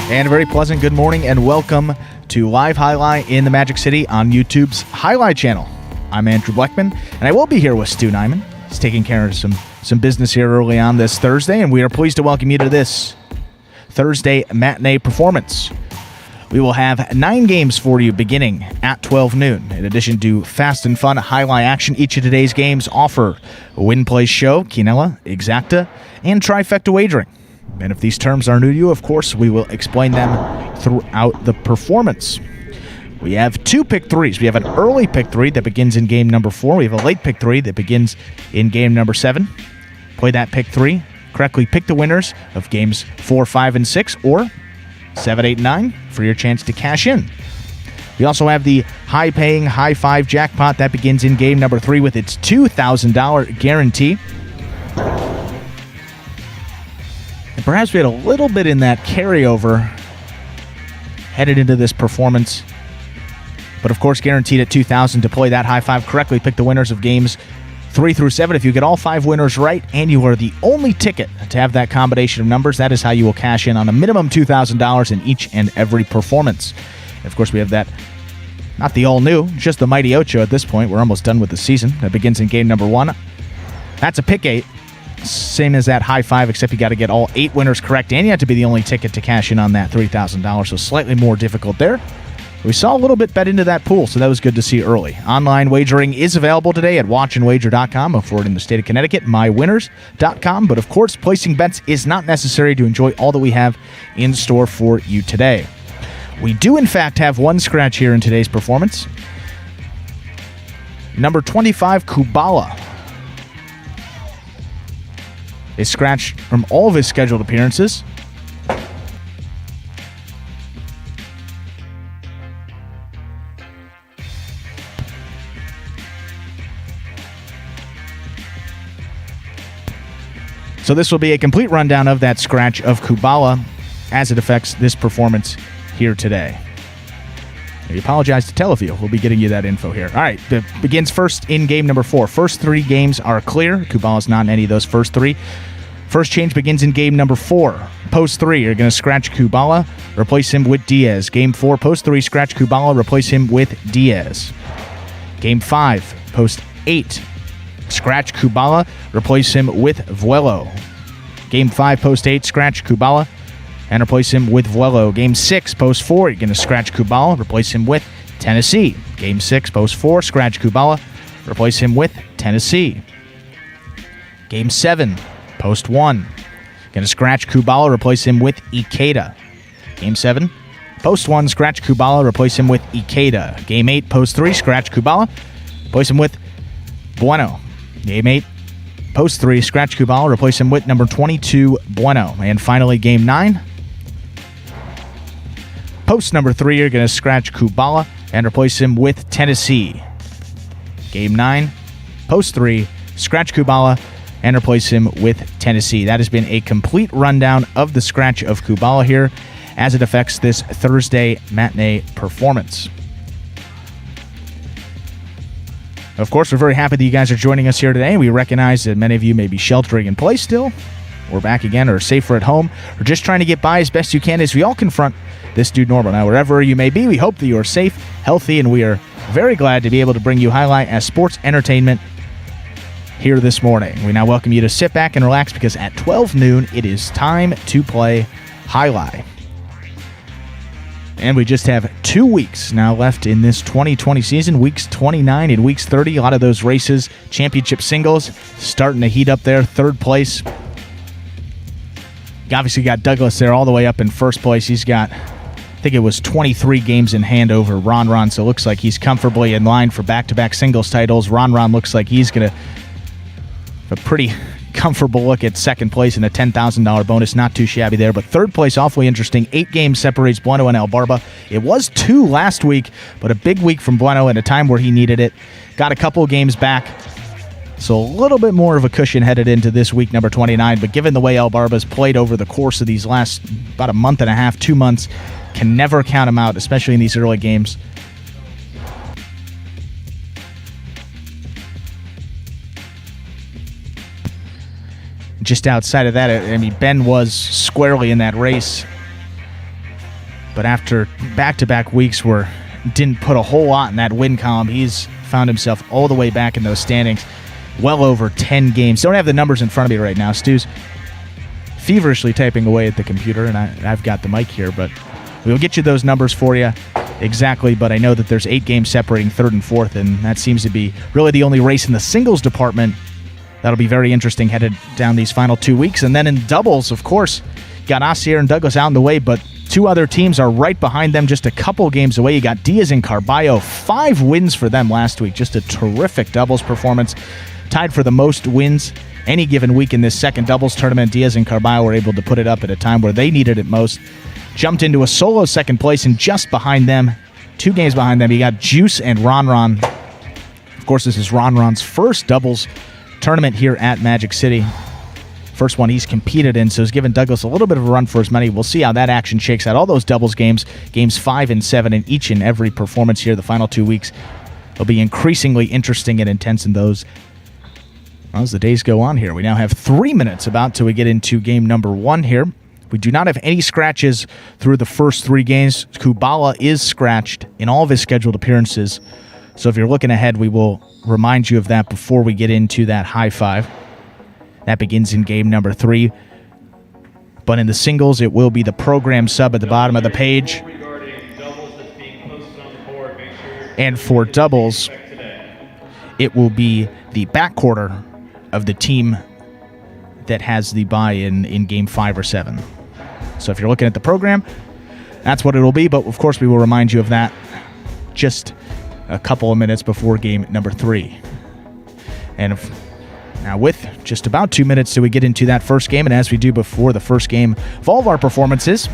And a very pleasant good morning and welcome to Live Jai-Alai in the Magic City on YouTube's Jai-Alai Channel. I'm Andrew Bleckman, and I will be here with Stu Nyman. He's taking care of some business here early on this Thursday, and we are pleased to welcome you to this Thursday matinee performance. We will have 9 games for you beginning at 12 noon. In addition to fast and fun Jai-Alai action, each of today's games offer a win-play show, quinella, exacta, and trifecta wagering. And if these terms are new to you, of course, we will explain them throughout the performance. We have 2 pick threes. We have an early pick 3 that begins in game number 4. We have a late pick 3 that begins in game number 7. Play that pick 3. Correctly pick the winners of games 4, 5, and 6, or 7, 8, 9 for your chance to cash in. We also have the high-paying High Five jackpot that begins in game number 3 with its $2,000 guarantee. And perhaps we had a little bit in that carryover headed into this performance. But of course, guaranteed at $2,000 to play that High Five. Correctly pick the winners of games 3 through 7. If you get all 5 winners right and you are the only ticket to have that combination of numbers, that is how you will cash in on a minimum $2,000 in each and every performance. And of course, we have that, not the all-new, just the Mighty Ocho at this point. We're almost done with the season. That begins in game number 1. That's a pick 8. Same as that High Five, except you got to get all 8 winners correct, and you have to be the only ticket to cash in on that $3,000, so slightly more difficult there. We saw a little bit bet into that pool, so that was good to see early. Online wagering is available today at watchandwager.com, afforded in the state of Connecticut, mywinners.com, but of course, placing bets is not necessary to enjoy all that we have in store for you today. We do, in fact, have one scratch here in today's performance. Number 25, Kubala, is scratched from all of his scheduled appearances. So this will be a complete rundown of that scratch of Kubala as it affects this performance here today. We apologize to Teleview. We'll be getting you that info here. All right, it begins first in game number 4. First 3 games are clear. Kubala's not in any of those first 3. First change begins in game number 4. Post 3, you're going to scratch Kubala, replace him with Diaz. Game 4, post 3, scratch Kubala, replace him with Diaz. Game 5, post 8, scratch Kubala, replace him with Vuelo. Game 5, post 8, scratch Kubala, and replace him with Vuelo. Game 6, post 4, you're going to scratch Kubala, replace him with Tennessee. Game 6, post 4, scratch Kubala, replace him with Tennessee. Game 7, post 1, going to scratch Kubala, replace him with Ikeda. Game 7, post 1, scratch Kubala, replace him with Ikeda. Game 8, post 3, scratch Kubala, replace him with Bueno. Game 8, post 3, scratch Kubala, replace him with number 22, Bueno. And finally, game 9, post number 3, you're going to scratch Kubala and replace him with Tennessee. Game 9, post 3, scratch Kubala and replace him with Tennessee. That has been a complete rundown of the scratch of Kubala here as it affects this Thursday matinee performance. Of course, we're very happy that you guys are joining us here today. We recognize that many of you may be sheltering in place still, or back again, or safer at home, or just trying to get by as best you can as we all confront this new normal. Now, wherever you may be, we hope that you are safe, healthy, and we are very glad to be able to bring you Jai-Alai as sports entertainment here this morning. We now welcome you to sit back and relax because at 12 noon, it is time to play Jai-Alai. And we just have 2 weeks now left in this 2020 season, weeks 29 and weeks 30. A lot of those races, championship singles, starting to heat up there. 3rd place. You obviously got Douglas there all the way up in 1st place. He's got, I think it was 23 games in hand over Ron, so it looks like he's comfortably in line for back-to-back singles titles. Ron looks like he's going to a pretty comfortable look at 2nd place and a $10,000 bonus. Not too shabby there, but 3rd place, awfully interesting. 8 games separates Bueno and Albarba. It was 2 last week, but a big week from Bueno at a time where he needed it. Got a couple games back, so a little bit more of a cushion headed into this week number 29, but given the way Albarba's played over the course of these last about a month and a half, 2 months, can never count him out, especially in these early games. Just outside of that, I mean, Ben was squarely in that race But after back-to-back weeks where didn't put a whole lot in that win column, he's found himself all the way back in those standings, well over 10 games. Don't have the numbers in front of me right now. Stu's feverishly typing away at the computer, and I've got the mic here, but we'll get you those numbers for you exactly. But I know that there's 8 games separating third and fourth, and that seems to be really the only race in the singles department. That'll be very interesting headed down these final 2 weeks. And then in doubles, of course, got Asier and Douglas out in the way, but 2 other teams are right behind them, just a couple games away. You got Diaz and Carballo, 5 wins for them last week. Just a terrific doubles performance. Tied for the most wins any given week in this second doubles tournament. Diaz and Carballo were able to put it up at a time where they needed it most. Jumped into a solo second place, and just behind them, 2 games behind them, you got Juice and Ron. Of course, this is Ron's first doubles tournament here at Magic City. First one he's competed in, so he's given Douglas a little bit of a run for his money. We'll see how that action shakes out. All those doubles games 5 and 7 in each and every performance here the final 2 weeks, will be increasingly interesting and intense in those as the days go on here. We now have 3 minutes about till we get into game number 1 here. We do not have any scratches through the first 3 games. Kubala is scratched in all of his scheduled appearances, so if you're looking ahead, we will remind you of that before we get into that high five. That begins in game number 3. But in the singles, it will be the program sub at the bottom of the page. And for doubles, it will be the backquarter of the team that has the bye in game 5 or 7. So if you're looking at the program, that's what it will be. But of course, we will remind you of that just a couple of minutes before game number 3. And now with just about 2 minutes till we get into that first game, and as we do before the first game of all of our performances,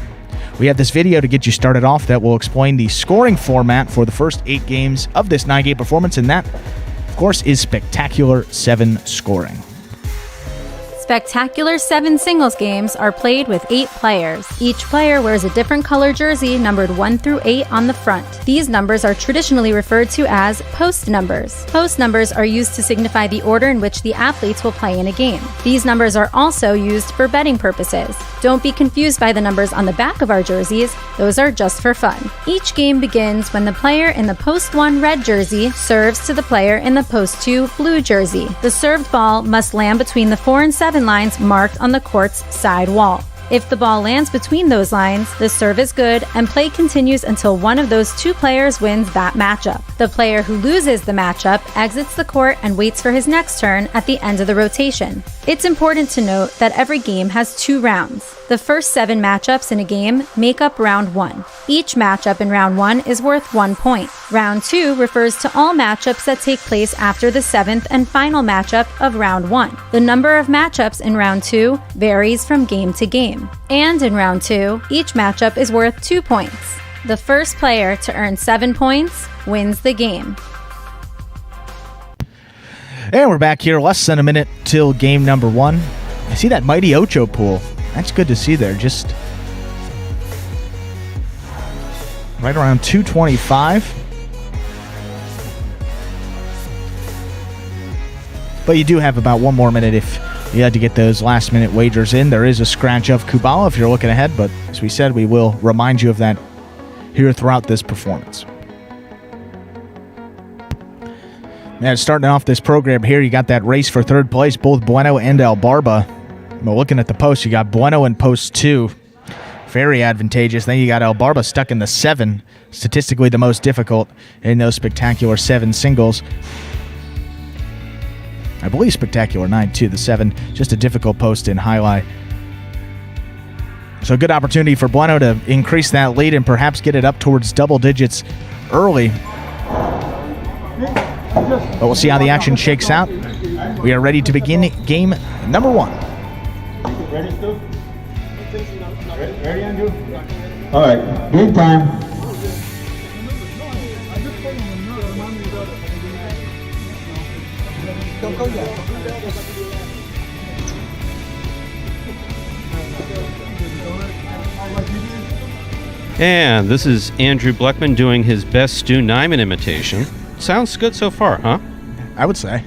we have this video to get you started off that will explain the scoring format for the first 8 games of this 9-game performance, and that, of course, is Spectacular 7 scoring. Spectacular 7 singles games are played with 8 players. Each player wears a different color jersey numbered 1 through 8 on the front. These numbers are traditionally referred to as post numbers. Post numbers are used to signify the order in which the athletes will play in a game. These numbers are also used for betting purposes. Don't be confused by the numbers on the back of our jerseys. Those are just for fun. Each game begins when the player in the post 1 red jersey serves to the player in the post 2 blue jersey. The served ball must land between the 4 and 7 lines marked on the court's side wall. If the ball lands between those lines, the serve is good and play continues until one of those 2 players wins that matchup. The player who loses the matchup exits the court and waits for his next turn at the end of the rotation. It's important to note that every game has 2 rounds. The first 7 matchups in a game make up round 1. Each matchup in round 1 is worth 1 point. Round 2 refers to all matchups that take place after the 7th and final matchup of round 1. The number of matchups in round 2 varies from game to game. And in round 2, each matchup is worth 2 points. The first player to earn 7 points wins the game. And we're back here, less than a minute till game number 1. I see that mighty Ocho pool. That's good to see there. Just right around 225. But you do have about 1 more minute if you had to get those last-minute wagers in. There is a scratch of Kubala if you're looking ahead, but as we said, we will remind you of that here throughout this performance. Now, starting off this program here, you got that race for third place, both Bueno and Albarba. Well, looking at the post, you got Bueno in post 2. Very advantageous. Then you got Albarba stuck in the 7, statistically the most difficult in those Spectacular 7 singles. I believe Spectacular 9 too, the 7, just a difficult post in highlight. So a good opportunity for Bueno to increase that lead and perhaps get it up towards double digits early. But we'll see how the action shakes out. We are ready to begin game number 1. Ready, Stu? Ready, Andrew? All right, game time. Don't go yet. And this is Andrew Bleckman doing his best Stu Nyman imitation. Sounds good so far, huh? I would say.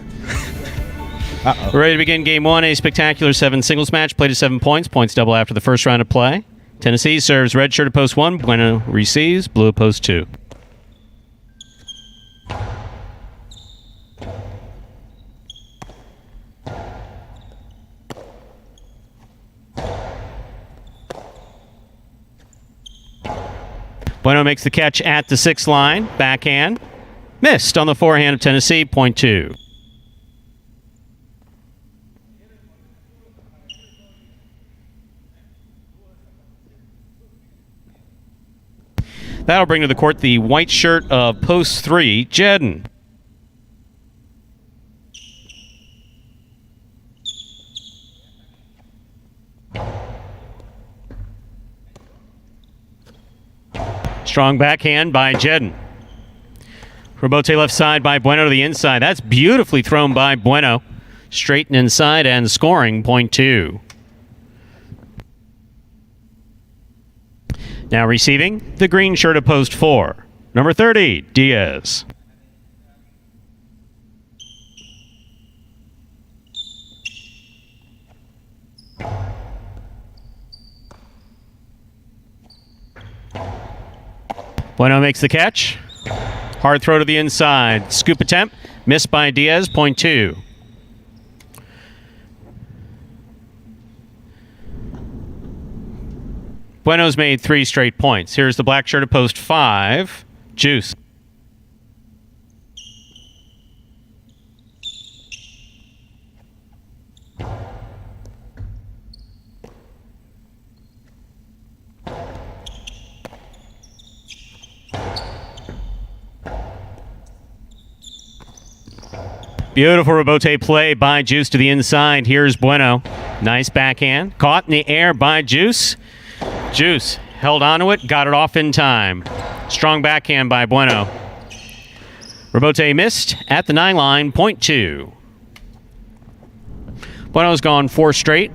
We're ready to begin game 1, a Spectacular 7 singles match. Played to 7 points. Points double after the first round of play. Tennessee serves red shirt at post 1. Bueno receives blue at post 2. Bueno makes the catch at the 6th line. Backhand. Missed on the forehand of Tennessee. Point 2. That'll bring to the court the white shirt of post 3, Jedden. Strong backhand by Jedden. Rebote left side by Bueno to the inside. That's beautifully thrown by Bueno. Straight and inside and scoring, point 2. Now receiving the green shirt of post 4. Number 30, Diaz. Bueno makes the catch. Hard throw to the inside. Scoop attempt. Missed by Diaz. Point 2. Bueno's made 3 straight points. Here's the black shirt of post 5. Juice. Beautiful rebote play by Juice to the inside. Here's Bueno. Nice backhand. Caught in the air by Juice. Juice held onto it, got it off in time. Strong backhand by Bueno. Rebote missed at the 9 line, point 2. Bueno's gone 4 straight.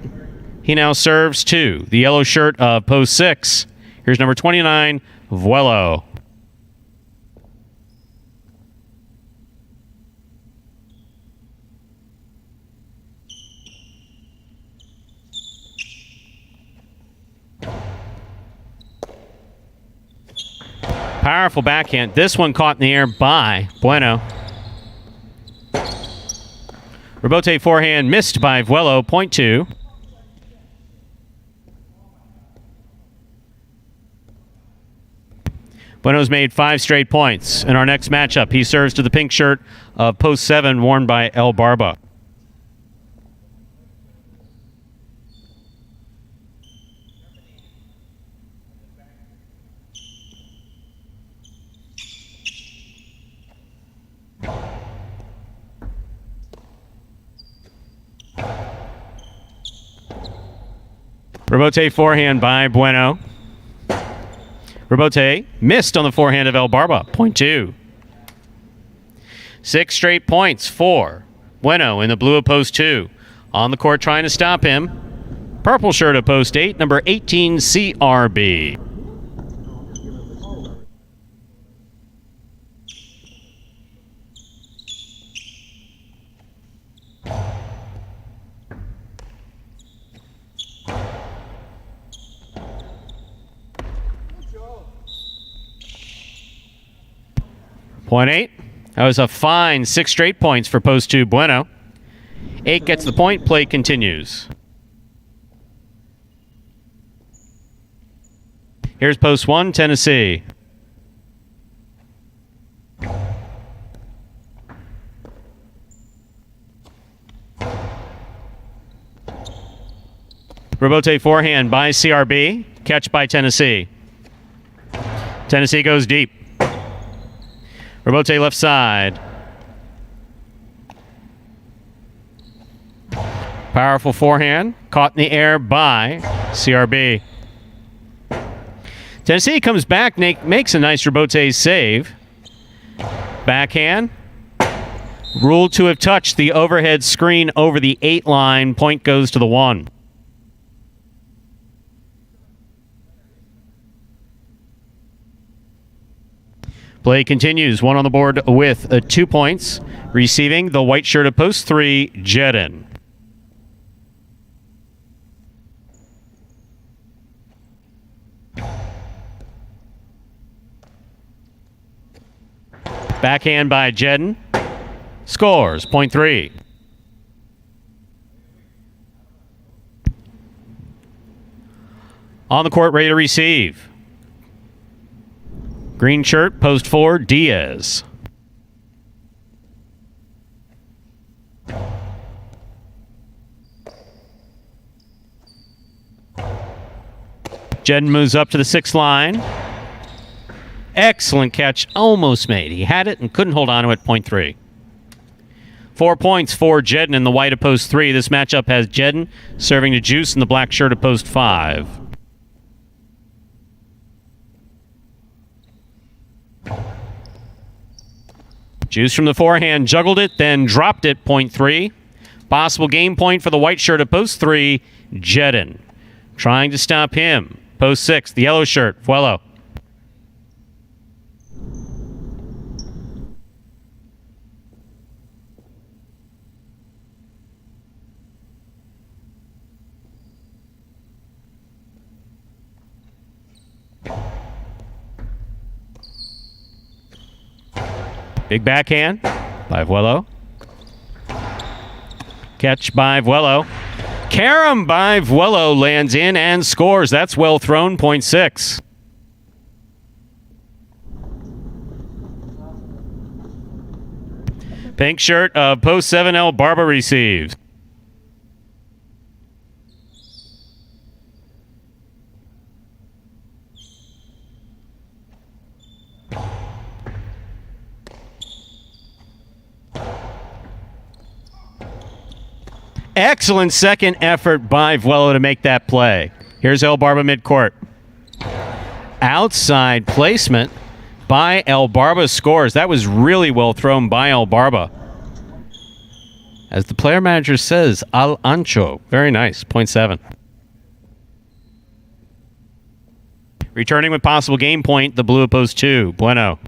He now serves 2. The yellow shirt of post 6. Here's number 29, Vuelo. Powerful backhand. This one caught in the air by Bueno. Rebote forehand missed by Vuelo, point 2. Bueno's made 5 straight points. In our next matchup, he serves to the pink shirt of post 7 worn by El Barba. Rebote forehand by Bueno. Rebote missed on the forehand of El Barba. Point 2. 6 straight points for Bueno in the blue of post 2. On the court trying to stop him. Purple shirt of post 8, number 18, CRB. Point 8. That was a fine 6 straight points for post 2 Bueno. 8 gets the point. Play continues. Here's post 1, Tennessee. Rebote forehand by CRB. Catch by Tennessee. Tennessee goes deep. Rebote left side. Powerful forehand. Caught in the air by CRB. Tennessee comes back, makes a nice rebote save. Backhand. Ruled to have touched the overhead screen over the 8 line. Point goes to the 1. Play continues. 1 on the board with 2 points. Receiving the white shirt of post 3, Jedden. Backhand by Jedden. Scores, point 3. On the court, ready to receive. Green shirt, post 4, Diaz. Jedden moves up to the 6th line. Excellent catch, almost made. He had it and couldn't hold on to it, point 3. 4 points for Jedden in the white of post 3. This matchup has Jedden serving to Juice in the black shirt of post 5. Juice from the forehand, juggled it, then dropped it, point 3. Possible game point for the white shirt of post 3, Jedden. Trying to stop him. Post 6, the yellow shirt, Vuelo. Big backhand by Vuelo. Catch by Vuelo. Carom by Vuelo lands in and scores. That's well thrown, point 6. Pink shirt of post 7, El Barba receives. Excellent second effort by Vuelo to make that play. Here's El Barba midcourt. Outside placement by El Barba scores. That was really well thrown by El Barba. As the player manager says, al ancho. Very nice. Point 7. Returning with possible game point, the blue of post 2. Bueno.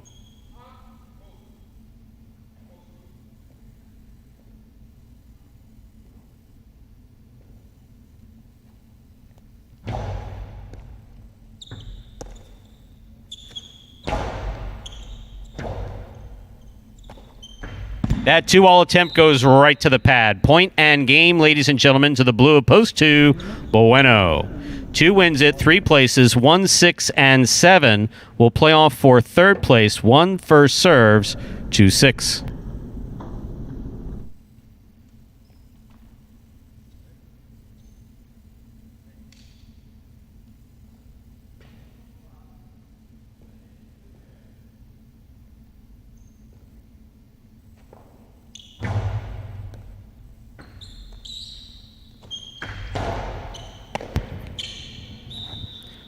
That 2-all attempt goes right to the pad. Point and game, ladies and gentlemen, to the blue of post 2, Bueno. 2 wins it, 3 places, 1, 6, and 7 will play off for 3rd place. 1 first serves, 2, 6.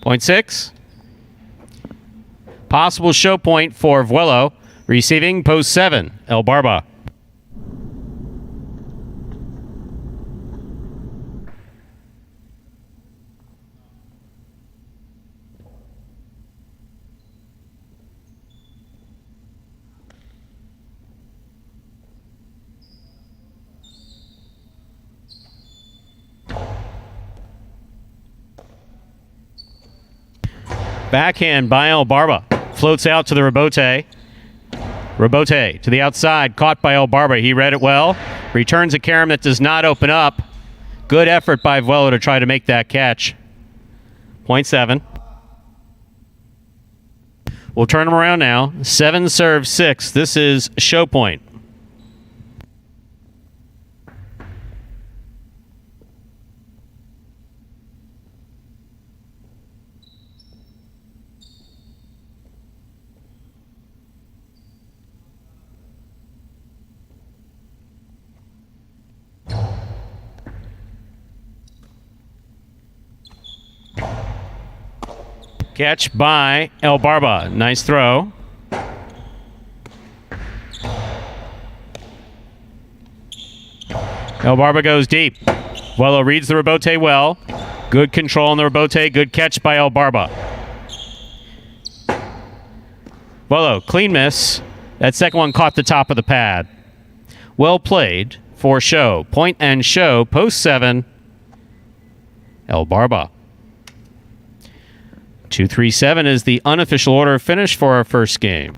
Point 6. Possible show point for Vuelo. Receiving post 7, El Barba. Backhand by El Barba. Floats out to the rebote. Rebote to the outside. Caught by El Barba. He read it well. Returns a carom that does not open up. Good effort by Vuelo to try to make that catch. Point 7. We'll turn him around now. 7 serve 6. This is show point. Catch by El Barba. Nice throw. El Barba goes deep. Vuelo reads the rebote well. Good control on the rebote. Good catch by El Barba. Vuelo, clean miss. That second one caught the top of the pad. Well played for show. Point and show. Post 7. El Barba. 2-3-7 is the unofficial order of finish for our first game.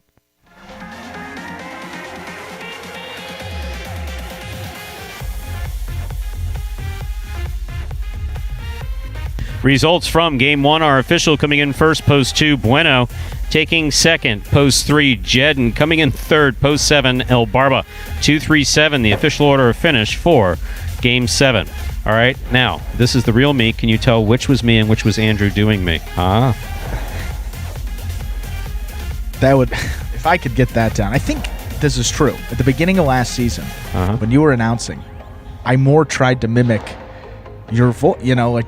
Results from Game 1 are official. Coming in first, Post 2, Bueno. Taking second, Post 3, Jedden. Coming in third, Post 7, El Barba. 2-3-7, the official order of finish for Game 7. All right, now, this is the real me. Can you tell which was me and which was Andrew doing me? That would, if I could get that down. I think this is true. At the beginning of last season, when you were announcing, I more tried to mimic your voice,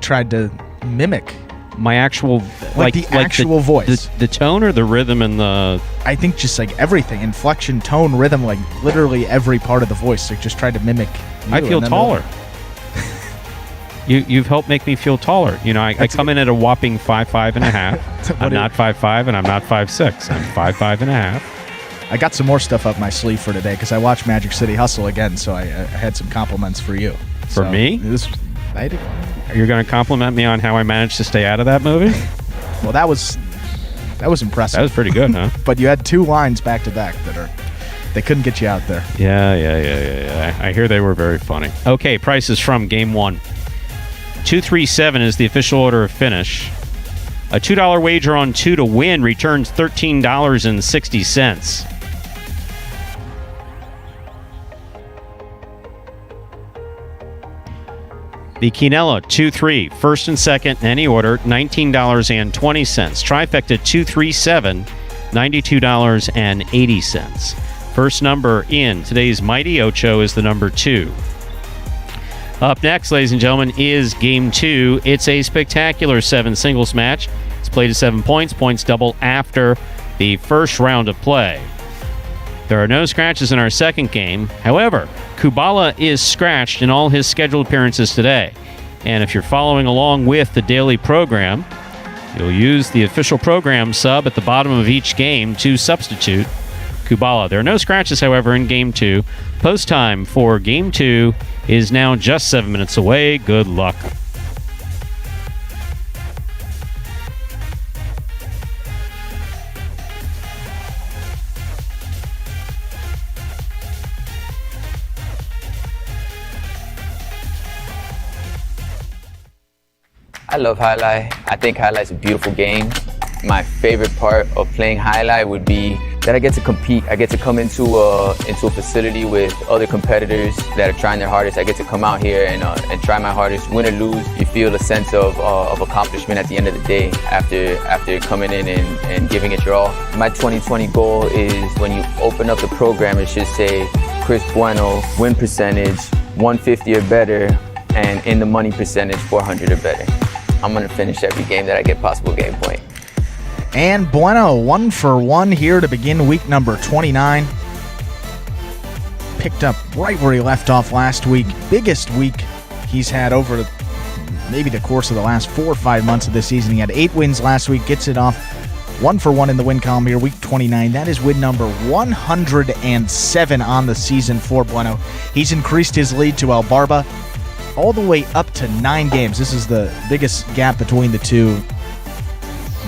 tried to mimic my actual, the actual voice. The tone or the rhythm and the... I think just like everything, inflection, tone, rhythm, like literally every part of the voice. Like just tried to mimic you. I feel taller. You've helped make me feel taller. I come in at a whopping 5'5.5". I'm not 5'5", and I'm not 5'6". I'm 5'5.5". I got some more stuff up my sleeve for today because I watched Magic City Hustle again, so I had some compliments for you. For me? You're going to compliment me on how I managed to stay out of that movie? Well, that was impressive. That was pretty good, huh? But you had 2 lines back to back they couldn't get you out there. Yeah. I hear they were very funny. Okay, prices from Game 1. 2-3-7 is the official order of finish. A $2 wager on 2 to win returns $13.60. The Quinella 2-3, first and second in any order, $19.20. Trifecta 2-3-7, $92.80. First number in today's Mighty Ocho is the number 2. Up next, ladies and gentlemen, is Game 2. It's a spectacular 7 singles match. It's played at 7 points. Points double after the first round of play. There are no scratches in our second game. However, Kubala is scratched in all his scheduled appearances today. And if you're following along with the daily program, you'll use the official program sub at the bottom of each game to substitute Kubala. There are no scratches, however, in Game 2. Post time for Game 2 is now just 7 minutes away. Good luck. I love Jai-Alai. I think Jai-Alai's a beautiful game. My favorite part of playing Jai-Alai would be that I get to compete. I get to come into a facility with other competitors that are trying their hardest. I get to come out here and try my hardest. Win or lose, you feel a sense of accomplishment at the end of the day after coming in and giving it your all. My 2020 goal is when you open up the program, it should say Chris Bueno, win percentage, 150 or better, and in the money percentage, 400 or better. I'm gonna finish every game that I get possible game point. And Bueno, 1 for 1 here to begin week number 29. Picked up right where he left off last week. Biggest week he's had over maybe the course of the last 4 or 5 months of this season. He had 8 wins last week, gets it off 1 for 1 in the win column here, week 29. That is win number 107 on the season for Bueno. He's increased his lead to El Barba all the way up to 9 games. This is the biggest gap between the two,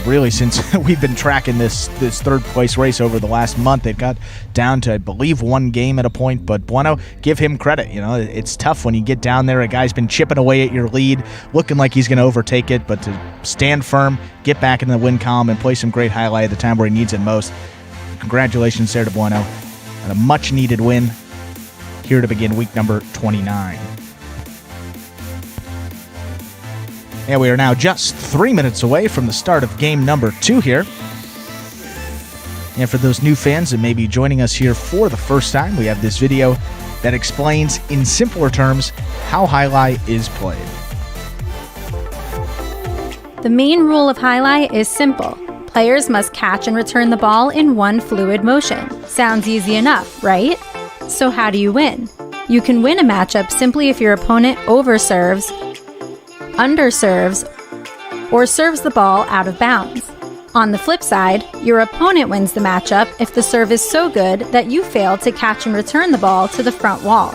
really, since we've been tracking this third place race over the last month. They've got down to, I believe, 1 game at a point, but Bueno, give him credit. It's tough when you get down there. A guy's been chipping away at your lead, looking like he's going to overtake it, but to stand firm, get back in the win column, and play some great Jai-Alai at the time where he needs it most. Congratulations there to Bueno, and a much-needed win here to begin week number 29. And we are now just 3 minutes away from the start of game number 2 here. And for those new fans that may be joining us here for the first time, we have this video that explains in simpler terms how Jai-Alai is played. The main rule of Jai-Alai is simple. Players must catch and return the ball in one fluid motion. Sounds easy enough, right? So how do you win? You can win a matchup simply if your opponent overserves, underserves, or serves the ball out of bounds. On the flip side, your opponent wins the matchup if the serve is so good that you fail to catch and return the ball to the front wall.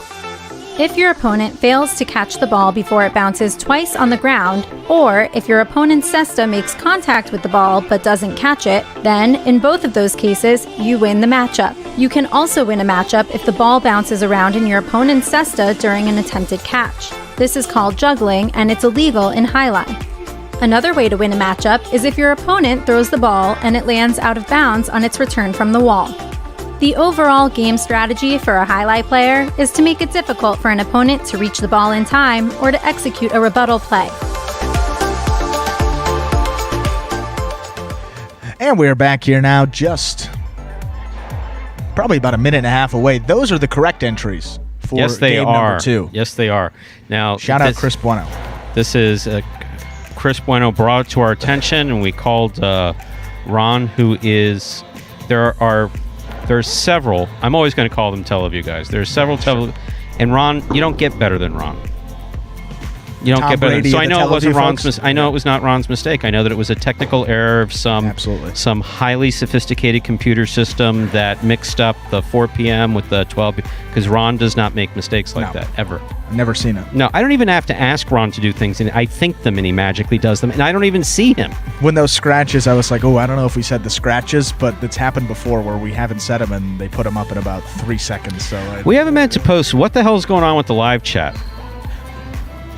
If your opponent fails to catch the ball before it bounces twice on the ground, or if your opponent's cesta makes contact with the ball but doesn't catch it, then in both of those cases, you win the matchup. You can also win a matchup if the ball bounces around in your opponent's cesta during an attempted catch. This is called juggling, and it's illegal in Jai-Alai. Another way to win a matchup is if your opponent throws the ball and it lands out of bounds on its return from the wall. The overall game strategy for a highlight player is to make it difficult for an opponent to reach the ball in time or to execute a rebuttal play. And we're back here now, just probably about a minute and a half away. Those are the correct entries for game number 2. Yes, they are. Now, shout out Chris Bueno. This is Chris Bueno brought it to our attention, and we called Ron, who is there's several. I'm always going to call them Teleview guys. There's several and Ron, you don't get better than Ron. You don't get better. So I know it wasn't Ron's. I know it was not Ron's mistake. I know that it was a technical error of some highly sophisticated computer system that mixed up the 4 p.m. with the 12 because Ron does not make mistakes like that ever. I've never seen it. No, I don't even have to ask Ron to do things, and I think them, and he magically does them, and I don't even see him. When those scratches, I was like, I don't know if we said the scratches, but it's happened before where we haven't said them, and they put them up in about 3 seconds. So we haven't meant to post. What the hell is going on with the live chat?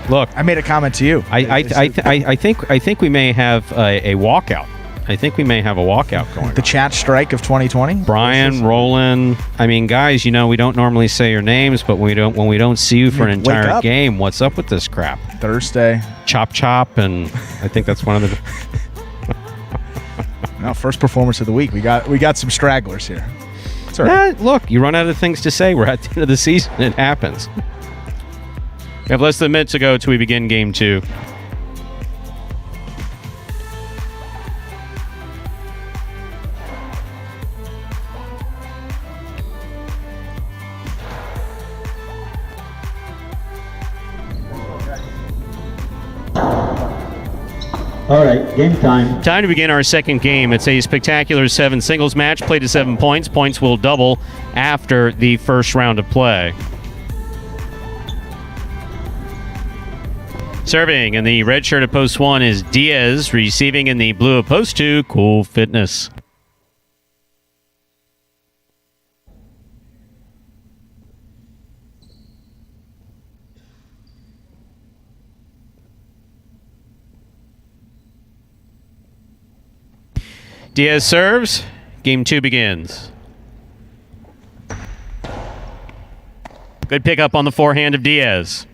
Look, I made a comment to you. I think we may have a walkout. I think we may have a walkout going. The chat strike of 2020. Brian, Roland. I mean, guys, we don't normally say your names, but when we don't see you for an entire game, what's up with this crap? Thursday. Chop, and I think that's one of the. No, first performance of the week. We got some stragglers here. It's all right. Look, you run out of things to say. We're at the end of the season. It happens. We have less than a minute to go till we begin game 2. All right, game time. Time to begin our second game. It's a spectacular 7 singles match, played to 7 points. Points will double after the first round of play. Serving in the red shirt of post 1 is Diaz. Receiving in the blue of post 2, Cool Fitness. Diaz serves. Game 2 begins. Good pickup on the forehand of Diaz.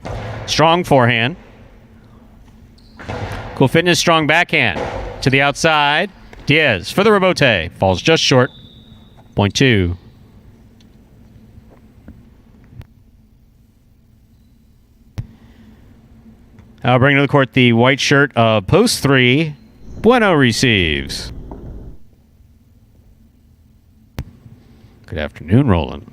Strong forehand. Cool Fitness, strong backhand. To the outside. Diaz for the rebote. Falls just short. Point 2. I'll bring to the court the white shirt of post 3. Bueno receives. Good afternoon, Roland.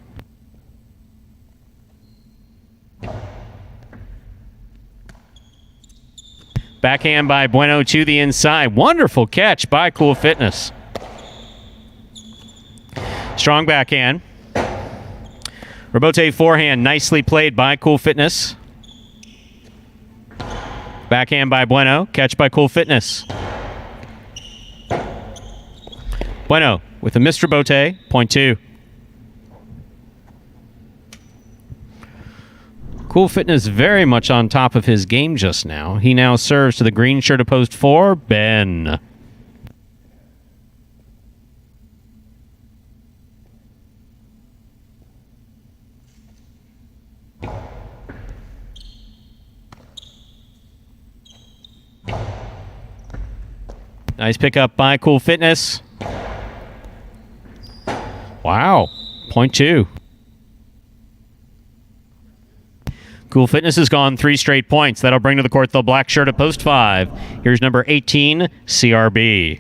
Backhand by Bueno to the inside. Wonderful catch by Cool Fitness. Strong backhand. Rebote forehand. Nicely played by Cool Fitness. Backhand by Bueno. Catch by Cool Fitness. Bueno with a missed rebote. Point 2. Cool Fitness very much on top of his game just now. He now serves to the green shirt of post 4, Ben. Nice pickup by Cool Fitness. Wow. Point 2. Cool Fitness has gone 3 straight points. That'll bring to the court the black shirt at post 5. Here's number 18, CRB.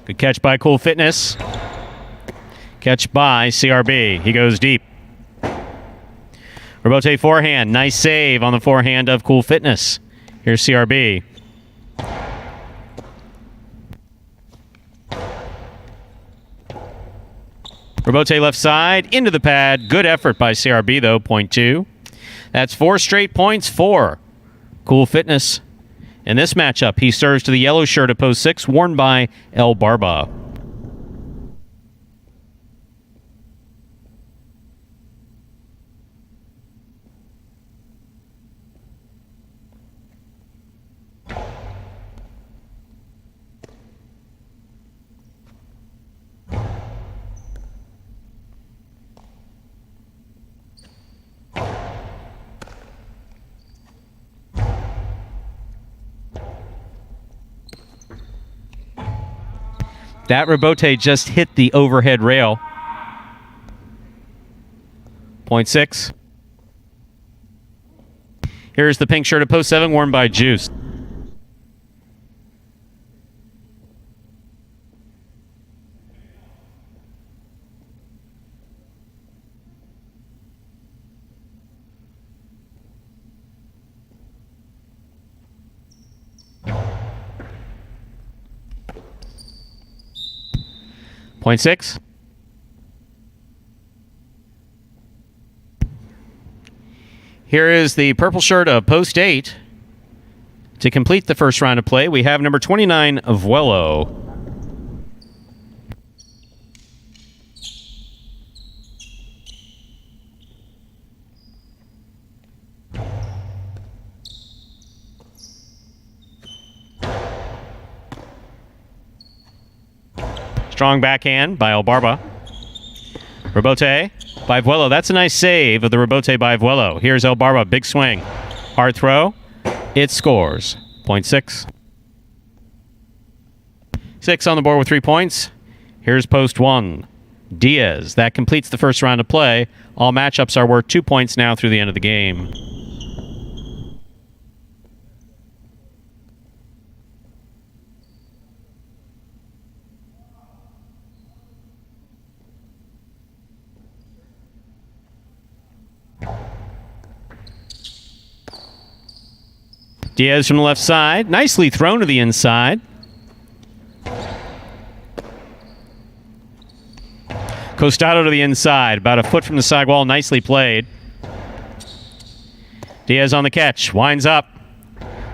Good catch by Cool Fitness. Catch by CRB. He goes deep. Rebote forehand. Nice save on the forehand of Cool Fitness. Here's CRB. Rebote left side. Into the pad. Good effort by CRB, though. Point 2. That's 4 straight points for Cool Fitness. In this matchup, he serves to the yellow shirt at post 6, worn by El Barba. That rebote just hit the overhead rail. Point 6. Here's the pink shirt at post 7, worn by Juice. Point 6. Here is the purple shirt of post 8. To complete the first round of play, we have number 29, Vuelo. Strong backhand by El Barba. Rebote by Vuelo. That's a nice save of the rebote by Vuelo. Here's El Barba. Big swing. Hard throw. It scores. Point 6. 6 on the board with 3 points. Here's post 1. Diaz. That completes the first round of play. All matchups are worth 2 points now through the end of the game. Diaz from the left side. Nicely thrown to the inside. Costado to the inside. About a foot from the side wall. Nicely played. Diaz on the catch. Winds up.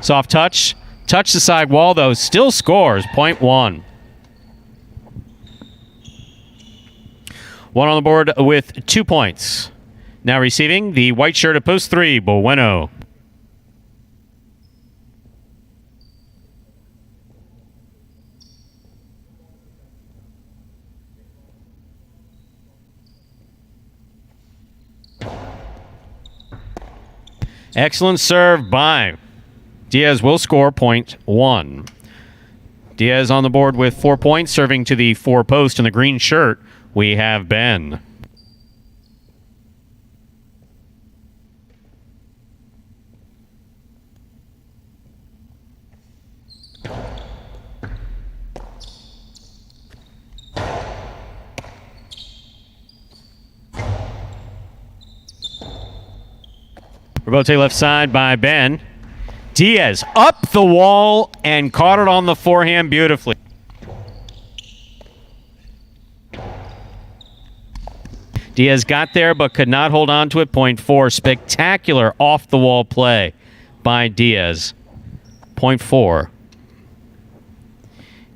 Soft touch. Touch the side wall, though. Still scores. Point 1. 1 on the board with 2 points. Now receiving the white shirt at post 3, Bueno. Excellent serve by Diaz. Will score point 1. Diaz on the board with 4 points, serving to the 4 post. In the green shirt, we have Ben. Rebote left side by Ben. Diaz up the wall and caught it on the forehand beautifully. Diaz got there but could not hold on to it. Point 4. Spectacular off the wall play by Diaz. Point 4.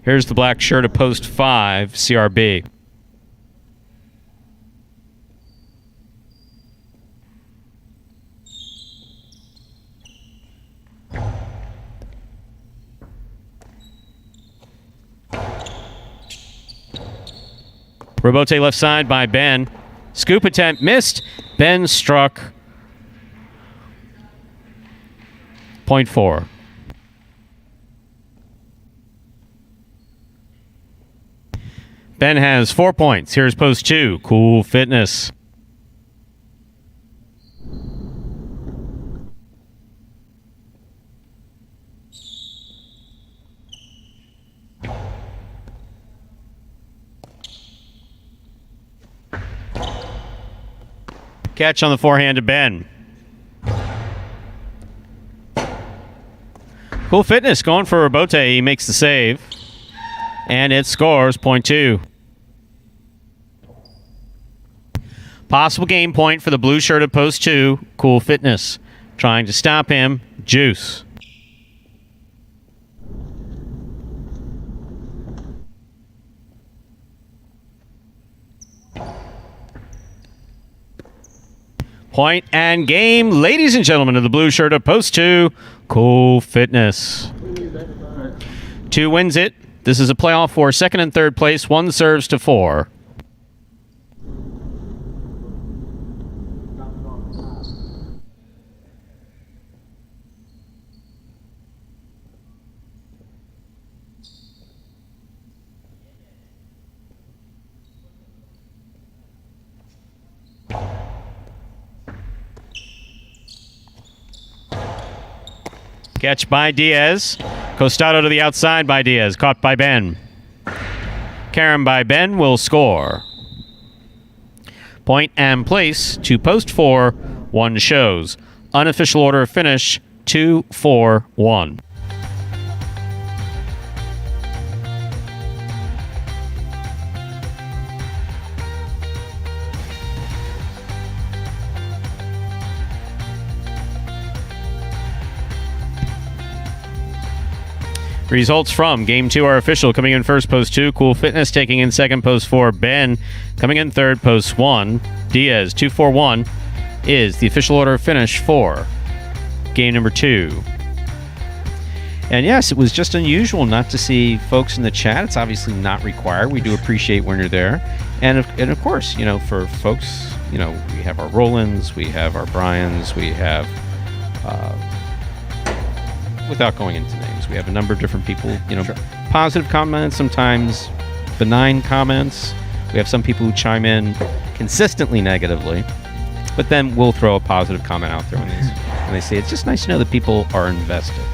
Here's the black shirt of post 5, CRB. Rebote left side by Ben. Scoop attempt missed. Ben struck. Point 4. Ben has 4 points. Here's post 2. Cool Fitness. Catch on the forehand to Ben. Cool Fitness going for Rebote. He makes the save. And it scores. Point 2. Possible game point for the blue shirt at post 2. Cool Fitness. Trying to stop him. Juice. Point and game, ladies and gentlemen of the blue shirt of post 2, Cool Fitness. 2 wins it. This is a playoff for second and third place. 1 serves to 4. Catch by Diaz. Costado to the outside by Diaz. Caught by Ben. Karen by Ben will score. Point and place to post 4. 1 shows. Unofficial order of finish 2-4-1. Results from Game 2 are official. Coming in first, post 2, Cool Fitness. Taking in second, post 4, Ben. Coming in third, post 1, Diaz. 2-4-1 is the official order of finish for game number 2. And yes, it was just unusual not to see folks in the chat. It's obviously not required. We do appreciate when you're there. And of course, for folks, we have our Rolands, we have our Bryans, we have... without going into names, we have a number of different people, sure. Positive comments, sometimes benign comments. We have some people who chime in consistently negatively, but then we'll throw a positive comment out there when they say it's just nice to know that people are invested.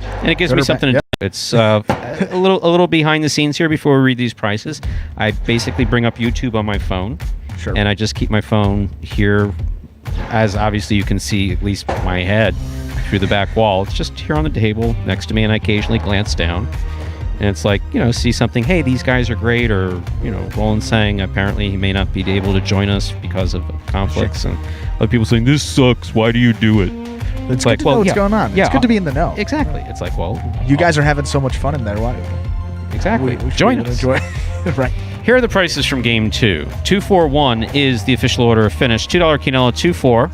And it gives me something to do. It's a little behind the scenes here before we read these prices. I basically bring up YouTube on my phone, sure. And I just keep my phone here, as obviously you can see at least my head through the back wall. It's just here on the table next to me, and I occasionally glance down, and it's like, see something, hey, these guys are great, or Roland saying apparently he may not be able to join us because of conflicts, sure. And other people saying this sucks, why do you do it? It's like, good to know what's going on. It's good to be in the know. Exactly. It's like, well, you guys are having so much fun in there, why? Exactly. Join us. Enjoy. Right. Here are the prices from game 2. 2-4-1 is the official order of finish. $2 quinoa 2-4.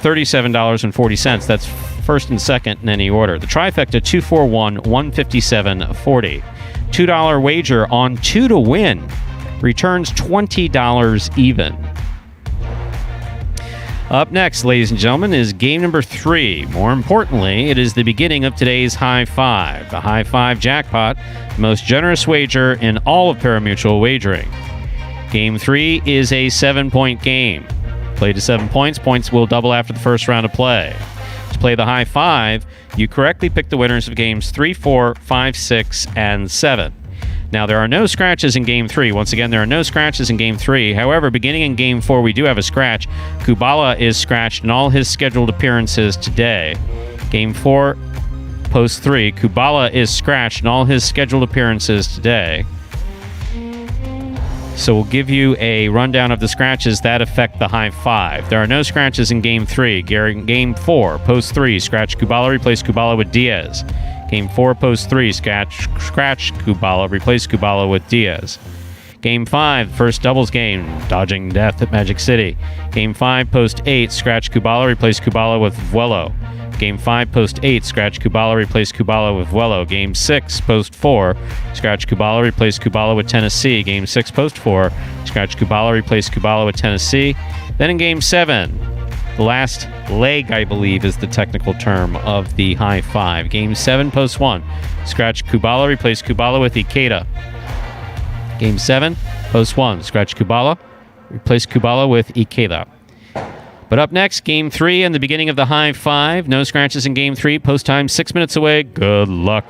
$37.40. That's first and second in any order. The trifecta 2-4-1, $157.40. $2 wager on 2 to win returns $20 even. Up next, ladies and gentlemen, is game number 3. More importantly, it is the beginning of today's High Five. The High Five jackpot, the most generous wager in all of parimutuel wagering. Game 3 is a 7-point game. Play to 7 points. Points will double after the first round of play. To play the High Five, you correctly pick the winners of games 3, 4, 5, 6, and 7. Now, there are no scratches in Game 3. Once again, there are no scratches in Game 3. However, beginning in Game 4, we do have a scratch. Kubala is scratched in all his scheduled appearances today. Game 4, post 3, Kubala is scratched in all his scheduled appearances today. So we'll give you a rundown of the scratches that affect the High Five. There are no scratches in Game 3. Game 4, post 3, scratch Kubala, replace Kubala with Diaz. Game 4, post 3, scratch Kubala, replace Kubala with Diaz. Game 5, first doubles game, dodging death at Magic City. Game 5, post 8, scratch Kubala, replace Kubala with Vuelo. Game 5, post 8, scratch Kubala, replace Kubala with Vuelo. Game 6, post 4, scratch Kubala, replace Kubala with Tennessee. Game 6, post 4, scratch Kubala, replace Kubala with Tennessee. Then in Game 7, the last leg, I believe, is the technical term of the High Five. Game 7, post 1, scratch Kubala, replace Kubala with Ikeda. Game 7, post 1, scratch Kubala, replace Kubala with Ikeda. But up next, Game 3 and the beginning of the High Five. No scratches in Game 3. Post time 6 minutes away. Good luck.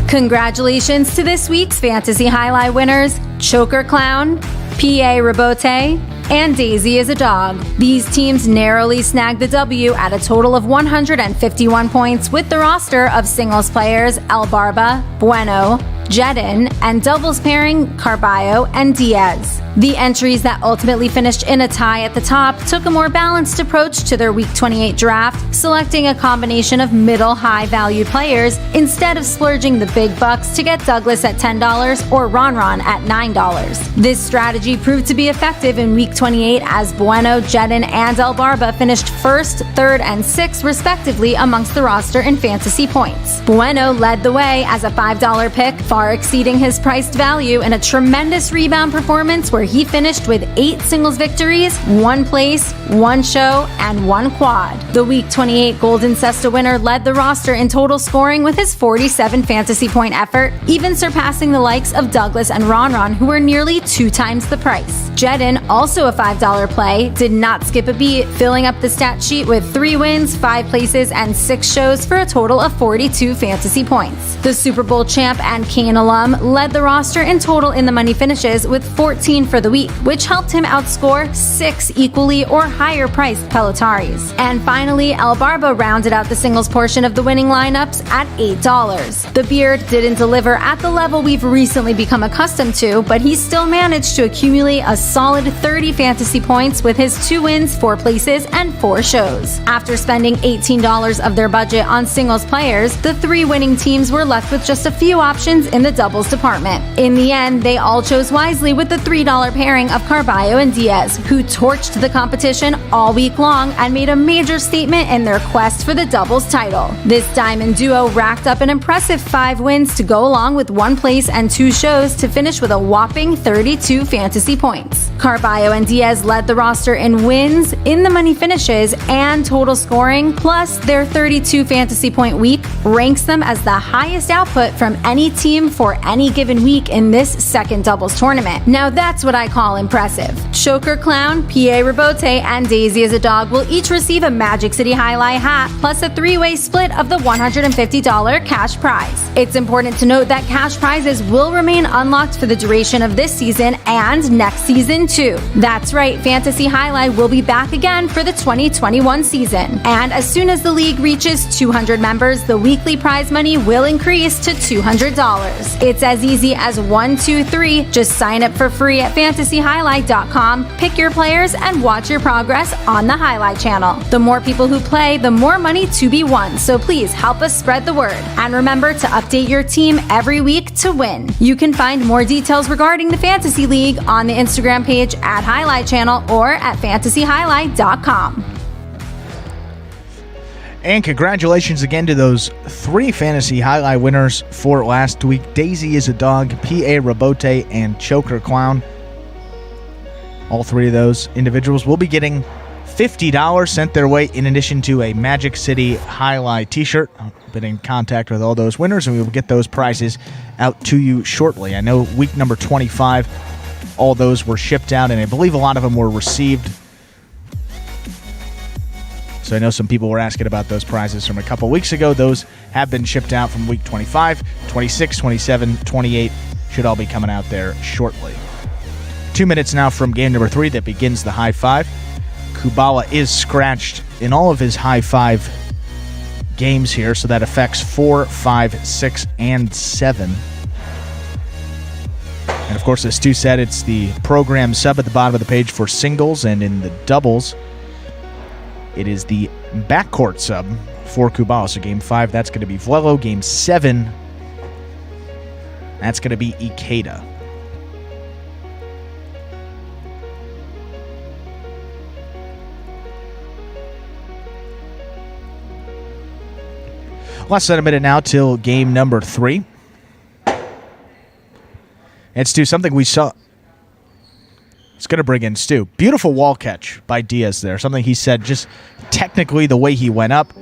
Congratulations to this week's Fantasy Highlight winners, Choker Clown, P.A. Rabote, and Daisy is a Dog. These teams narrowly snagged the W at a total of 151 points with the roster of singles players El Barba, Bueno, Jedin, and doubles pairing Carballo and Diaz. The entries that ultimately finished in a tie at the top took a more balanced approach to their Week 28 draft, selecting a combination of middle-high valued players instead of splurging the big bucks to get Douglas at $10 or Ron at $9. This strategy proved to be effective in Week 28 as Bueno, Jedin, and El Barba finished 1st, 3rd, and 6th respectively amongst the roster in fantasy points. Bueno led the way as a $5 pick, far exceeding his priced value in a tremendous rebound performance where he finished with 8 singles victories, 1 place, 1 show, and 1 quad. The Week 28 Golden Cesta winner led the roster in total scoring with his 47 fantasy point effort, even surpassing the likes of Douglas and Ron, who were nearly 2 times the price. Jedin, also a $5 play, did not skip a beat, filling up the stat sheet with 3 wins, 5 places, and 6 shows for a total of 42 fantasy points. The Super Bowl champ and Kane alum led the roster in total in the money finishes with 14 for the week, which helped him outscore 6 equally or higher priced Pelotaris. And finally, El Barba rounded out the singles portion of the winning lineups at $8. The Beard didn't deliver at the level we've recently become accustomed to, but he still managed to accumulate a solid 30 fantasy points with his 2 wins, 4 places, and 4 shows. After spending $18 of their budget on singles players, the 3 winning teams were left with just a few options in the doubles department. In the end, they all chose wisely with the $3 pairing of Carballo and Diaz, who torched the competition all week long and made a major statement in their quest for the doubles title. This diamond duo racked up an impressive 5 wins to go along with 1 place and 2 shows to finish with a whopping 32 fantasy points. Carballo and Diaz led the roster in wins, in the money finishes, and total scoring, plus their 32 fantasy point week ranks them as the highest output from any team for any given week in this second doubles tournament. Now that's what I call impressive. Choker Clown, P.A. Rabote, and Daisy as a Dog will each receive a Magic City Jai-Alai hat plus a 3-way split of the $150 cash prize. It's important to note that cash prizes will remain unlocked for the duration of this season and next season too. That's right, Fantasy Jai-Alai will be back again for the 2021 season. And as soon as the league reaches 200 members, the weekly prize money will increase to $200. It's as easy as 1, 2, 3. Just sign up for free at fantasyhighlight.com, pick your players, and watch your progress on the Jai-Alai Channel. The more people who play, the more money to be won, so please help us spread the word. And remember to update your team every week to win. You can find more details regarding the Fantasy League on the Instagram page at Jai-Alai Channel or at fantasyhighlight.com. And congratulations again to those 3 Fantasy Jai-Alai winners for last week. Daisy is a Dog, P.A. Rabote, and Choker Clown. All 3 of those individuals will be getting $50 sent their way in addition to a Magic City Jai-Alai t-shirt. I've been in contact with all those winners, and we will get those prizes out to you shortly. I know week number 25, all those were shipped out, and I believe a lot of them were received. So I know some people were asking about those prizes from a couple weeks ago. Those have been shipped out from week 25, 26, 27, 28. Should all be coming out there shortly. 2 minutes now from game number 3 that begins the high 5. Kubala is scratched in all of his high 5 games here, so that affects 4, 5, 6, and 7. And of course, as Stu said, it's the program sub at the bottom of the page for singles, and in the doubles, it is the backcourt sub for Kubala. So game 5, that's going to be Vlelo. Game 7, that's going to be Ikeda. Less than a minute now till game number 3. And Stu, something we saw. It's going to bring in Stu. Beautiful wall catch by Diaz there. Something he said, just technically the way he went up.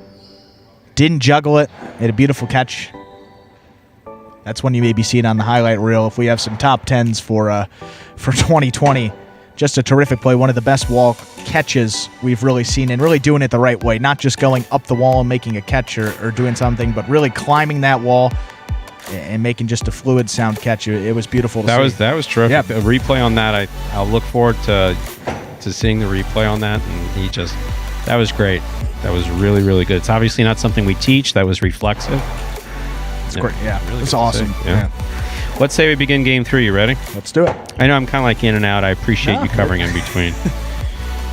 Didn't juggle it. Had a beautiful catch. That's when you may be seeing on the highlight reel if we have some top 10s for 2020. Just a terrific play. One of the best wall catches we've really seen, and really doing it the right way. Not just going up the wall and making a catch or doing something, but really climbing that wall and making just a fluid sound catch. It was beautiful to see. That was terrific. Yeah. A replay on that, I'll look forward to seeing the replay on that. And that was great. That was really, really good. It's obviously not something we teach. That was reflexive. It's great. Yeah, really it's awesome. Yeah. Let's say we begin game 3. You ready? Let's do it. I know I'm kind of like in and out. I appreciate you covering in between.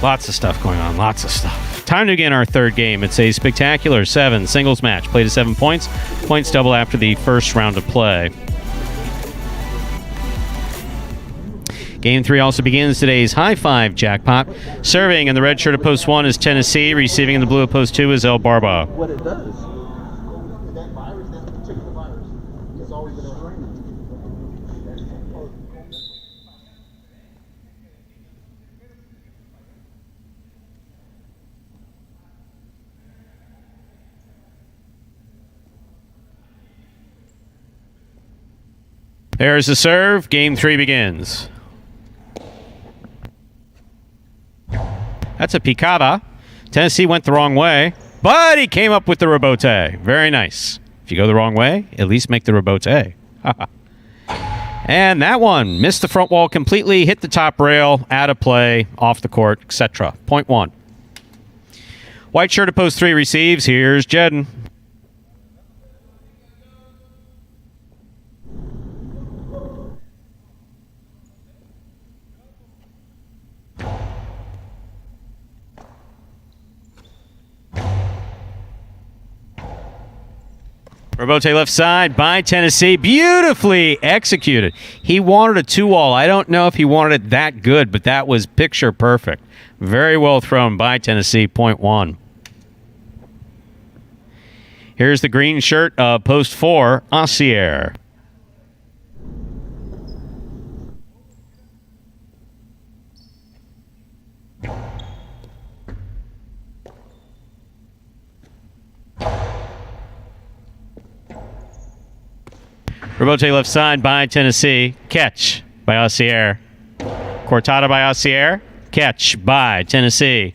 Lots of stuff going on. Lots of stuff. Time to begin our third game. It's a spectacular 7 singles match. Play to 7 points. Points double after the first round of play. Game 3 also begins today's high five jackpot. Serving in the red shirt of post 1 is Tennessee. Receiving in the blue of post 2 is El Barba. What it does, that virus, that particular virus, has always been around. There's the serve. Game 3 begins. That's a picada. Tennessee went the wrong way, but he came up with the rebote. Very nice. If you go the wrong way, at least make the rebote. And that one missed the front wall completely, hit the top rail, out of play, off the court, etc. Point 1. White shirt at post 3 receives. Here's Jedden. Rebote left side by Tennessee. Beautifully executed. He wanted a 2-wall. I don't know if he wanted it that good, but that was picture perfect. Very well thrown by Tennessee. Point 1. Here's the green shirt of post 4, Assier. Rebote left side by Tennessee. Catch by Assier. Cortada by Assier. Catch by Tennessee.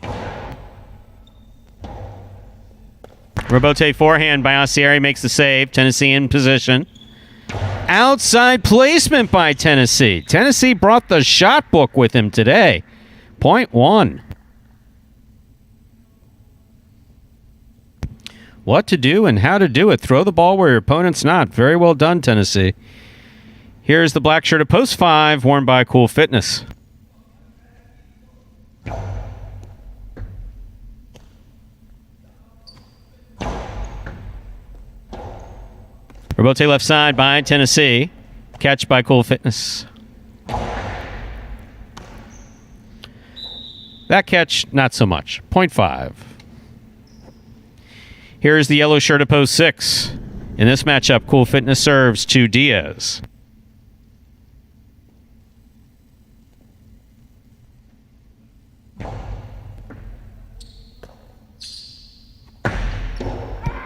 Rebote forehand by Assier. He makes the save. Tennessee in position. Outside placement by Tennessee. Tennessee brought the shot book with him today. Point 1. What to do and how to do it. Throw the ball where your opponent's not. Very well done, Tennessee. Here's the black shirt of post 5, worn by Cool Fitness. Rebote left side by Tennessee. Catch by Cool Fitness. That catch, not so much. Point 5. Here's the yellow shirt of post 6. In this matchup, Cool Fitness serves to Diaz.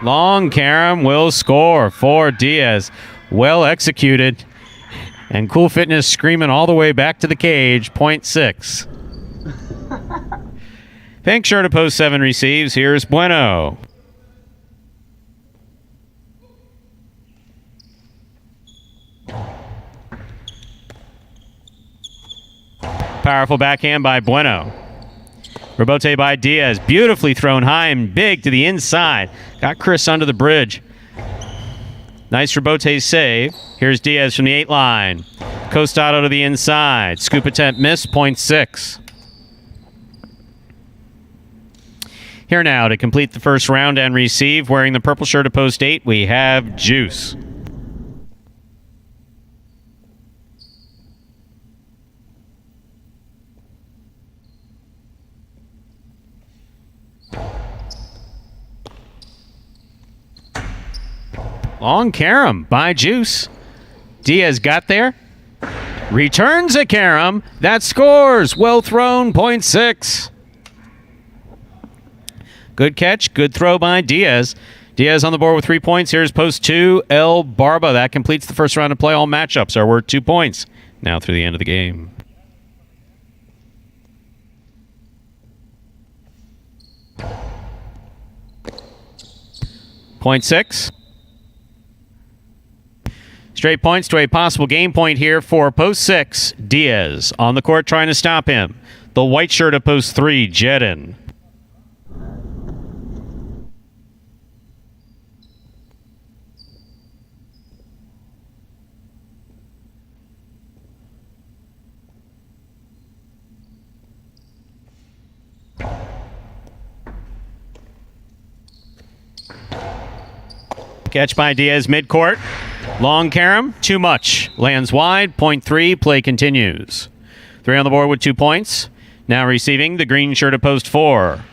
Long carom will score for Diaz. Well executed. And Cool Fitness screaming all the way back to the cage. Point 6. Pink shirt of post 7 receives. Here's Bueno. Powerful backhand by Bueno. Rebote by Diaz. Beautifully thrown high and big to the inside. Got Chris under the bridge. Nice rebote save. Here's Diaz from the 8 line. Costado to the inside. Scoop attempt missed. Point 6. Here now to complete the first round and receive. Wearing the purple shirt of post 8, we have Juice. Long carom by Juice. Diaz got there. Returns a carom. That scores. Well thrown. Point 6. Good catch. Good throw by Diaz. Diaz on the board with 3 points. Here's post 2, El Barba. That completes the first round of play. All matchups are worth 2 points. Now through the end of the game. Point 6. Straight points to a possible game point here for post 6, Diaz. On the court trying to stop him. The white shirt of post 3, Jedden. Catch by Diaz midcourt. Long carom, too much. Lands wide, point 3, play continues. 3 on the board with 2 points. Now receiving the green shirt of post 4.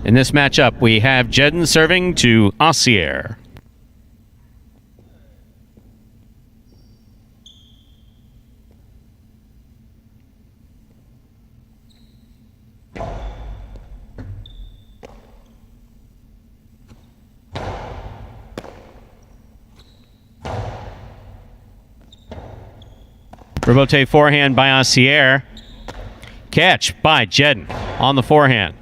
In this matchup, we have Jedden serving to Assier. Rebote forehand by Assier. Catch by Jedden on the forehand.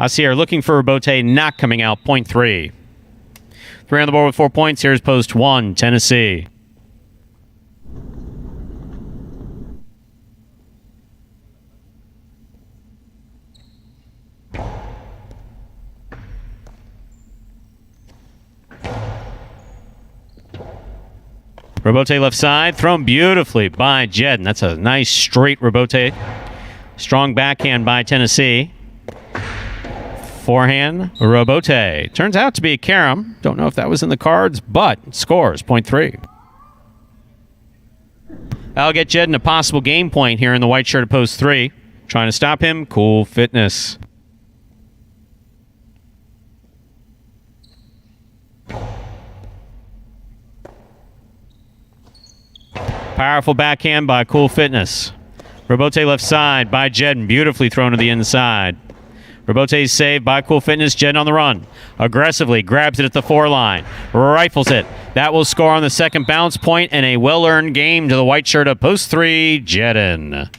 Assier looking for Rebote, not coming out, point 3. 3 on the board with 4 points. Here's post 1, Tennessee. Rebote left side, thrown beautifully by Jedden. That's a nice straight Rebote. Strong backhand by Tennessee. Forehand, Rebote. Turns out to be a carom. Don't know if that was in the cards, but scores, point 3. That'll get Jedden a possible game point here in the white shirt of post 3. Trying to stop him, Cool Fitness. Powerful backhand by Cool Fitness. Rebote left side by Jedden. Beautifully thrown to the inside. Rebote's saved by Cool Fitness. Jedden on the run. Aggressively grabs it at the 4 line. Rifles it. That will score on the second bounce point and a well-earned game to the white shirt of post 3, Jedden.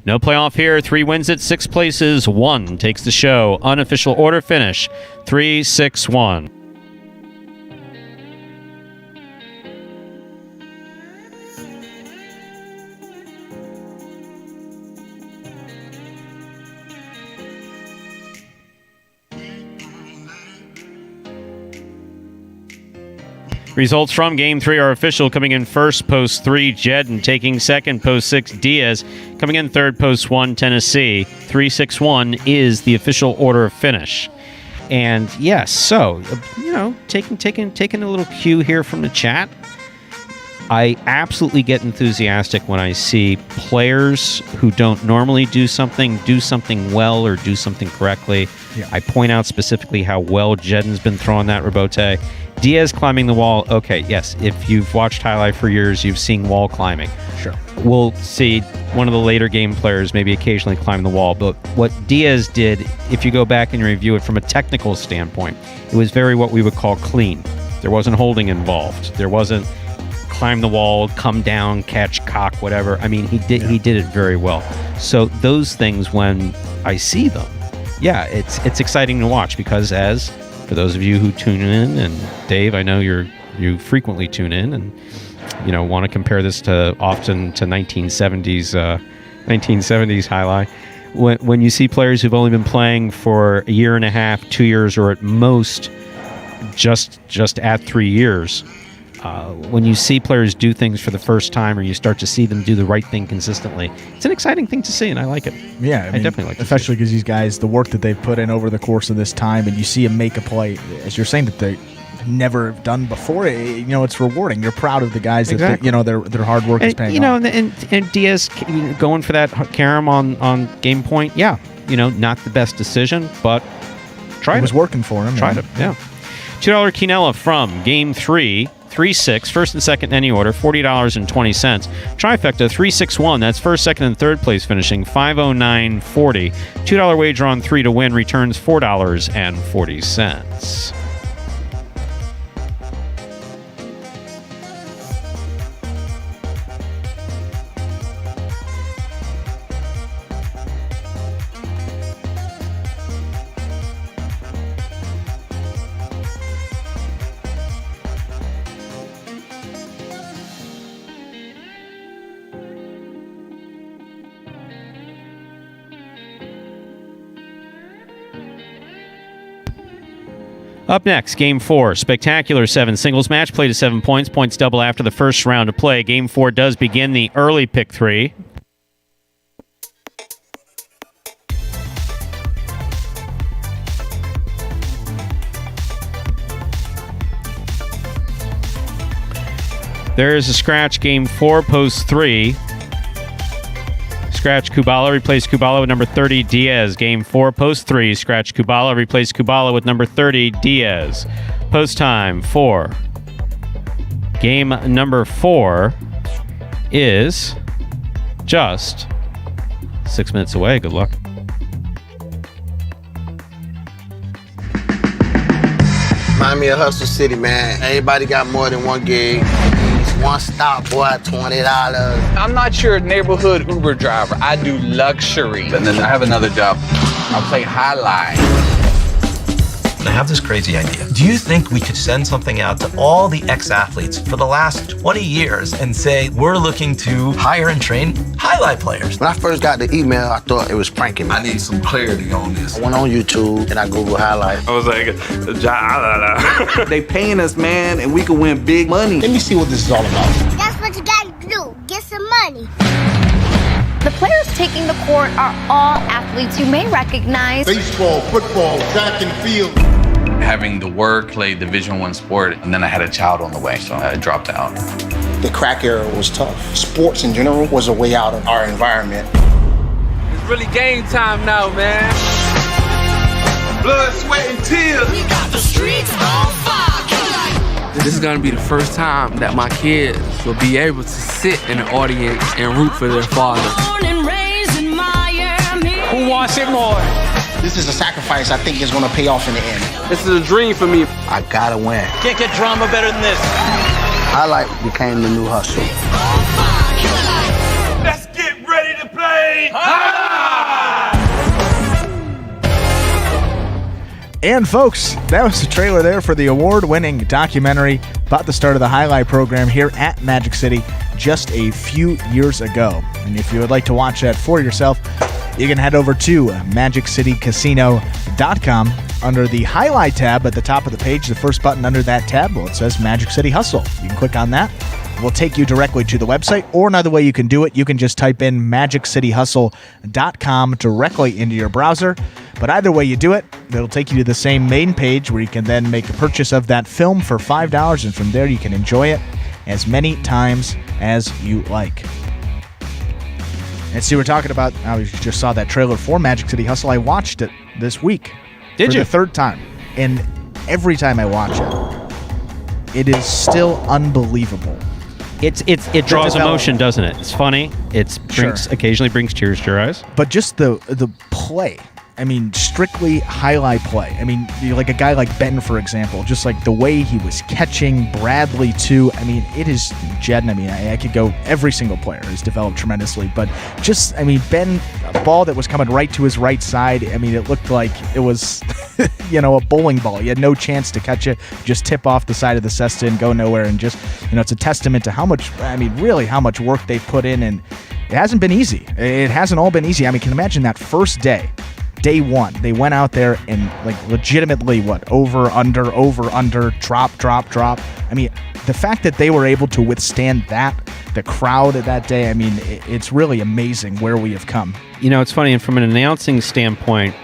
No playoff here. 3 wins it. 6 places. 1 takes the show. Unofficial order finish. 3-6-1. Results from Game 3 are official. Coming in first, post 3, Jedden. Taking second, post 6, Diaz. Coming in third, post 1, Tennessee. 3-6-1 is the official order of finish. And yes, so, taking a little cue here from the chat. I absolutely get enthusiastic when I see players who don't normally do something well or do something correctly. Yeah. I point out specifically how well Jedden's been throwing that Rebote. Diaz climbing the wall. Okay, yes, if you've watched Jai-Alai for years, you've seen wall climbing. Sure. We'll see one of the later game players maybe occasionally climb the wall. But what Diaz did, if you go back and review it from a technical standpoint, it was very what we would call clean. There wasn't holding involved. There wasn't climb the wall, come down, catch, cock, whatever. I mean, he did it very well. So those things, when I see them, yeah, it's exciting to watch because as for those of you who tune in, and Dave, I know you frequently tune in and want to compare this to 1970s Jai-Alai. When you see players who've only been playing for a year and a half, 2 years, or at most just at 3 years, when you see players do things for the first time, or you start to see them do the right thing consistently, it's an exciting thing to see, and I like it. Yeah, I definitely like it. Especially because these guys, the work that they've put in over the course of this time, and you see them make a play, as you're saying, that they never done before. It's rewarding. You're proud of the guys exactly. that their hard work is paying off. And Diaz going for that carom on game point. Yeah, not the best decision, but tried. It was working for him. Tried it. Yeah. $2 quinella from game 3. 3-6, first and second in any order, $40.20. Trifecta 3-6-1. That's first, second, and third place finishing $509.40. $2 wager on 3 to win returns $4.40. Up next, Game 4, spectacular 7 singles match, played to 7 points, points double after the first round of play. Game 4 does begin the early pick 3. There is a scratch, game 4, post 3. Scratch Kubala, replace Kubala with number 30, Diaz. Game 4, post 3. Scratch Kubala, replace Kubala with number 30, Diaz. Post time 4. Game number 4 is just 6 minutes away. Good luck. Remind me of Hustle City, man. Everybody got more than one gig. One stop, boy, $20. I'm not your neighborhood Uber driver. I do luxury. And then I have another job. I play highlight. I have this crazy idea. Do you think we could send something out to all the ex-athletes for the last 20 years and say, we're looking to hire and train highlight players? When I first got the email, I thought it was pranking me. I need some clarity on this. I went on YouTube and I Googled highlight. I was like, Jai-Alai. They paying us, man, and we can win big money. Let me see what this is all about. That's what you gotta do. Get some money. The players taking the court are all athletes you may recognize. Baseball, football, track and field. Having the work, played Division I sport, and then I had a child on the way, so I dropped out. The crack era was tough. Sports in general was a way out of our environment. It's really game time now, man. Blood, sweat, and tears. We got the streets on fire. This is gonna be the first time that my kids will be able to sit in the audience and root for their father. Who wants it more? This is a sacrifice I think is going to pay off in the end. This is a dream for me. I gotta win. Can't get drama better than this. Highlight became the new hustle. Let's get ready to play. And folks, that was the trailer there for the award-winning documentary about the start of the highlight program here at Magic City just a few years ago. And if you would like to watch that for yourself, you can head over to MagicCityCasino.com. Under the highlight tab at the top of the page, the first button under that tab, well, it says Magic City Hustle. You can click on that. It will take you directly to the website, or another way you can do it, you can just type in MagicCityHustle.com directly into your browser. But either way you do it, it'll take you to the same main page where you can then make a purchase of that film for $5, and from there you can enjoy it as many times as you like. And see, we're talking about, I just saw that trailer for Magic City Hustle. I watched it this week. Did you? For the third time. And every time I watch it, it is still unbelievable. It draws emotion, doesn't it? It's funny. Occasionally brings tears to your eyes. But just the play. I mean, strictly highlight play. I mean, like a guy like Benton, for example, just like the way he was catching Bradley too. I mean, it is Jedden. I mean, I could go, every single player has developed tremendously, but just, I mean, Ben, a ball that was coming right to his right side. I mean, it looked like it was, a bowling ball. You had no chance to catch it, just tip off the side of the cesta and go nowhere. And just, it's a testament to how much, really how much work they've put in. And it hasn't been easy. It hasn't all been easy. I mean, can you imagine that first day? Day one, they went out there and legitimately over, under, drop. I mean, the fact that they were able to withstand that, the crowd that day, I mean, it's really amazing where we have come. It's funny, and from an announcing standpoint,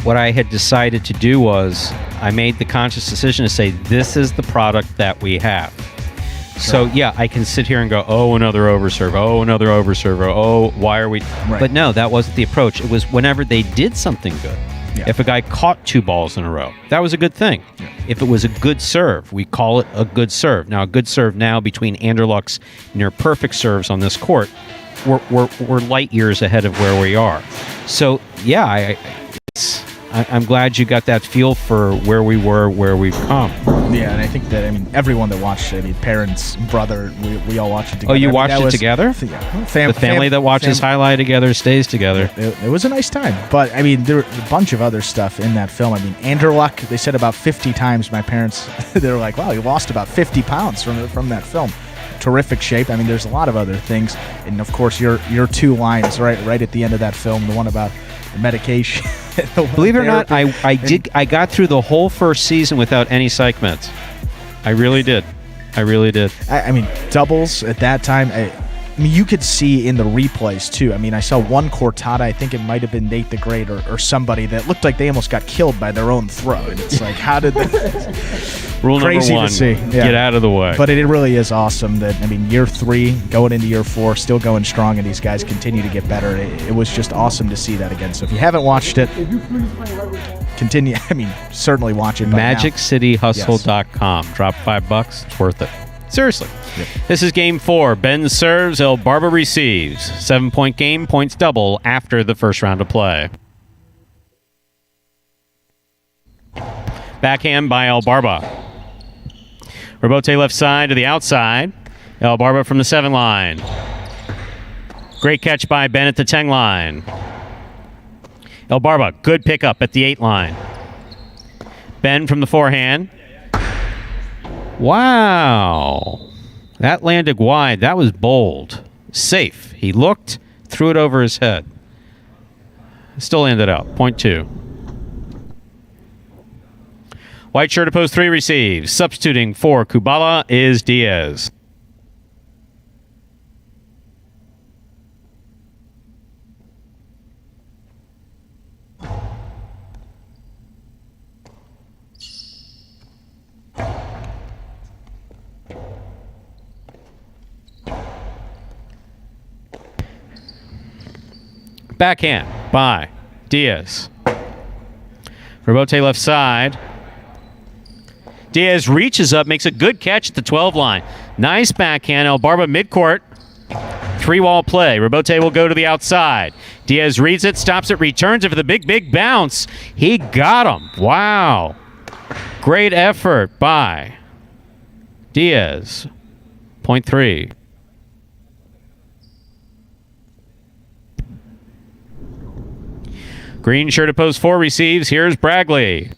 what I had decided to do was I made the conscious decision to say, this is the product that we have. So, yeah, I can sit here and go, another overserve, why are we... Right. But no, that wasn't the approach. It was whenever they did something good. Yeah. If a guy caught 2 balls in a row, that was a good thing. Yeah. If it was a good serve, we call it a good serve. Now, a good serve now between Anderluck's near-perfect serves on this court, we're light years ahead of where we are. So, yeah, I'm glad you got that feel for where we were, where we've come. Yeah, and I think that, everyone that watched it, parents, brother, we all watched it together. Oh, you watched it together? Yeah. The family that watches highlight together stays together. It was a nice time. But, there were a bunch of other stuff in that film. Anderluck, they said about 50 times, my parents, they were like, wow, he lost about 50 pounds from that film. Terrific shape. There's a lot of other things. And, of course, your 2 lines right at the end of that film, the one about the medication. Believe it or not, I got through the whole first season without any psych meds. I really did. Doubles at that time, you could see in the replays too. I saw one Cortada, I think it might have been Nate the Great or somebody that looked like they almost got killed by their own throw. And it's like, how did that... Rule crazy number 1, to see. Yeah. get out of the way. But it really is awesome that, year 3, going into year 4, still going strong, and these guys continue to get better. It was just awesome to see that again. So if you haven't watched it, continue. Certainly watch it. MagicCityHustle.com. Drop $5. It's worth it. Seriously. Yep. This is game 4. Ben serves, El Barba receives. 7-point game, points double after the first round of play. Backhand by El Barba. Rebote left side to the outside. El Barba from the 7 line. Great catch by Ben at the 10 line. El Barba, good pickup at the 8 line. Ben from the forehand. Wow. That landed wide. That was bold. Safe. He looked, threw it over his head. Still landed out. Point 2. White shirt to post 3 receives. Substituting for Kubala is Diaz. Backhand by Diaz. Rebote left side. Diaz reaches up, makes a good catch at the 12 line. Nice backhand. El Barba midcourt. 3-wall play. Rebote will go to the outside. Diaz reads it, stops it, returns it for the big bounce. He got him. Wow. Great effort by Diaz. Point 3. Green shirt at post 4 receives. Here's Bragley.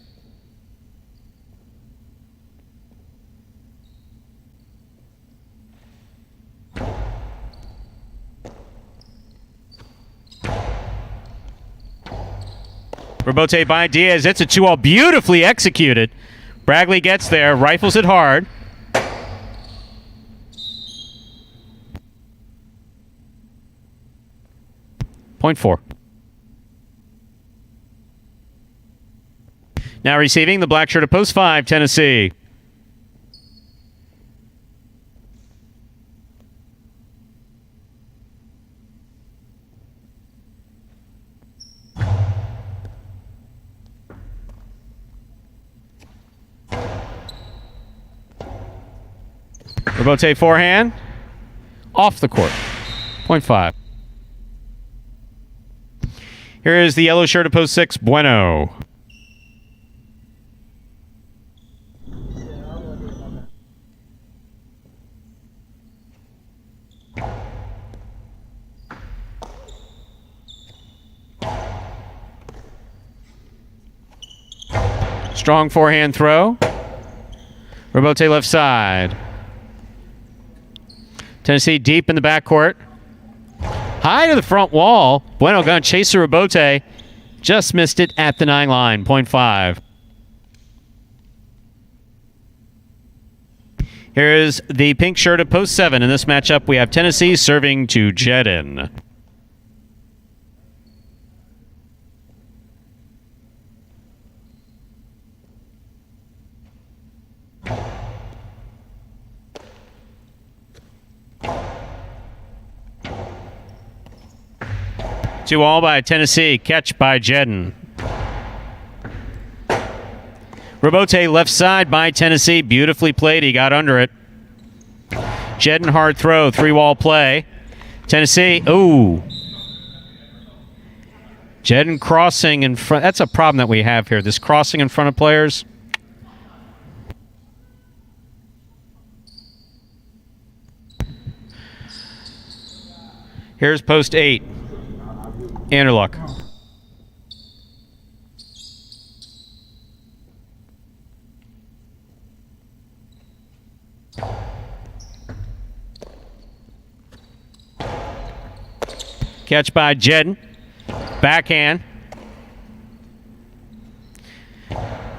Rebote by Diaz. It's a 2-all. Beautifully executed. Bragley gets there. Rifles it hard. Point 4. Now receiving the black shirt at post 5, Tennessee. Rebote forehand. Off the court. Point 5. Here is the yellow shirt at post 6, Bueno. Strong forehand throw. Rebote left side. Tennessee deep in the backcourt. High to the front wall. Bueno going to chase the Rebote. Just missed it at the 9 line. Point 5. Here is the pink shirt at post 7. In this matchup, we have Tennessee serving to Jedin. Two all by Tennessee. Catch by Jedin. Rebote left side by Tennessee. Beautifully played. He got under it. Jedin hard throw. 3-wall play. Tennessee. Ooh. Jedin crossing in front. That's a problem that we have here. This crossing in front of players. Here's post 8. Anderluck. Catch by Jedin. Backhand.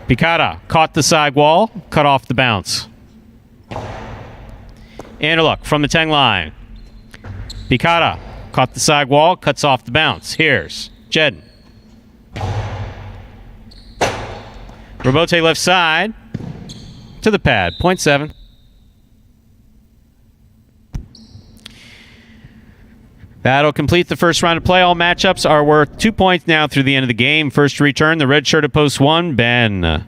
Picada caught the side wall, cut off the bounce. Anderluck from the 10 line. Picada caught the side wall, cuts off the bounce. Here's Jedin. Rebote left side. to the pad. 0.7. That'll complete the first round of play. All matchups are worth 2 points now through the end of the game. First to return, the red shirt at post 1, Ben.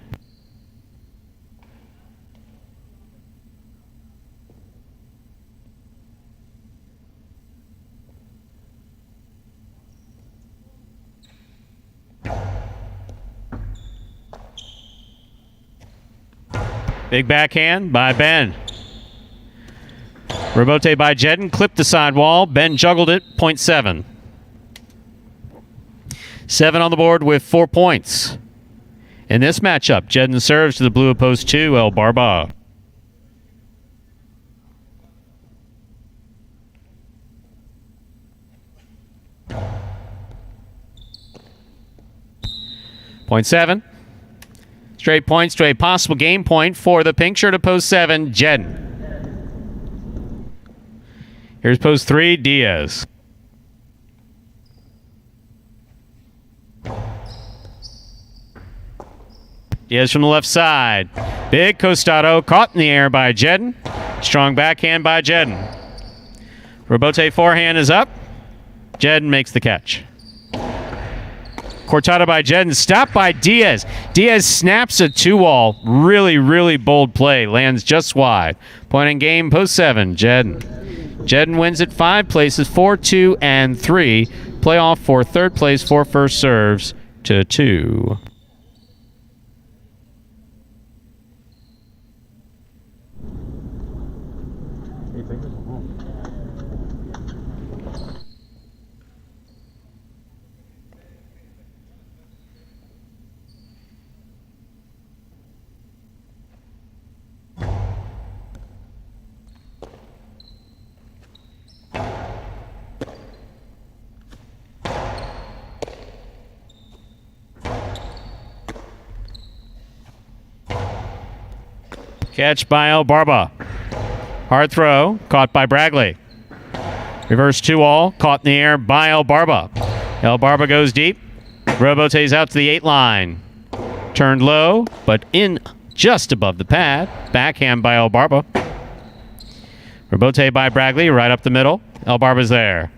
Big backhand by Ben. Rebote by Jedden, clipped the sidewall. Ben juggled it, 0.7. 7 on the board with 4 points. In this matchup, Jedden serves to the blue of post 2, El Barba. Point 7. Straight points to a possible game point for the pink shirt of post 7, Jedden. Here's post 3, Diaz. Diaz from the left side. Big costado, caught in the air by Jedden. Strong backhand by Jedden. Rebote forehand is up. Jedden makes the catch. Cortada by Jedden, stopped by Diaz. Diaz snaps a 2-wall. Really, really bold play. Lands just wide. Point in game, post 7, Jedden. Jedden wins at 5 places, 4, 2, and 3. Playoff for third place, 4 first serves to 2. Catch by El Barba. Hard throw, caught by Bragley. Reverse 2-all, caught in the air by El Barba. El Barba goes deep. Robote's out to the 8 line. Turned low, but in just above the pad. Backhand by El Barba. Rebote by Bragley, right up the middle. El Barba's there.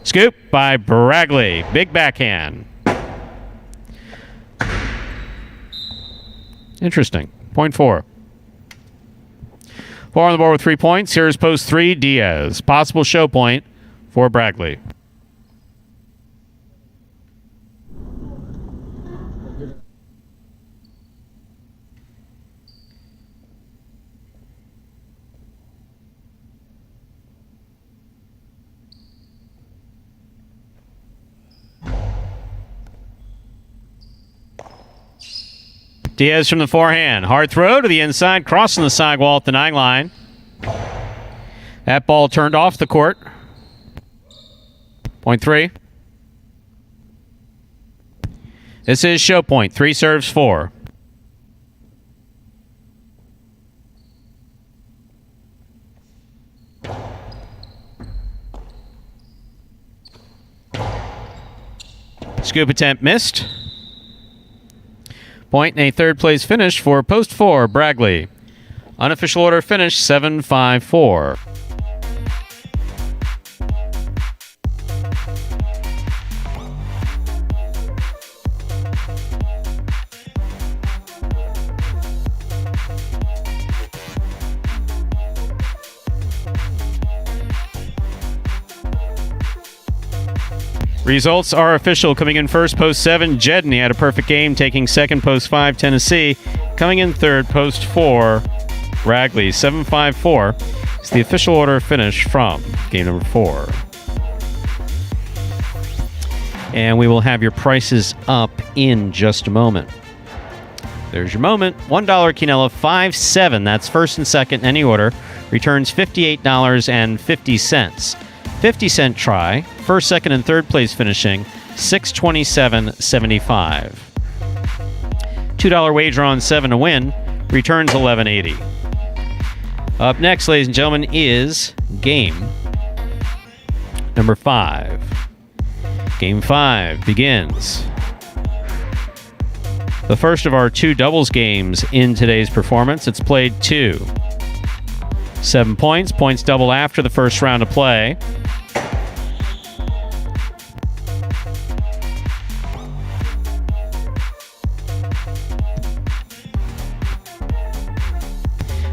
Scoop by Bragley. Big backhand. Interesting. 0.4. 4 on the board with 3 points. Here's post 3, Diaz. Possible show point for Bragley. Diaz from the forehand. Hard throw to the inside, crossing the sidewall at the 9 line. That ball turned off the court. 0.3. This is show point. 3 serves, 4. Scoop attempt missed. Point and a third place finish for post 4, Bragley. Unofficial order finish 7-5-4. Results are official. Coming in first, post 7, Jedden. He had a perfect game, taking second, post 5, Tennessee. Coming in third, post 4, Bragley. 7-5-4 is the official order finish from game number 4. And we will have your prices up in just a moment. There's your moment. $1 quinella, 5-7. That's first and second in any order. Returns $58.50. 50-cent try. First, second, and third place finishing $627.75. $2 wager on 7 to win. Returns $11.80. Up next, ladies and gentlemen, is game number 5. Game 5 begins The first of our 2 doubles games in today's performance. It's played 2. 7 points. Points double after the first round of play.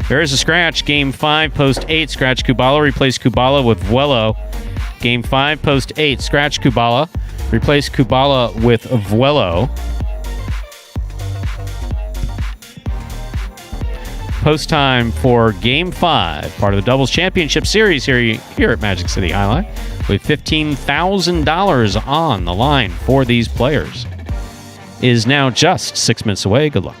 There is a scratch. Game 5, post 8. Scratch Kubala. Replace Kubala with Vuelo. Game 5, post 8. Scratch Kubala. Replace Kubala with Vuelo. Post time for Game 5, part of the Doubles Championship Series here at Magic City Jai-Alai, with $15,000 on the line for these players. Is now just 6 minutes away. Good luck.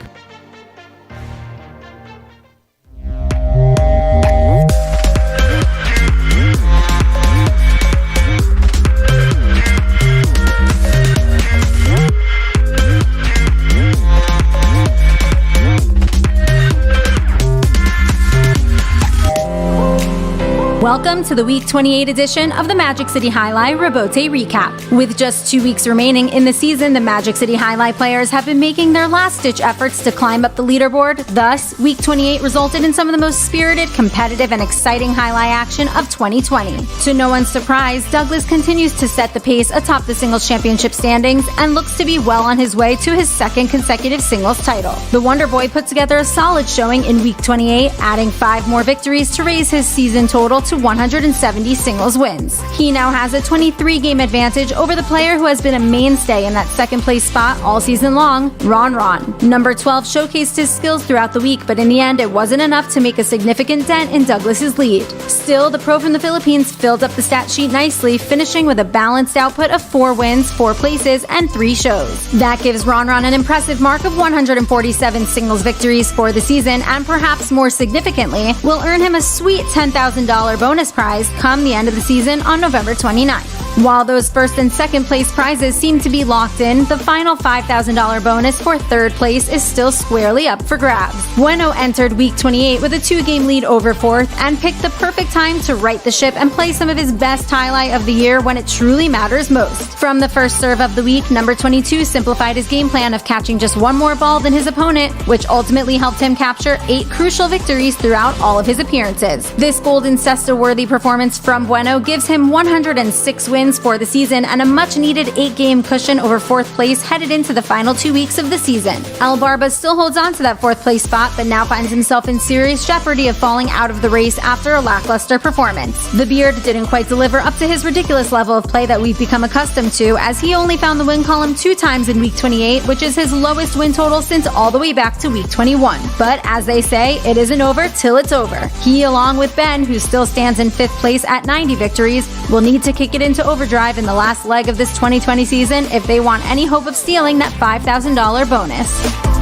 Welcome to the Week 28 edition of the Magic City Jai-Alai Rebote Recap. With just 2 weeks remaining in the season, the Magic City Jai-Alai players have been making their last-ditch efforts to climb up the leaderboard. Thus, Week 28 resulted in some of the most spirited, competitive, and exciting Jai-Alai action of 2020. To no one's surprise, Douglas continues to set the pace atop the singles championship standings and looks to be well on his way to his second consecutive singles title. The Wonder Boy put together a solid showing in Week 28, adding 5 more victories to raise his season total to 170 singles wins. He now has a 23-game advantage over the player who has been a mainstay in that second-place spot all season long, Ron. Number 12 showcased his skills throughout the week, but in the end, it wasn't enough to make a significant dent in Douglas's lead. Still, the pro from the Philippines filled up the stat sheet nicely, finishing with a balanced output of 4 wins, 4 places, and 3 shows. That gives Ron an impressive mark of 147 singles victories for the season, and perhaps more significantly, will earn him a sweet $10,000 bonus prize come the end of the season on November 29th. While those first and second place prizes seem to be locked in, the final $5,000 bonus for third place is still squarely up for grabs. Bueno entered Week 28 with a 2-game lead over fourth and picked the perfect time to right the ship and play some of his best highlight of the year when it truly matters most. From the first serve of the week, number 22 simplified his game plan of catching just 1 more ball than his opponent, which ultimately helped him capture 8 crucial victories throughout all of his appearances. This Golden Cesta-worthy performance from Bueno gives him 106 wins for the season and a much-needed 8-game cushion over 4th place headed into the final 2 weeks of the season. El Barba still holds on to that 4th place spot, but now finds himself in serious jeopardy of falling out of the race after a lackluster performance. The Beard didn't quite deliver up to his ridiculous level of play that we've become accustomed to, as he only found the win column 2 times in Week 28, which is his lowest win total since all the way back to Week 21. But as they say, it isn't over till it's over. He, along with Ben, who still stands in 5th place at 90 victories, will need to kick it into overdrive in the last leg of this 2020 season if they want any hope of stealing that $5,000 bonus.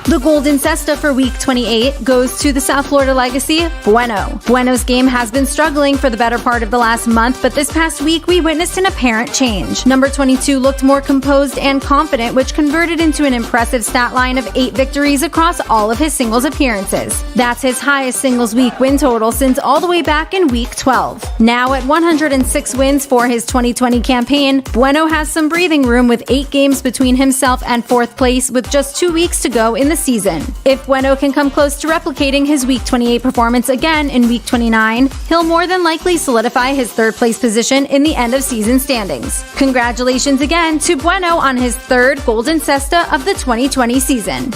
The Golden Cesta for Week 28 goes to the South Florida legacy, Bueno. Bueno's game has been struggling for the better part of the last month, but this past week we witnessed an apparent change. Number 22 looked more composed and confident, which converted into an impressive stat line of 8 victories across all of his singles appearances. That's his highest singles week win total since all the way back in Week 12. Now at 106 wins for his 2020 campaign, Bueno has some breathing room with 8 games between himself and 4th place with just 2 weeks to go in the season. If Bueno can come close to replicating his Week 28 performance again in Week 29, he'll more than likely solidify his 3rd place position in the end of season standings. Congratulations again to Bueno on his 3rd Golden Cesta of the 2020 season.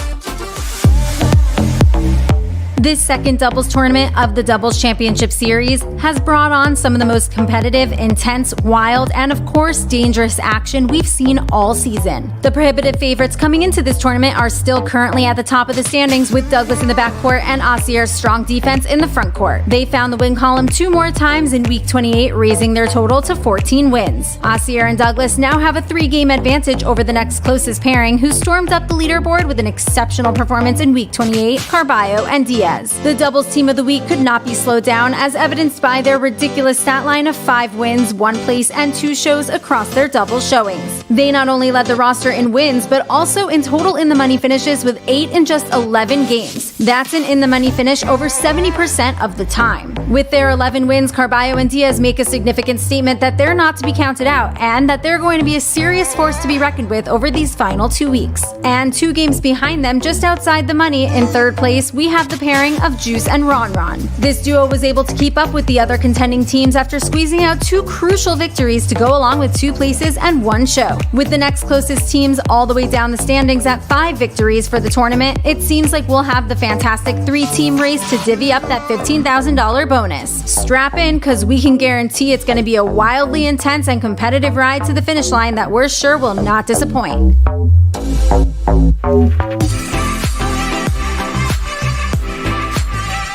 This second doubles tournament of the Doubles Championship Series has brought on some of the most competitive, intense, wild, and of course dangerous action we've seen all season. The prohibitive favorites coming into this tournament are still currently at the top of the standings, with Douglas in the backcourt and Asier's strong defense in the front court. They found the win column 2 more times in Week 28, raising their total to 14 wins. Asier and Douglas now have a 3-game advantage over the next closest pairing, who stormed up the leaderboard with an exceptional performance in Week 28, Carballo and Diaz. Martinez. The doubles team of the week could not be slowed down, as evidenced by their ridiculous stat line of 5 wins, 1 place, and 2 shows across their doubles showings. They not only led the roster in wins, but also in total in the money finishes with 8 in just 11 games. That's an in the money finish over 70% of the time. With their 11 wins, Carballo and Diaz make a significant statement that they're not to be counted out and that they're going to be a serious force to be reckoned with over these final 2 weeks. And 2 games behind them, just outside the money, in third place, we have the pairing of Juice and Ron Ron. This duo was able to keep up with the other contending teams after squeezing out 2 crucial victories to go along with 2 places and 1 show. With the next closest teams all the way down the standings at 5 victories for the tournament, it seems like we'll have the fantastic 3-team race to divvy up that $15,000 bonus. Strap in, because we can guarantee it's going to be a wildly intense and competitive ride to the finish line that we're sure will not disappoint.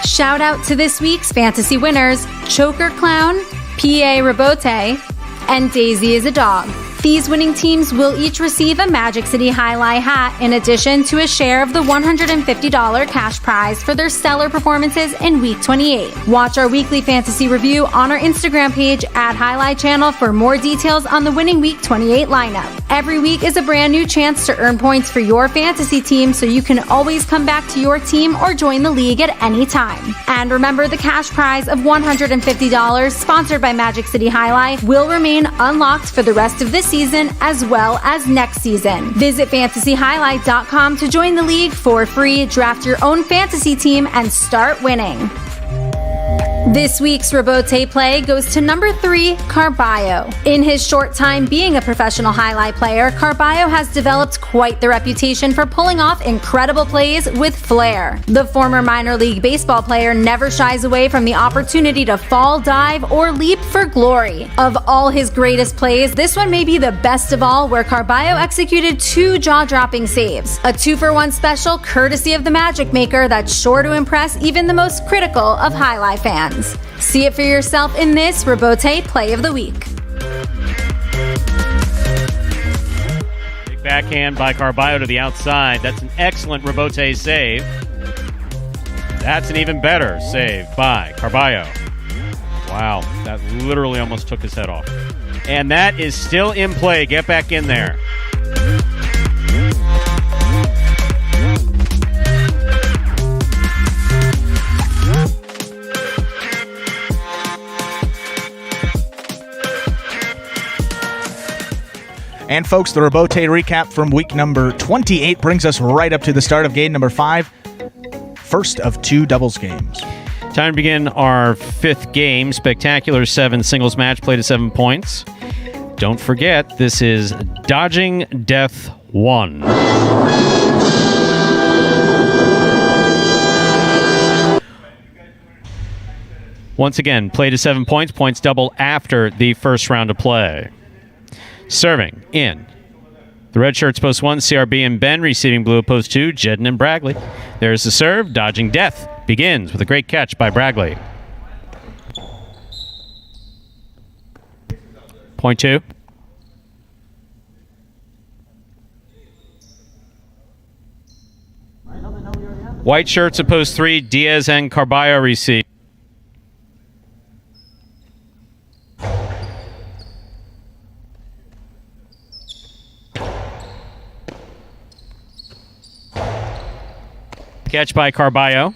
Shout out to this week's fantasy winners, Choker Clown, P.A. Rabote, and Daisy is a Dog. These winning teams will each receive a Magic City Jai-Alai hat in addition to a share of the $150 cash prize for their stellar performances in Week 28. Watch our weekly fantasy review on our Instagram page at Jai-Alai Channel for more details on the winning Week 28 lineup. Every week is a brand new chance to earn points for your fantasy team, so you can always come back to your team or join the league at any time. And remember, the cash prize of $150 sponsored by Magic City Jai-Alai will remain unlocked for the rest of this season as well as next season. Visit fantasyhighlight.com to join the league for free, draft your own fantasy team, and start winning. This week's Rabote play goes to number 3, Carballo. In his short time being a professional Jai-Alai player, Carballo has developed quite the reputation for pulling off incredible plays with flair. The former minor league baseball player never shies away from the opportunity to fall, dive, or leap for glory. Of all his greatest plays, this one may be the best of all, where Carballo executed 2 jaw-dropping saves. A 2-for-1 special courtesy of the Magic Maker that's sure to impress even the most critical of Jai-Alai fans. See it for yourself in this Rabote Play of the Week. Big backhand by Carballo to the outside. That's an excellent Rabote save. That's an even better save by Carballo. Wow, that literally almost took his head off. And that is still in play. Get back in there. And folks, the Rabote recap from week number 28 brings us right up to the start of game number 5, first of 2 doubles games. Time to begin our 5th game. Spectacular 7 singles match, played at 7 points. Don't forget, this is Dodging Death 1. Once again, played at 7 points. Points double after the first round of play. Serving in the red shirts, post 1, CRB and Ben. Receiving blue, post 2, Jedden and Bragley. There's the serve. Dodging Death begins with a great catch by Bragley. Point 2. White shirts at post 3, Diaz and Carballo receive. Catch by Carballo.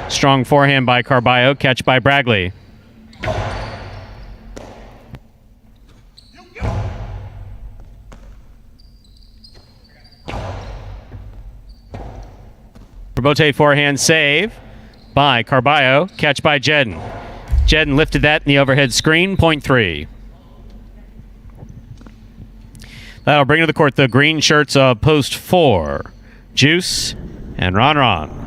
Strong forehand by Carballo. Catch by Bragley. Rabote forehand save by Carballo. Catch by Jedden. Jedden lifted that in the overhead screen. Point 3. That'll bring to the court the green shirts of post 4. Juice and Ron Ron.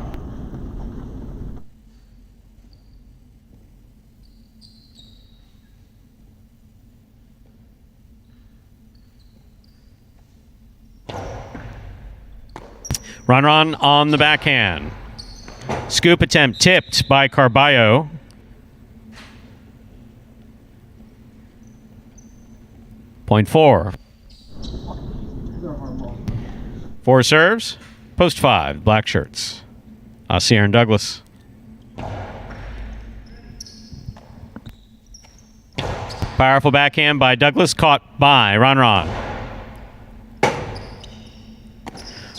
Ron Ron on the backhand. Scoop attempt tipped by Carballo. Point 4. 4 serves. Post 5, black shirts. Asier and Douglas. Powerful backhand by Douglas, caught by Ron.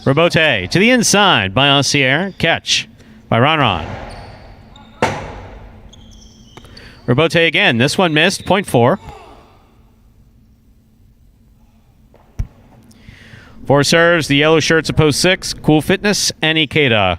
Robote to the inside by Asier. Catch by Ron. Robote again. This one missed. Point 4. 4 serves. The yellow shirts at post 6. Cool Fitness and Ikeda.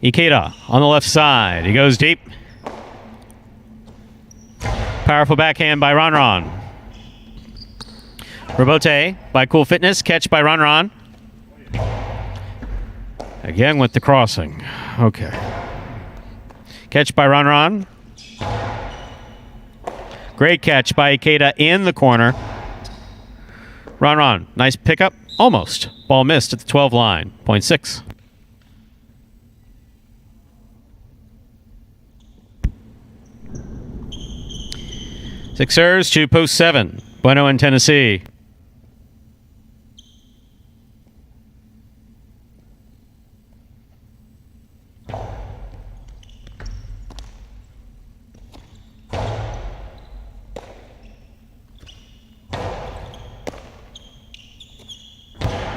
Ikeda on the left side. He goes deep. Powerful backhand by Ron. Robote by Cool Fitness. Catch by Ron. Again with the crossing. Okay. Catch by Ron. Great catch by Ikeda in the corner. Ron. Nice pickup. Almost. Ball missed at the 12 line. Point 6. Sixers to post 7. Bueno in Tennessee.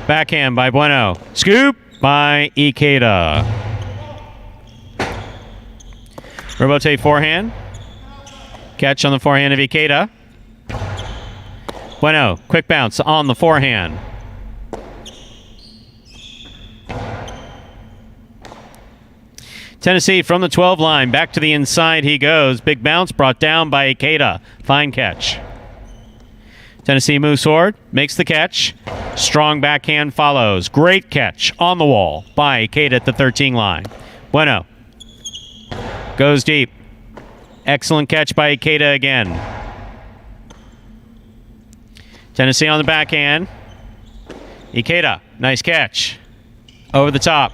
Backhand by Bueno. Scoop by Ikeda. Robote forehand. Catch on the forehand of Ikeda. Bueno, quick bounce on the forehand. Tennessee from the 12 line. Back to the inside he goes. Big bounce brought down by Ikeda. Fine catch. Tennessee moves forward. Makes the catch. Strong backhand follows. Great catch on the wall by Ikeda at the 13 line. Bueno. Goes deep. Excellent catch by Ikeda again. Tennessee on the backhand. Ikeda, nice catch. Over the top.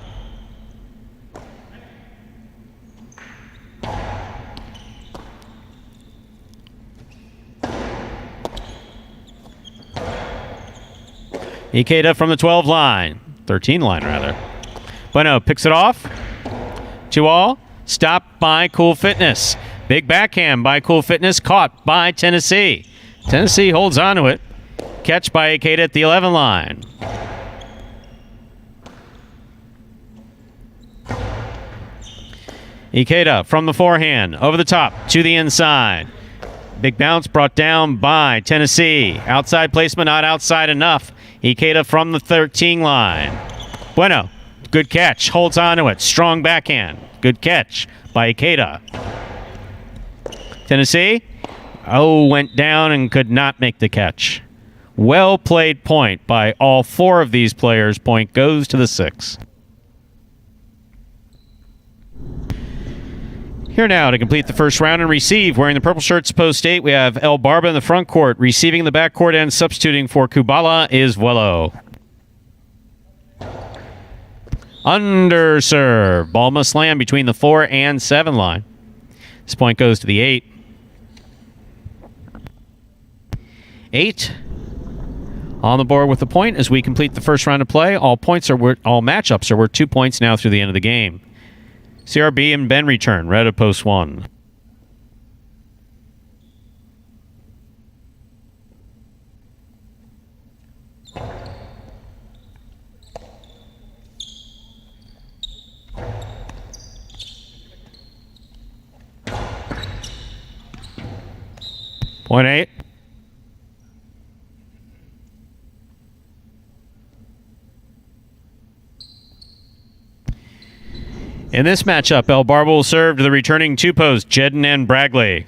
Ikeda from the 12 line. 13 line, rather. Bueno picks it off. 2-all. Stopped by Cool Fitness. Big backhand by Cool Fitness, caught by Tennessee. Tennessee holds on to it. Catch by Ikeda at the 11 line. Ikeda from the forehand, over the top, to the inside. Big bounce brought down by Tennessee. Outside placement, not outside enough. Ikeda from the 13 line. Bueno, good catch, holds on to it. Strong backhand, good catch by Ikeda. Tennessee, went down and could not make the catch. Well played point by all 4 of these players. Point goes to the 6. Here now to complete the first round and receive. Wearing the purple shirts post 8, we have El Barba in the front court. Receiving the back court and substituting for Kubala is Vuelo. Under serve. Ball must land between the 4 and 7 line. This point goes to the 8. 8 on the board with the point as we complete the first round of play. All matchups are worth 2 points now through the end of the game. CRB and Ben return. Red at post 1. Point 8. In this matchup, El Barba will serve to the returning 2-post, Jedden and Bragley.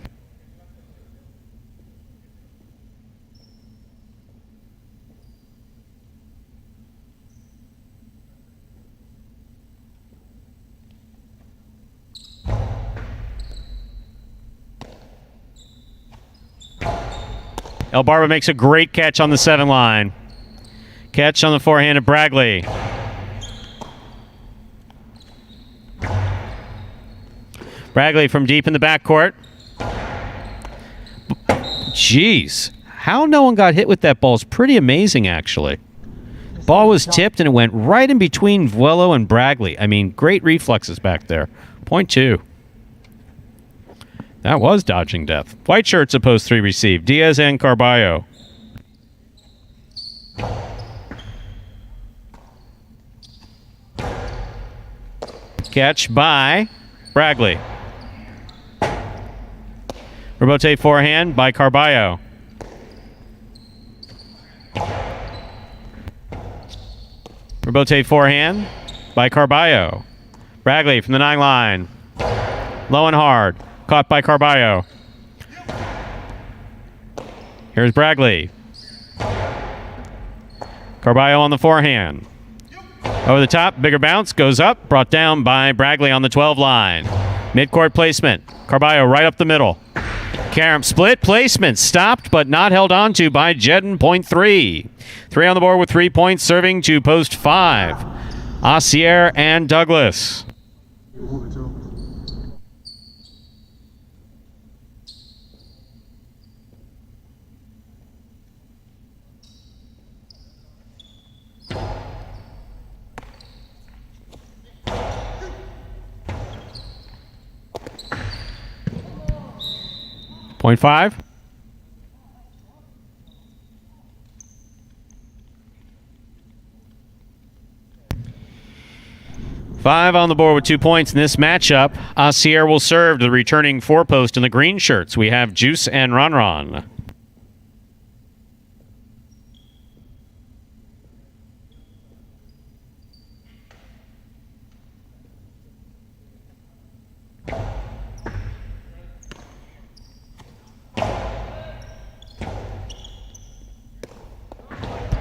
El Barba makes a great catch on the 7 line. Catch on the forehand of Bragley. Bragley from deep in the backcourt. Jeez. How no one got hit with that ball is pretty amazing, actually. Ball was tipped, and it went right in between Vuelo and Bragley. I mean, great reflexes back there. Point 2. That was dodging death. White shirts opposed 3 received. Diaz and Carballo. Catch by Bragley. Rebote forehand by Carballo. Rebote forehand by Carballo. Bragley from the 9 line. Low and hard. Caught by Carballo. Here's Bragley. Carballo on the forehand. Over the top, bigger bounce, goes up, brought down by Bragley on the 12 line. Midcourt placement. Carballo right up the middle. Karam split placement, stopped but not held on to by Jedden. Point 3. 3 on the board with 3 points, serving to post 5. Assier and Douglas. Point 5. Five on the board with 2 points in this matchup. Assier will serve the returning 4-post in the green shirts. We have Juice and Ron.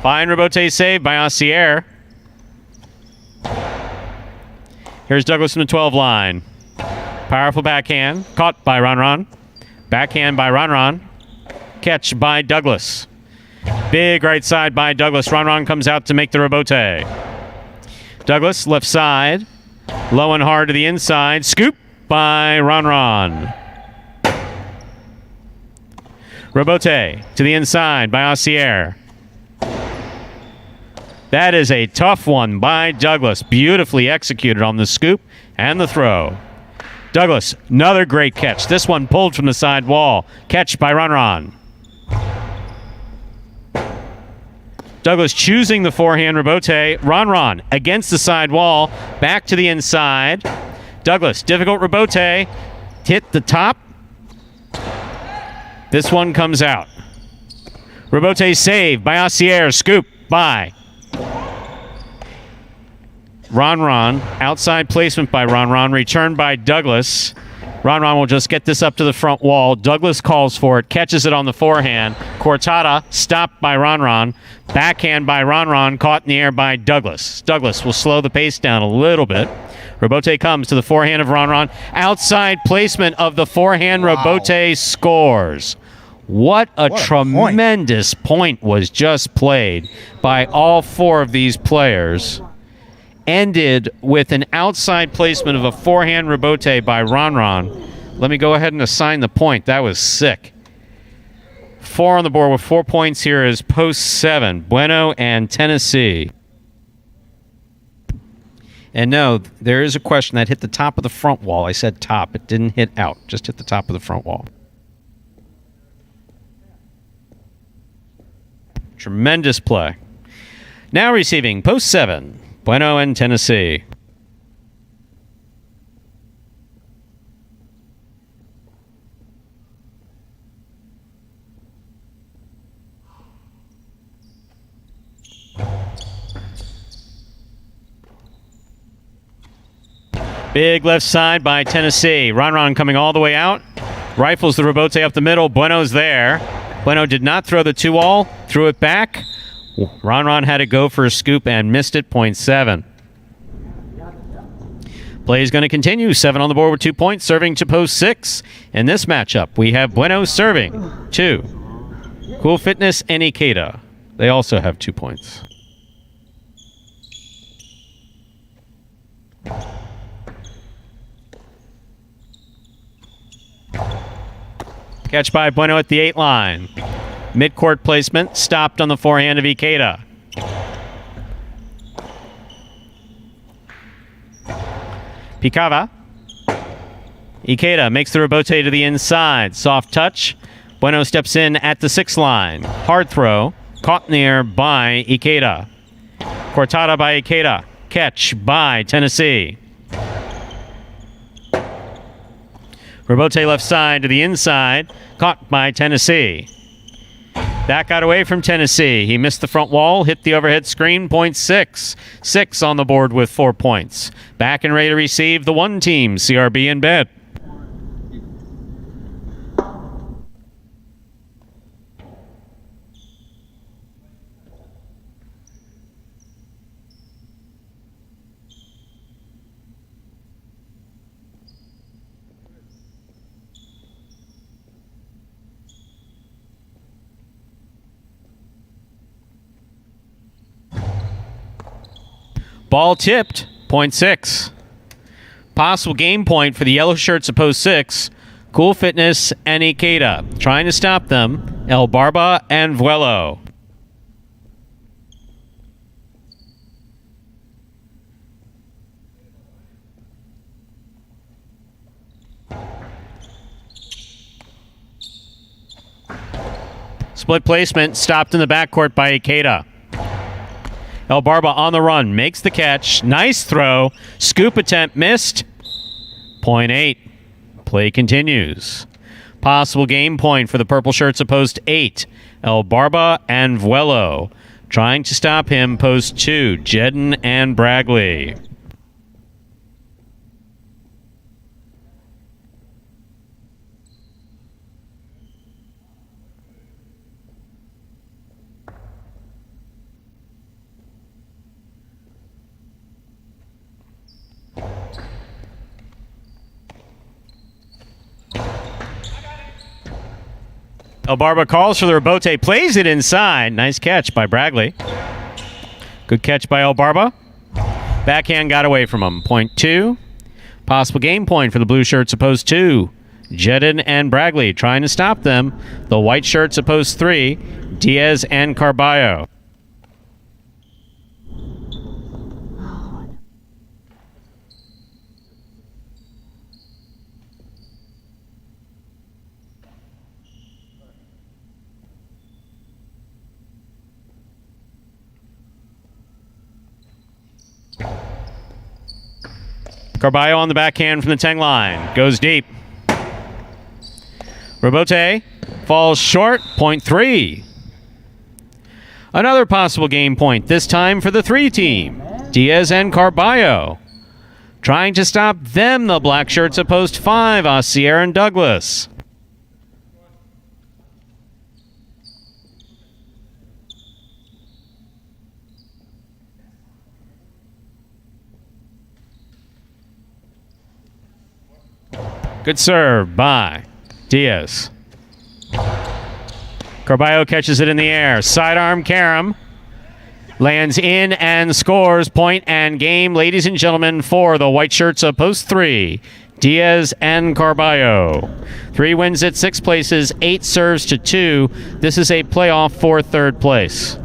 Fine rebote save by Assier. Here's Douglas from the 12 line. Powerful backhand. Caught by Ron. Backhand by Ron. Catch by Douglas. Big right side by Douglas. Ron comes out to make the rebote. Douglas, left side. Low and hard to the inside. Scoop by Ron. Rebote to the inside by Assier. That is a tough one by Douglas. Beautifully executed on the scoop and the throw. Douglas, another great catch. This one pulled from the side wall. Catch by Ron. Douglas choosing the forehand rebote. Ron against the side wall. Back to the inside. Douglas, difficult rebote. Hit the top. This one comes out. Rebote save by Assier. Scoop by Ron. Outside placement by Ron. Return by Douglas. Ron will just get this up to the front wall. Douglas calls for it. Catches it on the forehand. Cortada stopped by Ron. Backhand by Ron. Caught in the air by Douglas. Douglas will slow the pace down a little bit. Rebote comes to the forehand of Ron. Outside placement of the forehand. Wow. Rebote scores. What a tremendous point was just played by all 4 of these players. Ended with an outside placement of a forehand rebote by Ron. Let me go ahead and assign the point. That was sick. 4 on the board with 4 points here is post 7. Bueno and Tennessee. And no, there is a question that hit the top of the front wall. I said top. It didn't hit out. Just hit the top of the front wall. Tremendous play. Now receiving post 7. Bueno and Tennessee. Big left side by Tennessee. Ron coming all the way out. Rifles the rebote up the middle. Bueno's there. Bueno did not throw the 2-all. Threw it back. Ron had to go for a scoop and missed it. Point 7. Play is going to continue. 7 on the board with 2 points, serving to post 6. In this matchup, we have Bueno serving 2. Cool Fitness and Ikeda. They also have 2 points. Catch by Bueno at the 8 line. Mid-court placement, stopped on the forehand of Ikeda. Picava. Ikeda makes the rebote to the inside. Soft touch. Bueno steps in at the 6 line. Hard throw. Caught in the air by Ikeda. Cortada by Ikeda. Catch by Tennessee. Rebote left side to the inside. Caught by Tennessee. That got away from Tennessee. He missed the front wall, hit the overhead screen, point 6. 6 on the board with 4 points. Back and ready to receive the 1 team, CRB in bed. Ball tipped, point 6. Possible game point for the yellow shirts of post 6. Cool Fitness and Ikeda. Trying to stop them, El Barba and Vuelo. Split placement, stopped in the backcourt by Ikeda. El Barba on the run, makes the catch. Nice throw. Scoop attempt missed. Point 8. Play continues. Possible game point for the purple shirts of post 8. El Barba and Vuelo. Trying to stop him, post 2. Jedden and Bragley. El Barba calls for the rebote, plays it inside. Nice catch by Bragley. Good catch by El Barba. Backhand got away from him. Point 2. Possible game point for the blue shirts opposed 2. Jedden and Bragley trying to stop them. The white shirts opposed 3. Diaz and Carballo. Carballo on the backhand from the 10 line. Goes deep. Rebote falls short. Point 3. Another possible game point, this time for the 3 team. Diaz and Carballo. Trying to stop them, the black shirts of post 5, Oscear and Douglas. Good serve by Diaz. Carballo catches it in the air. Sidearm Karam. Lands in and scores. Point and game, ladies and gentlemen, for the white shirts of post 3. Diaz and Carballo. 3 wins at 6 places, 8 serves to 2. This is a playoff for 3rd place.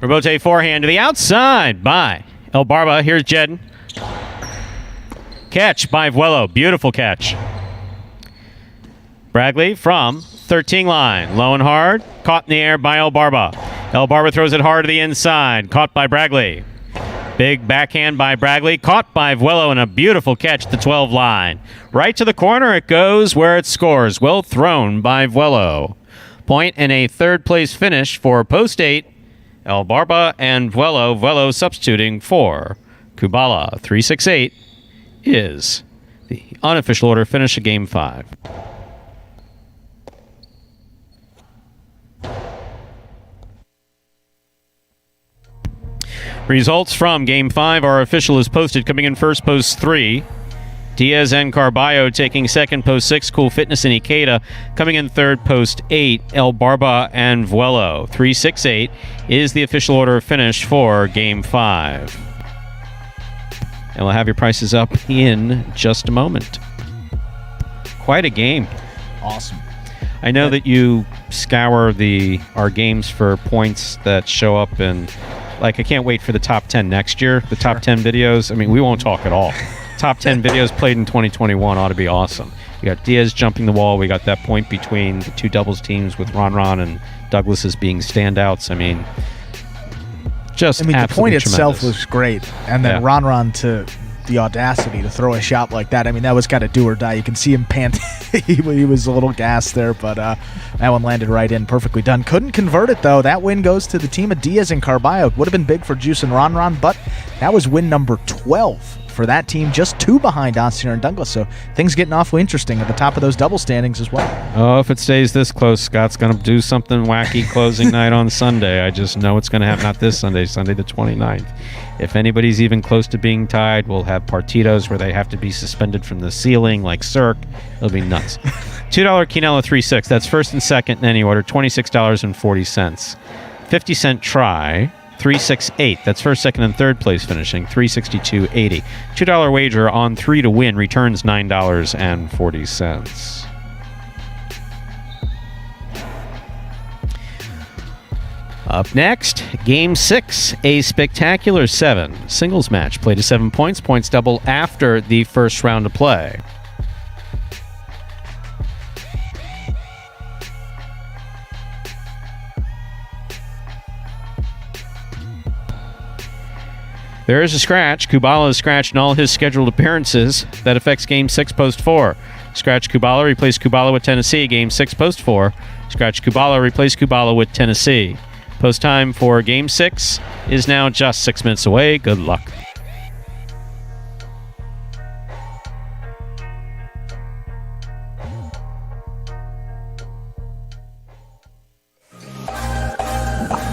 Rebote forehand to the outside by El Barba. Here's Jedden. Catch by Vuelo. Beautiful catch. Bragley from 13 line. Low and hard. Caught in the air by El Barba. El Barba throws it hard to the inside. Caught by Bragley. Big backhand by Bragley. Caught by Vuelo and a beautiful catch at the 12 line. Right to the corner it goes where it scores. Well thrown by Vuelo. Point and a 3rd place finish for post 8. El Barba and Vuelo. Vuelo substituting for Kubala. 368 is The unofficial order finish of Game 5. Results from Game 5. Our official is posted. Coming in first, post 3. Diaz and Carballo taking second, post 6. Cool Fitness and Ikeda. Coming in third, post 8. El Barba and Vuelo. 3-6-8 is the official order of finish for Game 5. And we'll have your prices up in just a moment. Quite a game. Awesome. I know that you scour our games for points that show up in... Like, I can't wait for the top 10 next year. The top 10 videos. I mean, we won't talk at all. Top 10 videos played in 2021 ought to be awesome. You got Diaz jumping the wall. We got that point between the two doubles teams with Ron and Douglas as being standouts. I mean, the point itself was great. And then Ron to the audacity to throw a shot like that. I mean, that was kind of do or die. You can see him pant. he was a little gassed there, but that one landed right in. Perfectly done. Couldn't convert it, though. That win goes to the team of Diaz and Carballo. Would have been big for Juice and Ron, but that was win number 12 for that team. Just 2 behind Ossier and Douglas. So things getting awfully interesting at the top of those double standings as well. Oh, if it stays this close, Scott's going to do something wacky closing night on Sunday. I just know it's going to happen. Not this Sunday, Sunday the 29th. If anybody's even close to being tied, we'll have partidos where they have to be suspended from the ceiling like Cirque. It'll be nuts. $2 Quinella 3-6. That's first and second in any order. $26.40. 50-cent try. 3-6-8. That's first, second, and third place finishing. 362.80. $2 wager on 3 to win returns $9.40. Up next, Game 6, a spectacular 7 singles match. Played to 7 points. Points double after the first round of play. There is a scratch. Kubala is scratched in all his scheduled appearances. That affects Game 6, Post 4. Scratch Kubala, replace Kubala with Tennessee. Game 6, Post 4. Scratch Kubala, replace Kubala with Tennessee. Post time for Game 6 is now just 6 minutes away. Good luck.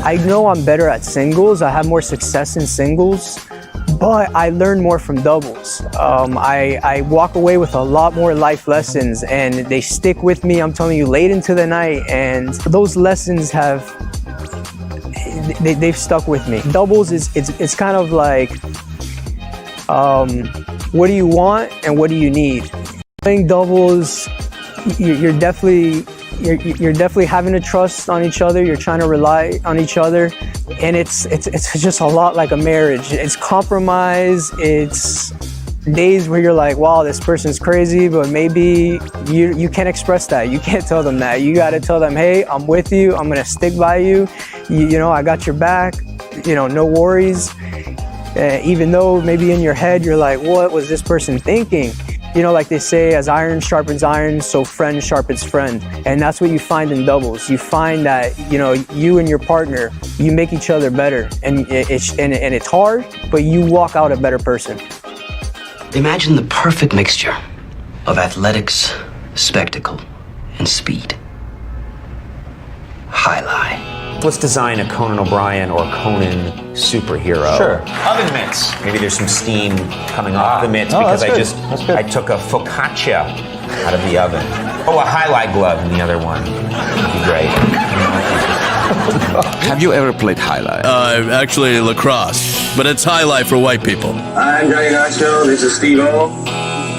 I know I'm better at singles. I have more success in singles, but I learn more from doubles. I walk away with a lot more life lessons, and they stick with me, I'm telling you, late into the night, and those lessons they've stuck with me. Doubles it's kind of like, what do you want and what do you need? Playing doubles, you're definitely having to trust on each other. You're trying to rely on each other, and it's just a lot like a marriage. It's compromise. It's days where you're like, wow, this person's crazy, but maybe you can't express that. You can't tell them that. You got to tell them, hey, I'm with you. I'm gonna stick by you. You know, I got your back. You know, no worries. Even though maybe in your head you're like, what was this person thinking? You know, like they say, as iron sharpens iron, so friend sharpens friend. And that's what you find in doubles. You find that, you know, you and your partner, you make each other better. And it's hard, but you walk out a better person. Imagine the perfect mixture of athletics, spectacle, and speed. Jai-Alai. Let's design a Conan O'Brien or Conan superhero. Sure. Oven mitts. Maybe there's some steam coming off the mitts because I took a focaccia out of the oven. Oh, a Jai-Alai glove in the other one. That'd be great. Have you ever played Jai-Alai? Actually lacrosse, but it's Jai-Alai for white people. I'm Greg Nacho. This is Steve-O.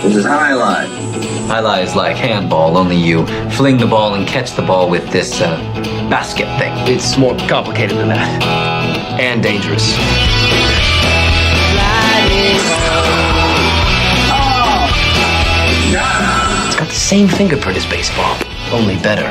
This is Jai-Alai. Jai-Alai is like handball, only you fling the ball and catch the ball with this basket thing. It's more complicated than that. And dangerous. It's got the same fingerprint as baseball, only better.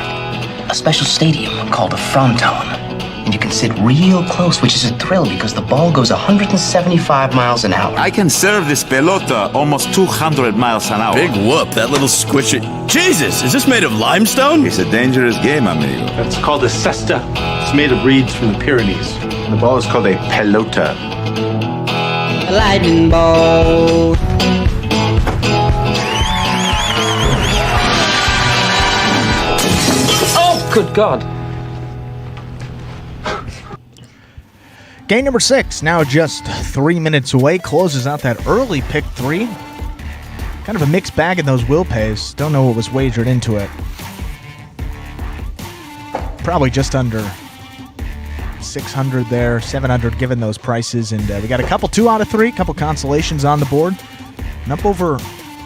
A special stadium called a fronton. And you can sit real close, which is a thrill because the ball goes 175 miles an hour. I can serve this pelota almost 200 miles an hour. Big whoop, that little squishy. Jesus, is this made of limestone? It's a dangerous game, amigo. It's called a cesta. It's made of reeds from the Pyrenees. The ball is called a pelota. A lightning bolt. Good God. Game number 6, now just 3 minutes away, closes out that early pick 3. Kind of a mixed bag in those will pays. Don't know what was wagered into it. Probably just under 600 there, 700 given those prices. And we got a couple 2 out of 3, couple consolations on the board. And up over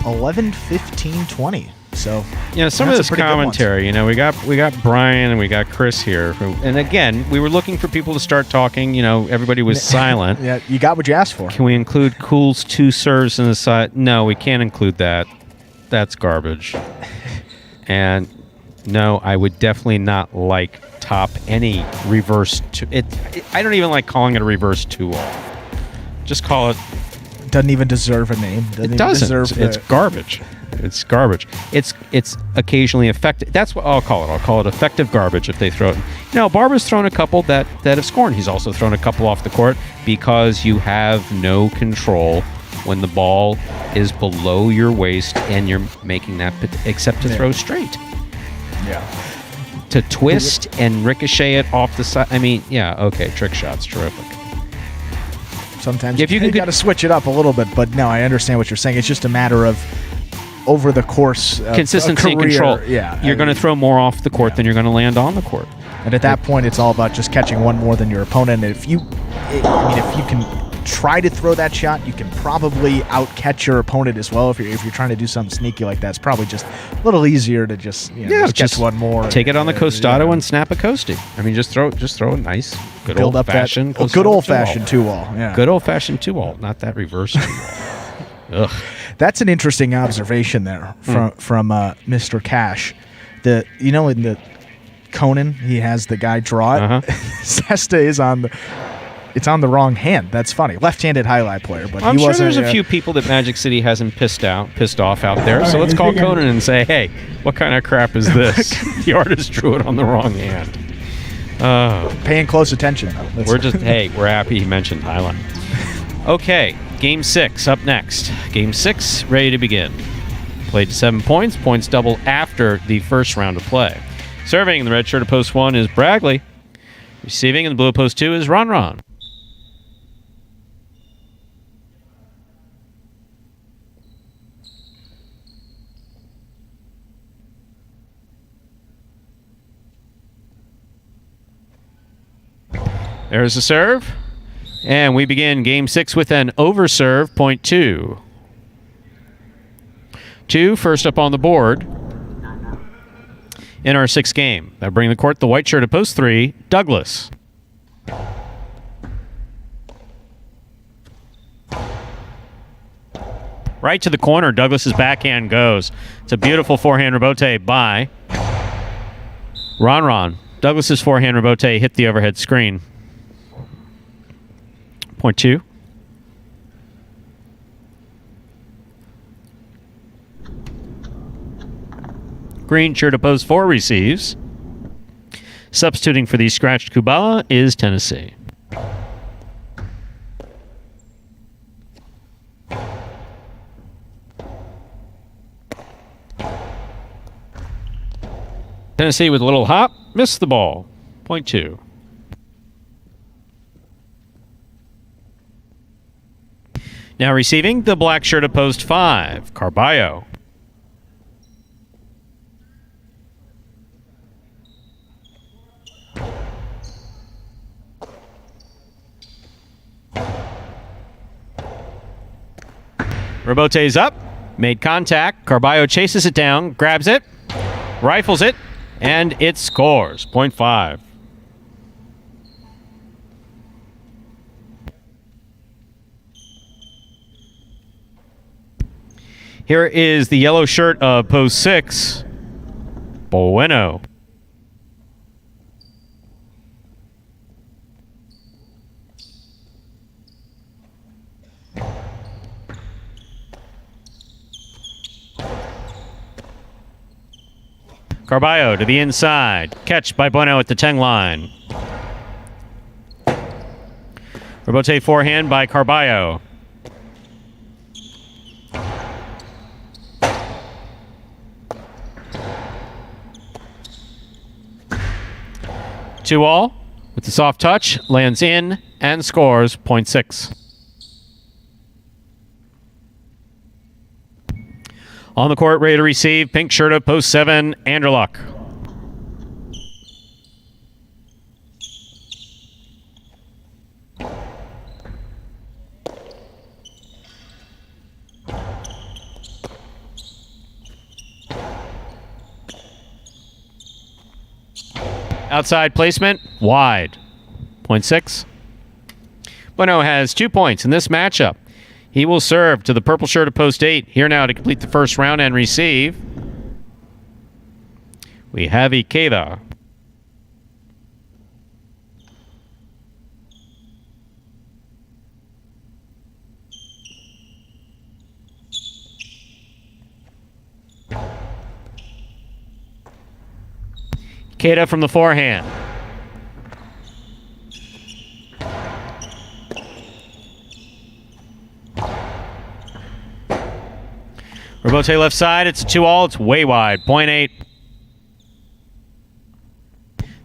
11, 15, 20. So some of this commentary, we got Brian and we got Chris here, and again, we were looking for people to start talking. Everybody was silent. Yeah, you got what you asked for. Can we include Cool's 2 serves in the side? No, we can't include that. That's garbage. And no, I would definitely not top any reverse. I don't even like calling it a reverse 2-all. Just call it. Doesn't even deserve a name. It doesn't. It's garbage. It's garbage. It's occasionally effective. That's what I'll call it. I'll call it effective garbage if they throw it. Barber's thrown a couple that have scored. He's also thrown a couple off the court because you have no control when the ball is below your waist and you're making that, except to throw straight. Yeah. To twist and ricochet it off the side. Okay, trick shots, terrific. Sometimes you got to switch it up a little bit, but no, I understand what you're saying. It's just a matter of over the course of consistency and control. Yeah, you're going to throw more off the court than you're going to land on the court. And at that point, it's all about just catching one more than your opponent. And if you can try to throw that shot, you can probably outcatch your opponent as well. If you're trying to do something sneaky like that, it's probably just a little easier to just catch one more. Take it on the costado and snap a coastie. Just throw a nice good old fashioned good old fashioned 2-all. Yeah, good old fashioned 2-all, not that reverse 2-all. Ugh. That's an interesting observation there from Mr. Cash. In the Conan, he has the guy draw it. Sesta is on the wrong hand. That's funny. Left-handed highlight player, but I'm sure there's a few people that Magic City hasn't pissed off out there. So let's call Conan and say, hey, what kind of crap is this? The artist drew it on the wrong hand. Paying close attention. We're happy he mentioned highlight. Okay. Game 6 up next. Game 6 ready to begin. Played to 7 points. Points double after the first round of play. Serving in the red shirt of post 1 is Bragley. Receiving in the blue of post 2 is Ron. There's the serve. And we begin Game 6 with an overserve, point 2. 2 first up on the board in our 6th game. That bring the court the white shirt at post 3, Douglas. Right to the corner, Douglas's backhand goes. It's a beautiful forehand rebote by Ron. Douglas's forehand rebote hit the overhead screen. Point 2. Green shirt of post 4 receives. Substituting for the scratched Kubala is Tennessee. Tennessee with a little hop, missed the ball. Point 2. Now receiving the black shirt of post 5, Carballo. Rebote's up, made contact. Carballo chases it down, grabs it, rifles it, and it scores. Point 5. Here is the yellow shirt of post 6, Bueno. Carballo to the inside. Catch by Bueno at the 10 line. Rebote forehand by Carballo. 2-all with the soft touch, lands in and scores point 6. On the court, ready to receive, pink shirt of post 7, Anderluck. Outside placement, wide. Point 6. Bueno has 2 points in this matchup. He will serve to the purple shirt of post 8. Here now to complete the first round and receive. We have Ikeda. Ikeda from the forehand. Robote left side. It's a 2-all. It's way wide. Point 8.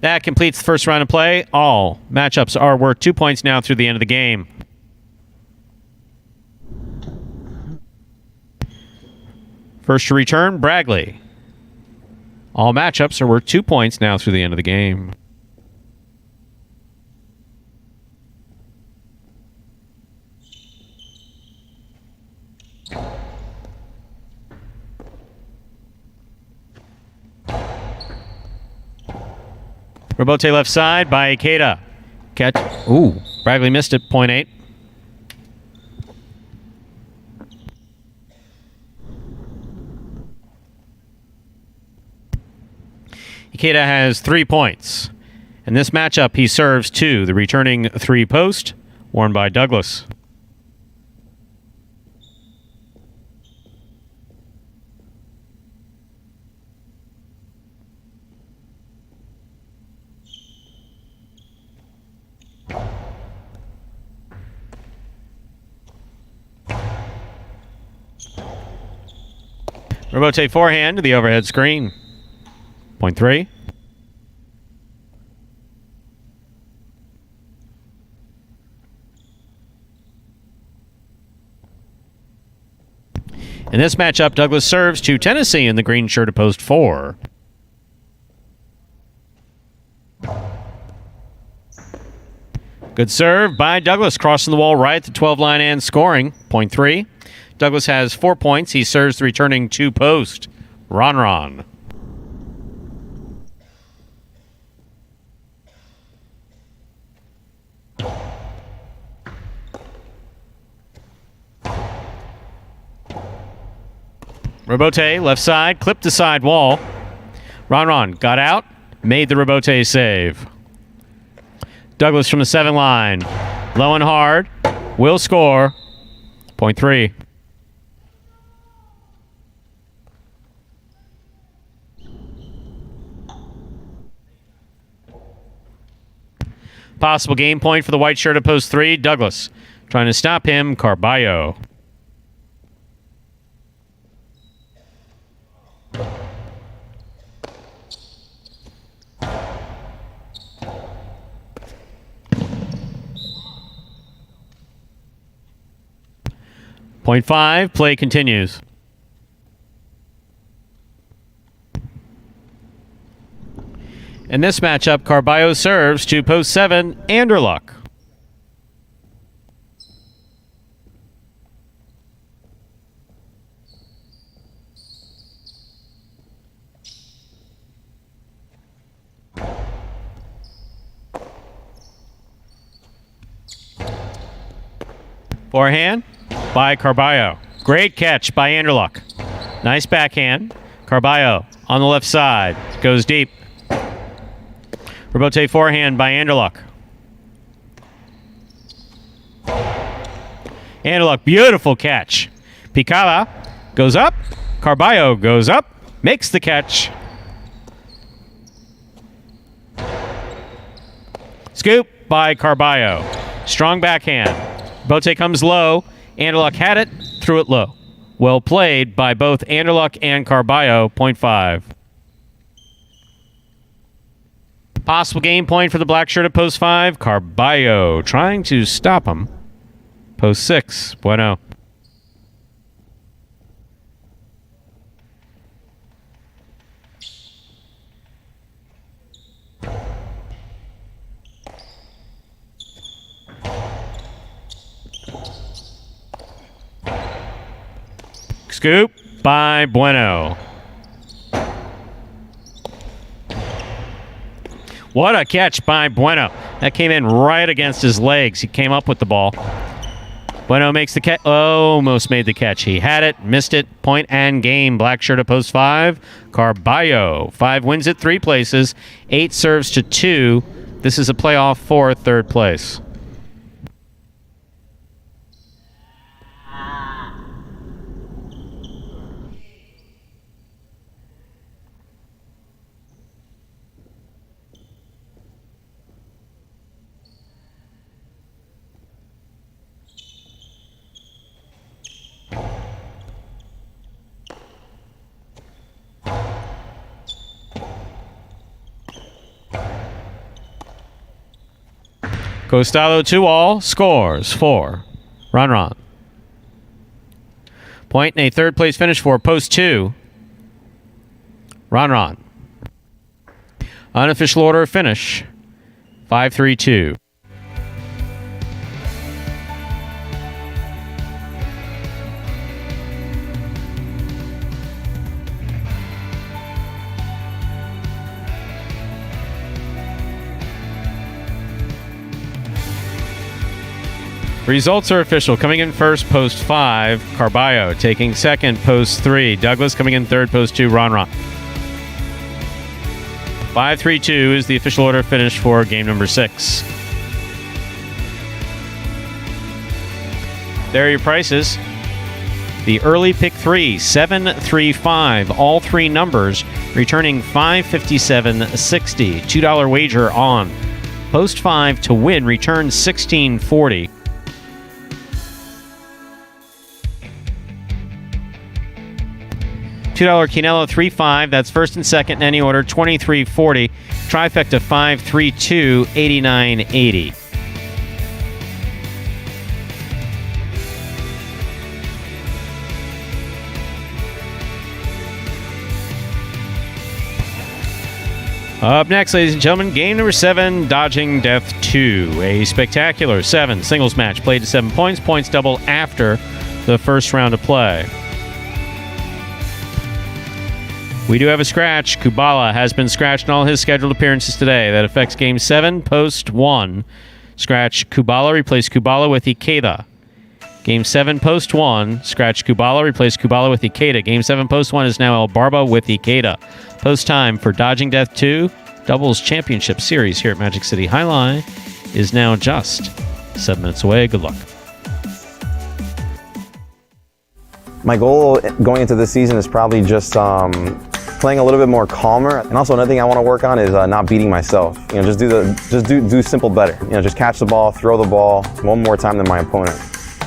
That completes the first round of play. All matchups are worth 2 points now through the end of the game. First to return, Bragley. All matchups are worth 2 points now through the end of the game. Robote left side by Ikeda. Catch. Ooh, Bragley missed it. Point 8. Ikeda has 3 points. In this matchup, he serves to the returning 3 post, worn by Douglas. Robote forehand to the overhead screen. Point 3. In this matchup, Douglas serves to Tennessee in the green shirt of post 4. Good serve by Douglas, crossing the wall right at the 12 line and scoring. Point 3. Douglas has 4 points. He serves the returning 2 post. Ron. Robote, left side, clipped the side wall. Ron got out, made the Robote save. Douglas from the 7 line. Low and hard, will score. Point 3. Possible game point for the white shirt at post 3. Douglas trying to stop him. Carballo. Point 5. Play continues. In this matchup, Carballo serves to post 7, Anderluck. Forehand by Carballo. Great catch by Anderluck. Nice backhand. Carballo on the left side. Goes deep. Robote forehand by Anderluck. Anderluck, beautiful catch. Picala goes up. Carballo goes up. Makes the catch. Scoop by Carballo. Strong backhand. Robote comes low. Anderluck had it. Threw it low. Well played by both Anderluck and Carballo. Point 5. Possible game point for the black shirt at post 5. Carballo trying to stop him. Post 6. Bueno. Scoop by Bueno. What a catch by Bueno. That came in right against his legs. He came up with the ball. Bueno makes the catch. Almost made the catch. He had it, missed it. Point and game. Black shirt at post 5. Carballo. 5 wins it 3 places. 8 serves to 2. This is a playoff for 3rd place. Costado 2-all, scores 4. Ron. Point and a 3rd place finish for post 2. Ron. Unofficial order of finish 5-3-2. Results are official. Coming in first, post 5, Carballo. Taking second, post 3, Douglas. Coming in third, post 2, Ron. 5-3-2 is the official order finish for game number 6. There are your prices. The early pick 3, 7-3-5. All 3 numbers returning $557.60. $2 wager on post 5 to win. Return $16.40. $2 Quinello 3-5. That's first and second in any order. $23.40. Trifecta 5-3-2. $89.80. Up next, ladies and gentlemen, game number 7, Dodging Death 2. A spectacular 7 singles match played to 7 points. Points double after the first round of play. We do have a scratch. Kubala has been scratched in all his scheduled appearances today. That affects Game 7, Post 1. Scratch Kubala, replace Kubala with Ikeda. Game 7, Post 1. Scratch Kubala, replace Kubala with Ikeda. Game 7, Post 1 is now El Barba with Ikeda. Post time for Dodging Death 2. Doubles Championship Series here at Magic City Jai-Alai is now just 7 minutes away. Good luck. My goal going into this season is probably just playing a little bit more calmer, and also another thing I want to work on is not beating myself. You know, just do simple better. You know, just catch the ball, throw the ball one more time than my opponent,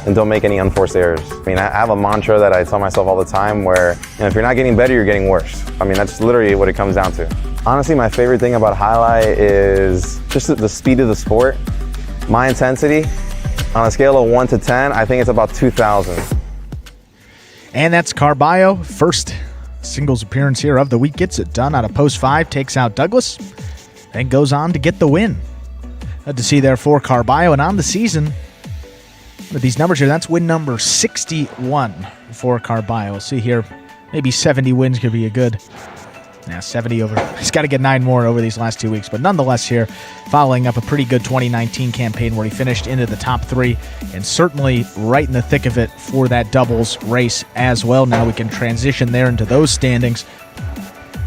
and don't make any unforced errors. I mean, I have a mantra that I tell myself all the time where, you know, if you're not getting better, you're getting worse. I mean, that's literally what it comes down to. Honestly, my favorite thing about Jai-Alai is just the speed of the sport. My intensity, on a scale of 1 to 10, I think it's about 2,000. And that's Carballo. First singles appearance here of the week. Gets it done out of post 5. Takes out Douglas. Then goes on to get the win. Good to see there for Carballo. And on the season, with these numbers here, that's win number 61 for Carballo. We'll see here. Maybe 70 wins could be a good... Now 70 over. He's got to get 9 more over these last 2 weeks. But nonetheless here, following up a pretty good 2019 campaign where he finished into the top 3 and certainly right in the thick of it for that doubles race as well. Now we can transition there into those standings.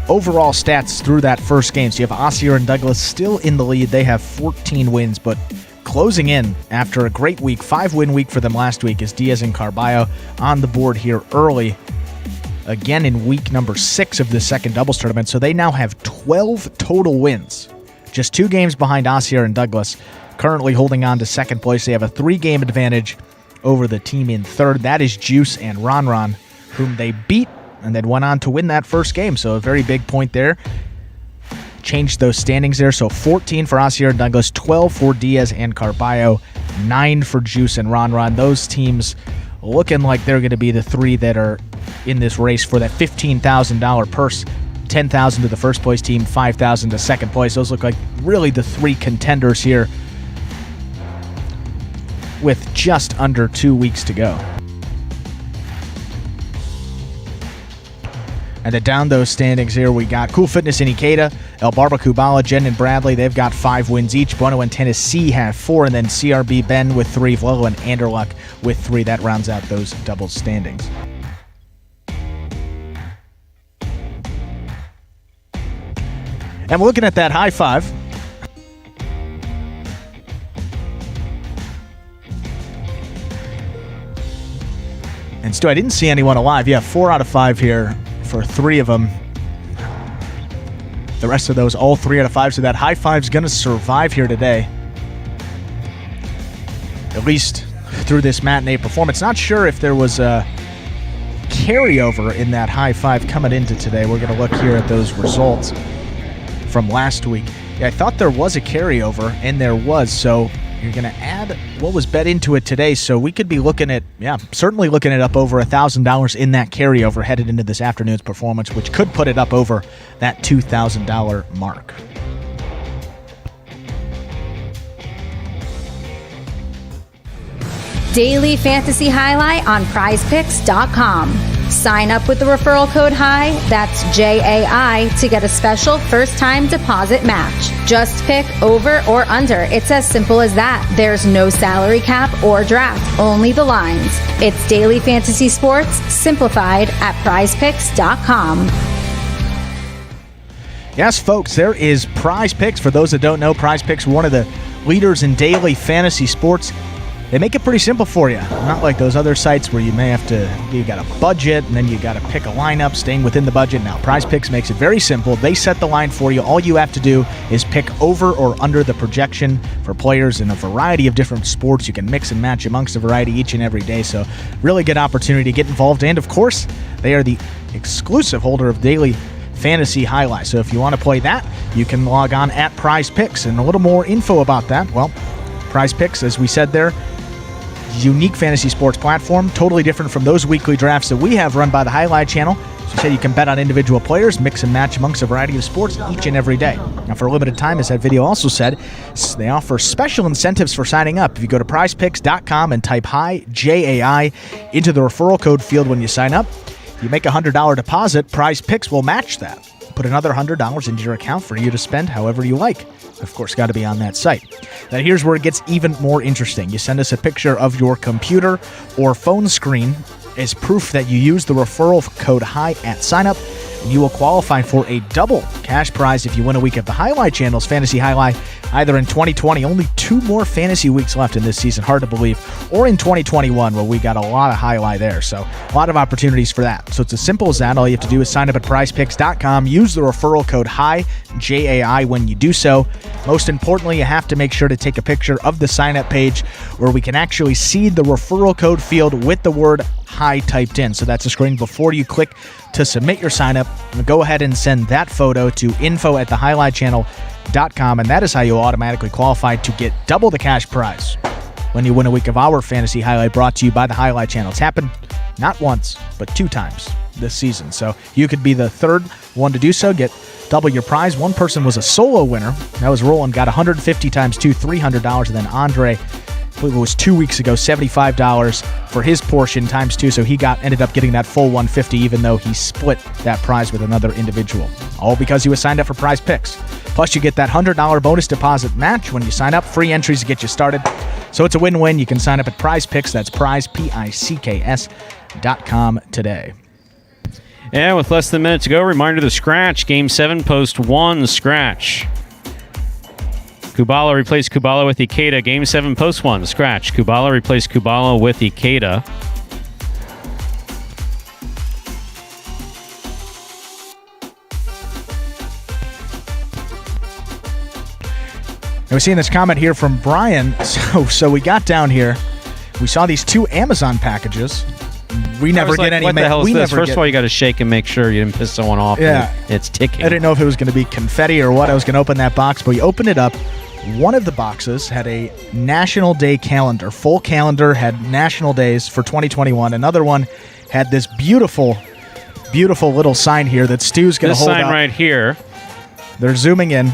Overall stats through that first game. So you have Asier and Douglas still in the lead. They have 14 wins, but closing in after a great week, 5-win week for them last week, is Diaz and Carballo on the board here early. Again in week number 6 of the second doubles tournament. So they now have 12 total wins. Just 2 games behind Asier and Douglas. Currently holding on to second place. They have a 3-game advantage over the team in third. That is Juice and Ron, whom they beat and then went on to win that first game. So a very big point there. changed those standings there. So 14 for Asier and Douglas, 12 for Diaz and Carballo, 9 for Juice and Ron. Those teams looking like they're going to be the three that are in this race for that $15,000 purse. $10,000 to the first place team, $5,000 to second place. Those look like really the three contenders here with just under 2 weeks to go. And then down those standings here, we got Cool Fitness and Ikeda, El Barba, Kubala, Jen and Bradley. They've got 5 wins each. Bueno and Tennessee have 4, and then CRB Ben with 3, Vlolo and Anderluck with 3. That rounds out those double standings. And we're looking at that high five. And Stu, I didn't see anyone alive. Yeah, 4 out of 5 here for 3 of them. The rest of those, all 3 out of 5. So that high five's going to survive here today. At least through this matinee performance. Not sure if there was a carryover in that high five coming into today. We're going to look here at those results from last week. Yeah, I thought there was a carryover, and there was. So you're going to add what was bet into it today. So we could be looking at, certainly looking at up over $1,000 in that carryover headed into this afternoon's performance, which could put it up over that $2,000 mark. Daily Fantasy Highlight on prizepicks.com. Sign up with the referral code HIGH, that's J-A-I, to get a special first-time deposit match. Just pick over or under. It's as simple as that. There's no salary cap or draft, only the lines. It's Daily Fantasy Sports, simplified at prizepicks.com. Yes, folks, there is Prize Picks. For those that don't know, Prize Picks, one of the leaders in daily fantasy sports. They make it pretty simple for you. Not like those other sites where you may have to, you got a budget and then you got to pick a lineup staying within the budget. Now, Prize Picks makes it very simple. They set the line for you. All you have to do is pick over or under the projection for players in a variety of different sports. You can mix and match amongst a variety each and every day. So really good opportunity to get involved. And of course, they are the exclusive holder of Daily Fantasy Highlight. So if you want to play that, you can log on at Prize Picks. And a little more info about that. Well, Prize Picks, as we said there, unique fantasy sports platform, totally different from those weekly drafts that we have run by the Highlight Channel. As you said, you can bet on individual players, mix and match amongst a variety of sports each and every day. Now, for a limited time, as that video also said, they offer special incentives for signing up. If you go to prizepicks.com and type HIGH, J-A-I, into the referral code field when you sign up, you make a $100 deposit, Prize Picks will match that. Put another $100 into your account for you to spend however you like. Of course, got to be on that site. Now, here's where it gets even more interesting. You send us a picture of your computer or phone screen as proof that you use the referral code HIGH at signup, and you will qualify for a double cash prize if you win a week of the Highlight Channel's Fantasy Highlight, either in 2020, only 2 more fantasy weeks left in this season, hard to believe, or in 2021, where we got a lot of highlight there. So a lot of opportunities for that. So it's as simple as that. All you have to do is sign up at prizepicks.com, use the referral code HIGH, J-A-I, when you do so. Most importantly, you have to make sure to take a picture of the sign-up page where we can actually see the referral code field with the word HIGH typed in. So that's a screen before you click to submit your sign-up. Go ahead and send that photo to info@thehighlightchannel.com, and that is how you'll automatically qualify to get double the cash prize when you win a week of our Fantasy Highlight, brought to you by the Highlight Channel. It's happened not once, but 2 times this season. So you could be the third one to do so, get double your prize. One person was a solo winner. That was Roland, got 150 times 2, $300, and then Andre, I believe it was 2 weeks ago, $75 for his portion times 2, so he ended up getting that full 150, even though he split that prize with another individual. All because he was signed up for Prize Picks. Plus, you get that $100 bonus deposit match when you sign up, free entries to get you started. So it's a win-win. You can sign up at Prize Picks. That's prizepicks.com today. Yeah, with less than a minute to go, reminder the scratch. Game 7, post 1 scratch. Kubala replaced Kubala with Ikeda. Game 7, post 1, scratch. Kubala replaced Kubala with Ikeda. I was seeing this comment here from Brian. So we got down here. We saw these 2 Amazon packages. we never get any. What the hell is this? First get, of all, you got to shake and make sure you didn't piss someone off. Yeah. It's ticking. I didn't know if it was going to be confetti or what. I was going to open that box, but we opened it up. One of the boxes had a National Day calendar. Full calendar had national days for 2021. Another one had this beautiful, beautiful little sign here that Stu's going to hold up. This sign right here. They're zooming in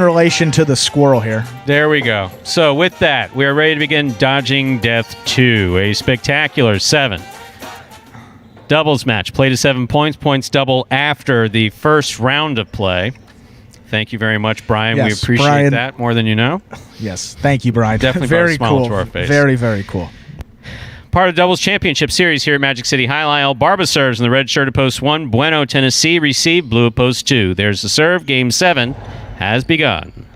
relation to the squirrel here. There we go. So with that, we are ready to begin Dodging Death 2, a spectacular 7 doubles match. Play to 7 points. Points double after the first round of play. Thank you very much, Brian. Yes, we appreciate Brian, that more than you know. Yes, thank you, Brian. Definitely very brought a smile cool. to our face. Very, very cool. Part of the Doubles Championship Series here at Magic City Jai-Alai. Barba serves in the red shirt at post 1. Bueno, Tennessee, receive blue at post 2. There's the serve. Game 7 has begun.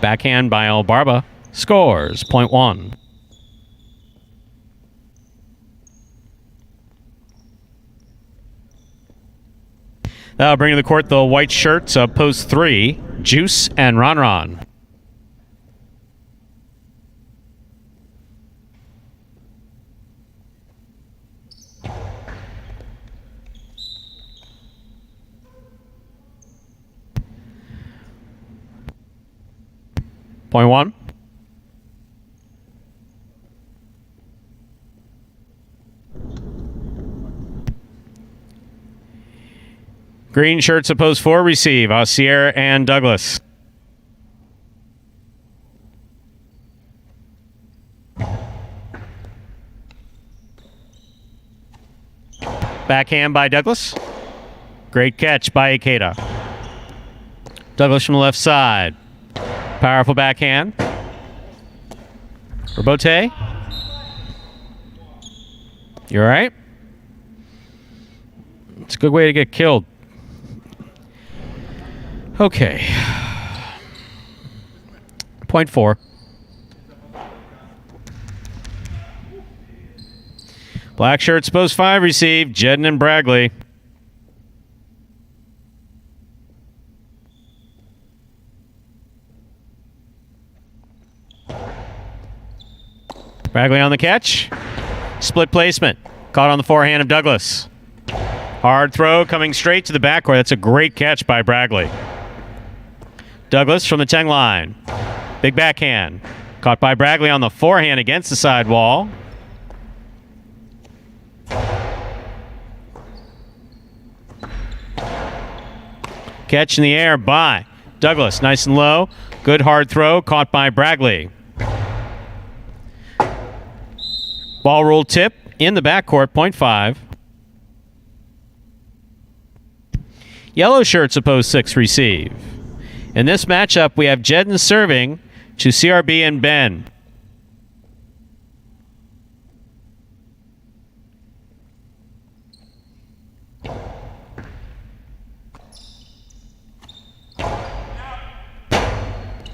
Backhand by El Barba. Scores, point 1. That'll bring to the court the white shirts of post 3, Juice and Ron Ron. Point 1. Green shirts of post 4 receive. Aussier and Douglas. Backhand by Douglas. Great catch by Ikeda. Douglas from the left side. Powerful backhand. Robote. You all right? It's a good way to get killed. Okay. Point 4. Black shirts post 5 receive. Jedden and Bragley. Bragley on the catch. Split placement. Caught on the forehand of Douglas. Hard throw coming straight to the backcourt. That's a great catch by Bragley. Douglas from the 10 line. Big backhand. Caught by Bragley on the forehand against the sidewall. Catch in the air by Douglas. Nice and low. Good hard throw. Caught by Bragley. Ball rule tip in the backcourt. Point 5. Yellow shirts of post 6 receive. In this matchup, we have Jedden serving to CRB and Ben.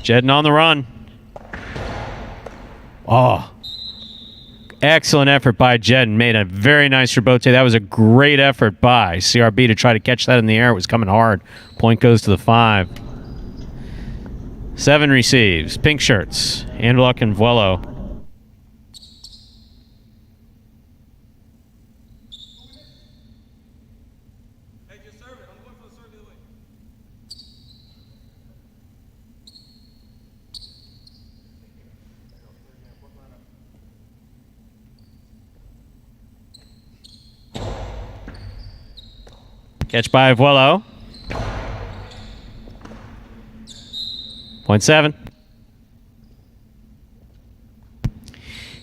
Jedden on the run. Oh. Excellent effort by Jedden. Made a very nice rebote. That was a great effort by CRB to try to catch that in the air. It was coming hard. Point goes to the 5. 7 receives. Pink shirts. Andluck and Vuelo. Catch by Vuelo. Point 7.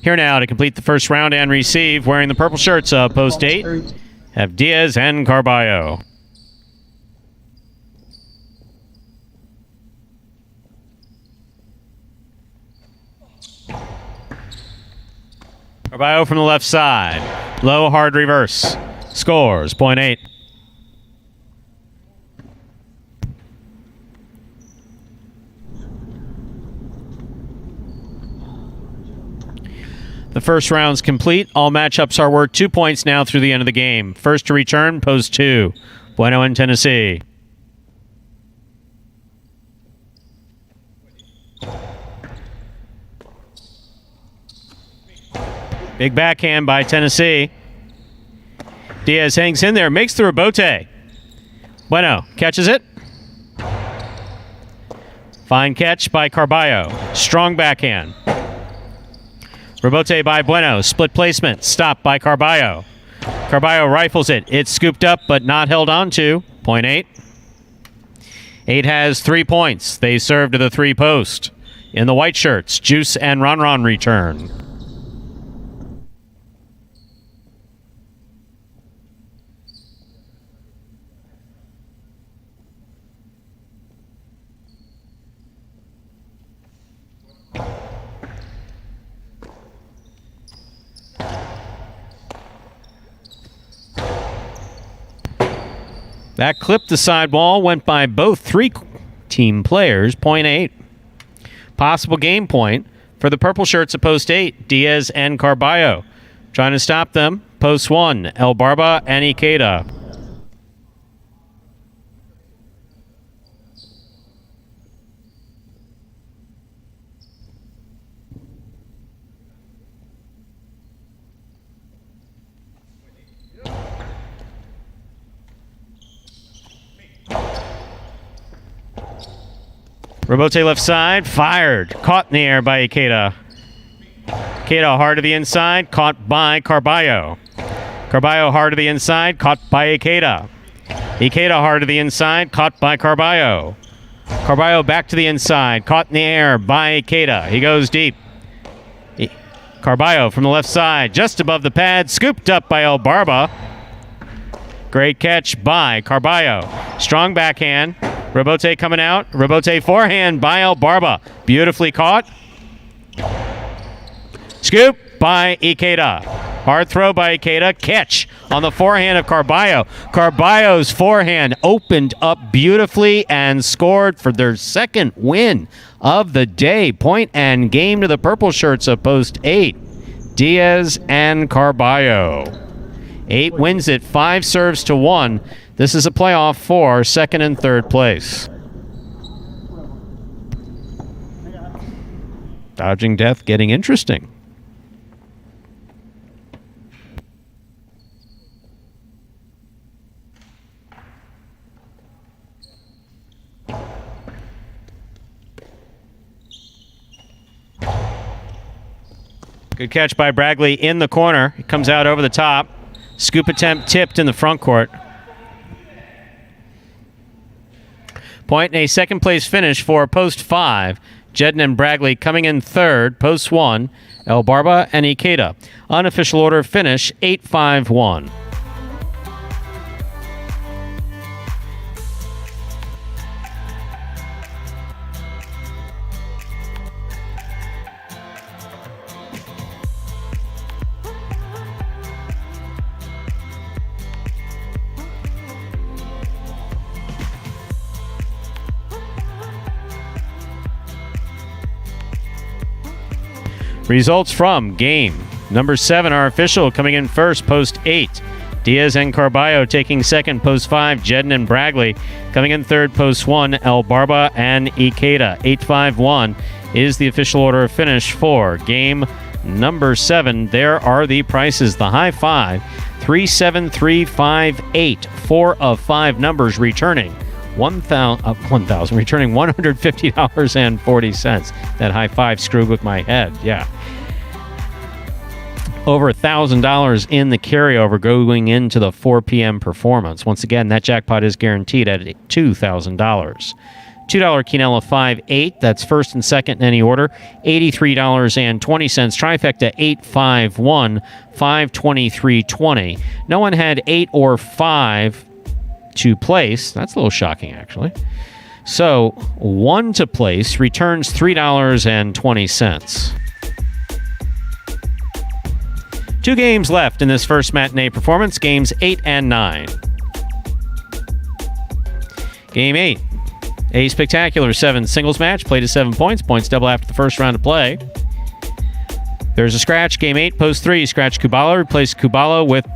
Here now to complete the first round and receive, wearing the purple shirts of post 8, have Diaz and Carballo. Carballo from the left side. Low, hard reverse. Scores, point 8. The first round's complete. All matchups are worth 2 points now through the end of the game. First to return, post 2. Bueno in Tennessee. Big backhand by Tennessee. Diaz hangs in there, makes the rebote. Bueno catches it. Fine catch by Carballo. Strong backhand. Rebote by Bueno. Split placement. Stopped by Carballo. Carballo rifles it. It's scooped up but not held on to. Point 8. 8 has 3 points. They serve to the 3 post. In the white shirts, Juice and Ron return. That clipped the sidewall, went by both 3-team players. Point 8. Possible game point for the purple shirts at post 8, Diaz and Carballo. Trying to stop them, post 1, El Barba and Ikeda. Rebote left side, fired. Caught in the air by Ikeda. Ikeda hard to the inside, caught by Carballo. Carballo hard to the inside, caught by Ikeda. Ikeda hard to the inside, caught by Carballo. Carballo back to the inside, caught in the air by Ikeda. He goes deep. Carballo from the left side, just above the pad, scooped up by El Barba. Great catch by Carballo. Strong backhand. Rebote coming out. Rebote forehand by El Barba. Beautifully caught. Scoop by Ikeda. Hard throw by Ikeda. Catch on the forehand of Carballo. Carballo's forehand opened up beautifully and scored for their second win of the day. Point and game to the purple shirts of post 8. Diaz and Carballo. 8 wins it, 5 serves to 1. This is a playoff for second and third place. Dodging death getting interesting. Good catch by Bragley in the corner. It comes out over the top. Scoop attempt tipped in the front court. Point and a second place finish for post 5. Jedden and Bragley coming in third. Post 1, El Barba and Ikeda. Unofficial order finish 8-5-1. Results from game number 7 are official. Coming in first, post 8. Diaz and Carballo taking second, post 5. Jedden and Bragley coming in third, post 1. El Barba and Ikeda. 8-5-1 is the official order of finish for game number 7. There are the prices. The high 5, 3-7-3-5-8. 4 of 5 numbers returning. Returning $150.40. That high 5 screwed with my head. Yeah. Over $1,000 in the carryover going into the 4 p.m. performance. Once again, that jackpot is guaranteed at $2,000. $2 Quinella 5-8. That's first and second in any order. $83.20. Trifecta 8-5-1. 523.20. No one had 8 or 5 to place. That's a little shocking, actually. So 1 to place returns $3.20. 2 games left in this first matinee performance, games 8 and 9. Game 8, a spectacular 7 singles match, played at 7 points, points double after the first round of play. There's a scratch, game 8, post 3, scratch Kubala, replace Kubala with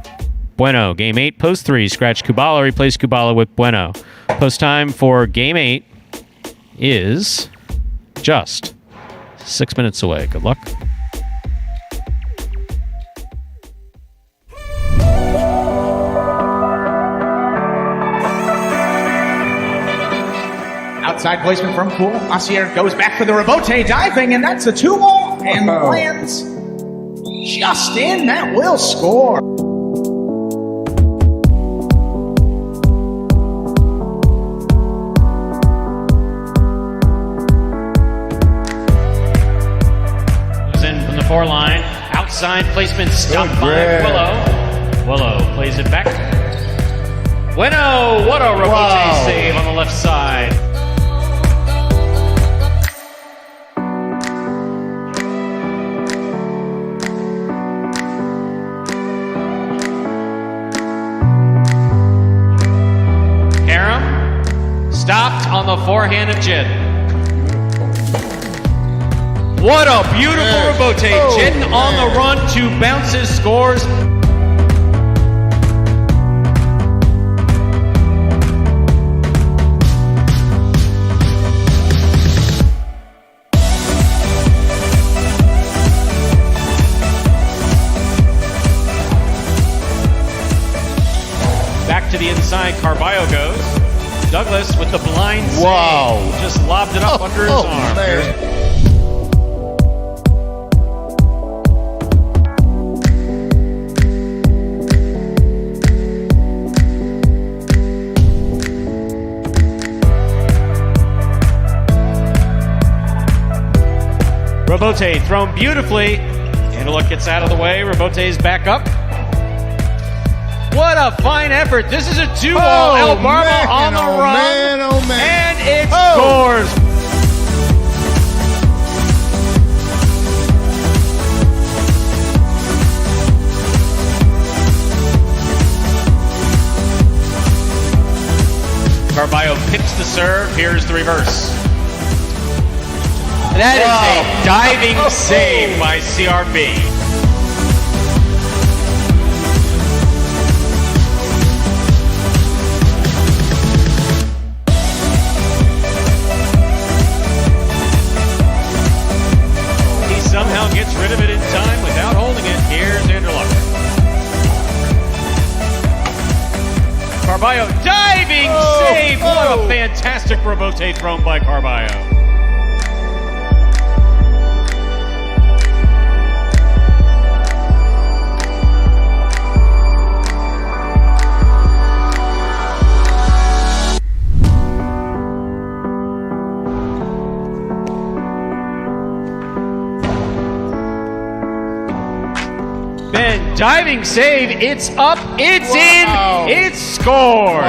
Bueno. Game 8, post 3, scratch Kubala, replace Kubala with Bueno. Post time for game 8 is just 6 minutes away. Good luck. Outside placement from Cool. Massier goes back for the rebote diving, and that's a 2-ball and lands just in. That will score. From the 4 line, outside placement stopped by Willow. Willow plays it back. Bueno, what a rebote save on the left side. Karam stopped on the forehand of Jed. What a beautiful rebote. Jitten on the run, 2 bounces, scores. Back to the inside, Carballo goes. Douglas with the blind save. Just lobbed it up under his arm. Man. Rebote thrown beautifully. Antelope gets out of the way. Rebote's back up. What a fine effort. This is a 2-ball. El Barba on the run. And it scores. Carballo picks the serve. Here's the reverse. That is a diving save by CRB. He somehow gets rid of it in time without holding it. Here's Anderluck. Carballo diving save. What a fantastic rebote thrown by Carballo. Diving save, it's up, it's in, it's scored.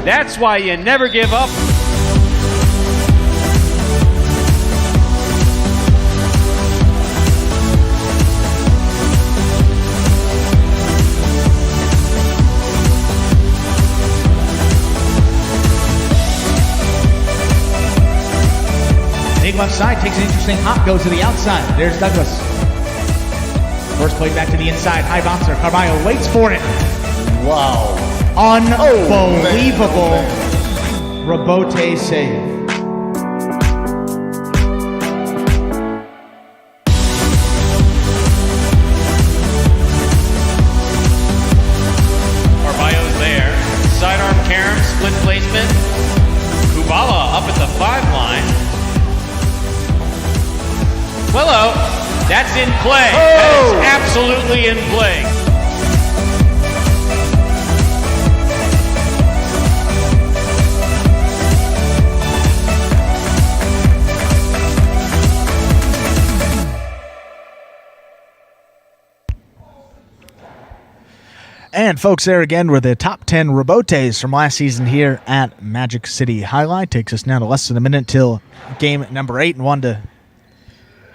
That's why you never give up. Big left side, takes an interesting hop, goes to the outside. There's Douglas. First play back to the inside, high bouncer. Carballo waits for it. Wow. Unbelievable rebote save. Carballo's there. Sidearm Karam, split placement. Kubala up at the 5 line. Willow. That's in play. That is absolutely in play. And folks, there again were the top 10 rebotes from last season here at Magic City Jai-Alai. Takes us now to less than a minute till game number 8, and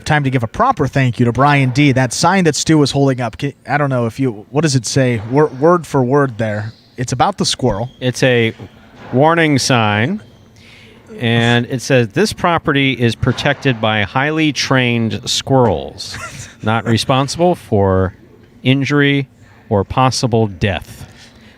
time to give a proper thank you to Brian D. That sign that Stu was holding up, I don't know if you, what does it say? Word for word there. It's about the squirrel. It's a warning sign, and it says, this property is protected by highly trained squirrels, not responsible for injury or possible death.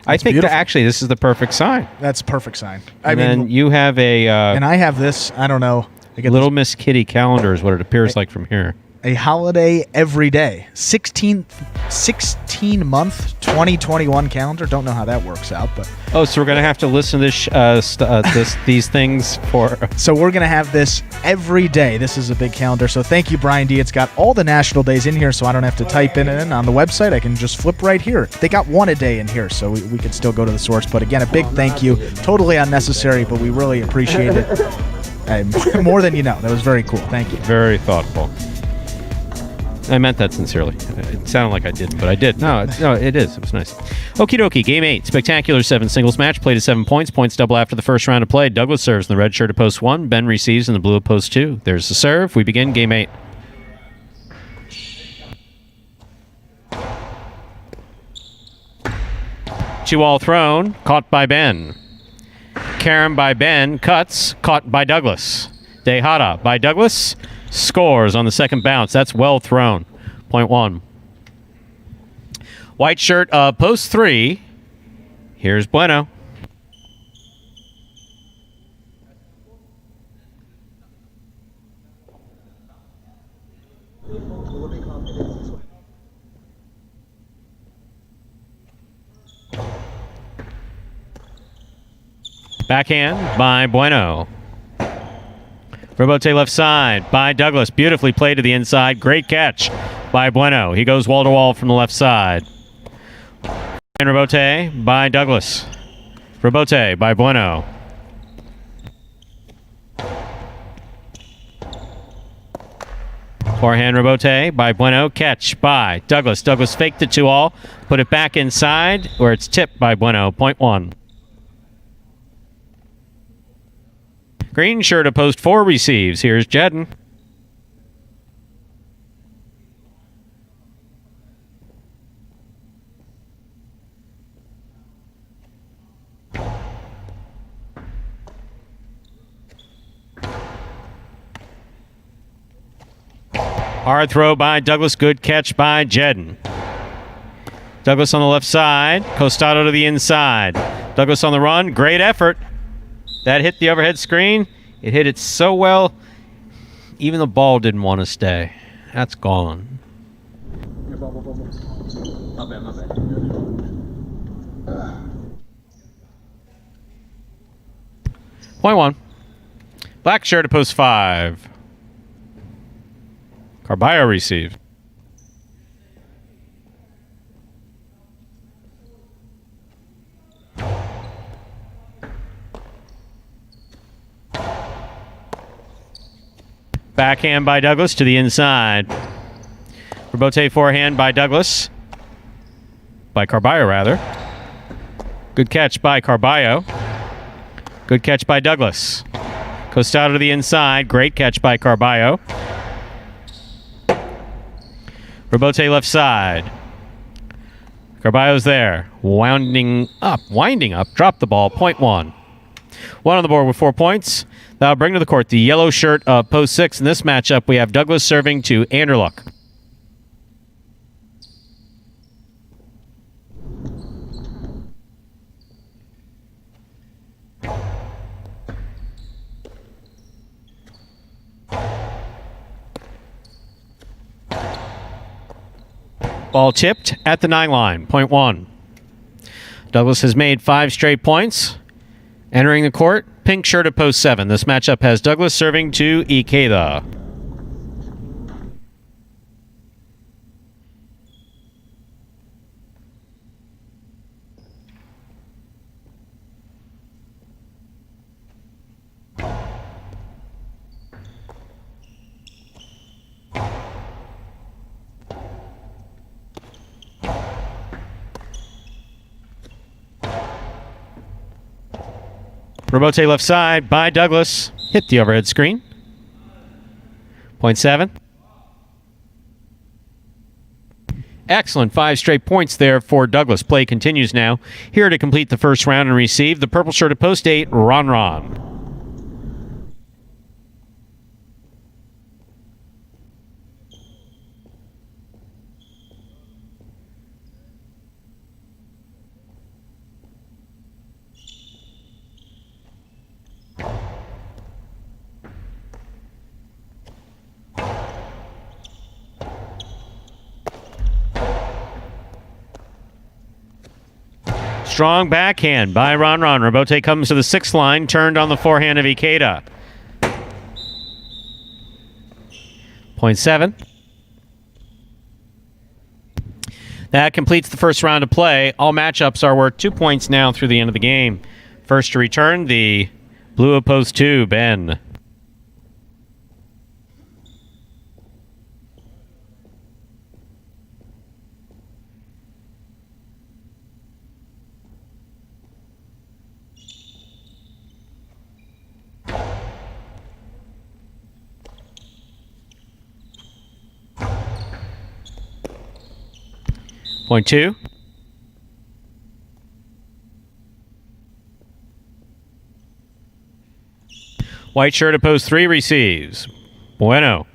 I think that actually this is the perfect sign. That's a perfect sign. And then you have a... and I have this, I don't know. Little Miss Kitty calendar is what it appears like from here. a holiday every day. 16-month 2021 calendar. Don't know how that works out, but so we're gonna have to listen to these things for. So we're gonna have this every day. This is a big calendar. So thank you, Brian D. It's got all the national days in here, so I don't have to type it in on the website. I can just flip right here. They got one a day in here, so we can still go to the source. But again, a big thank you. Totally unnecessary, but we really appreciate it. More than you know. That was very cool. Thank you. Very thoughtful. I meant that sincerely. It sounded like I didn't, but I did. No, it is. It was nice. Okie dokie. Game 8. Spectacular 7 singles match. Played at 7 points. Points double after the first round of play. Douglas serves in the red shirt at post 1. Ben receives in the blue at post 2. There's the serve. We begin Game 8. Two-all thrown. Caught by Ben. Carom by Ben. Cuts. Caught by Douglas. Dehada by Douglas. Scores on the second bounce. That's well thrown. Point 1. White shirt, post 3. Here's Bueno. Backhand by Bueno. Robote left side by Douglas. Beautifully played to the inside. Great catch by Bueno. He goes wall-to-wall from the left side. And Robote by Douglas. Robote by Bueno. Forehand Robote by Bueno. Catch by Douglas. Douglas faked it 2-all. Put it back inside where it's tipped by Bueno. Point 1. Green shirt at post 4 receives. Here's Jedden. Hard throw by Douglas. Good catch by Jedden. Douglas on the left side. Costado to the inside. Douglas on the run. Great effort. That hit the overhead screen. It hit it so well, even the ball didn't want to stay. That's gone. My bad. Point 1. Black shirt at post 5. Carballo received. Backhand by Douglas to the inside. Robote forehand by Douglas. By Carballo, rather. Good catch by Carballo. Good catch by Douglas. Costado to the inside. Great catch by Carballo. Robote left side. Carballo's there. Winding up. Drop the ball. Point 1. 1 on the board with 4 points. That'll bring to the court the yellow shirt of post 6. In this matchup, we have Douglas serving to Anderluck. Ball tipped at the 9 line. Point 1. Douglas has made 5 straight points. Entering the court, pink shirt at post 7. This matchup has Douglas serving to Ikeda. Robote left side by Douglas. Hit the overhead screen. Point 7. Excellent 5 straight points there for Douglas. Play continues now. Here to complete the first round and receive the purple shirt at post 8, Ron. Strong backhand by Ron. Robote comes to the 6th line, turned on the forehand of Ikeda. Point 7. That completes the first round of play. All matchups are worth 2 points now through the end of the game. First to return, the blue of post 2, Ben. Point 2. White shirt at post 3 receives. Bueno.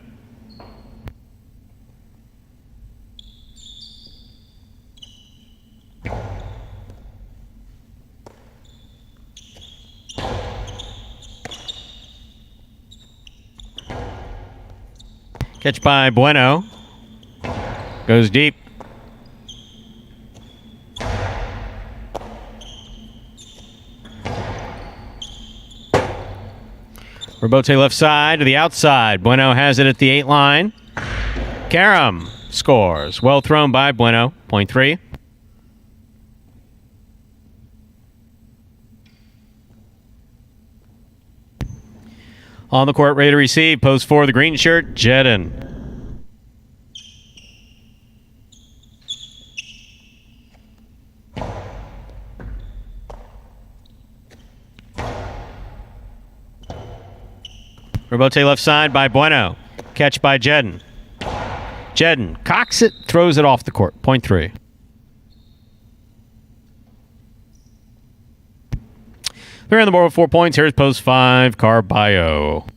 Catch by Bueno. Goes deep. Robote left side to the outside. Bueno has it at the 8 line. Karam scores. Well thrown by Bueno. Point 3. On the court, ready to receive. Post 4, the green shirt, Jedin. Robote left side by Bueno. Catch by Jedin. Jedin cocks it, throws it off the court. Point 3. They're on the board with 4 points. Here's post 5, Carballo.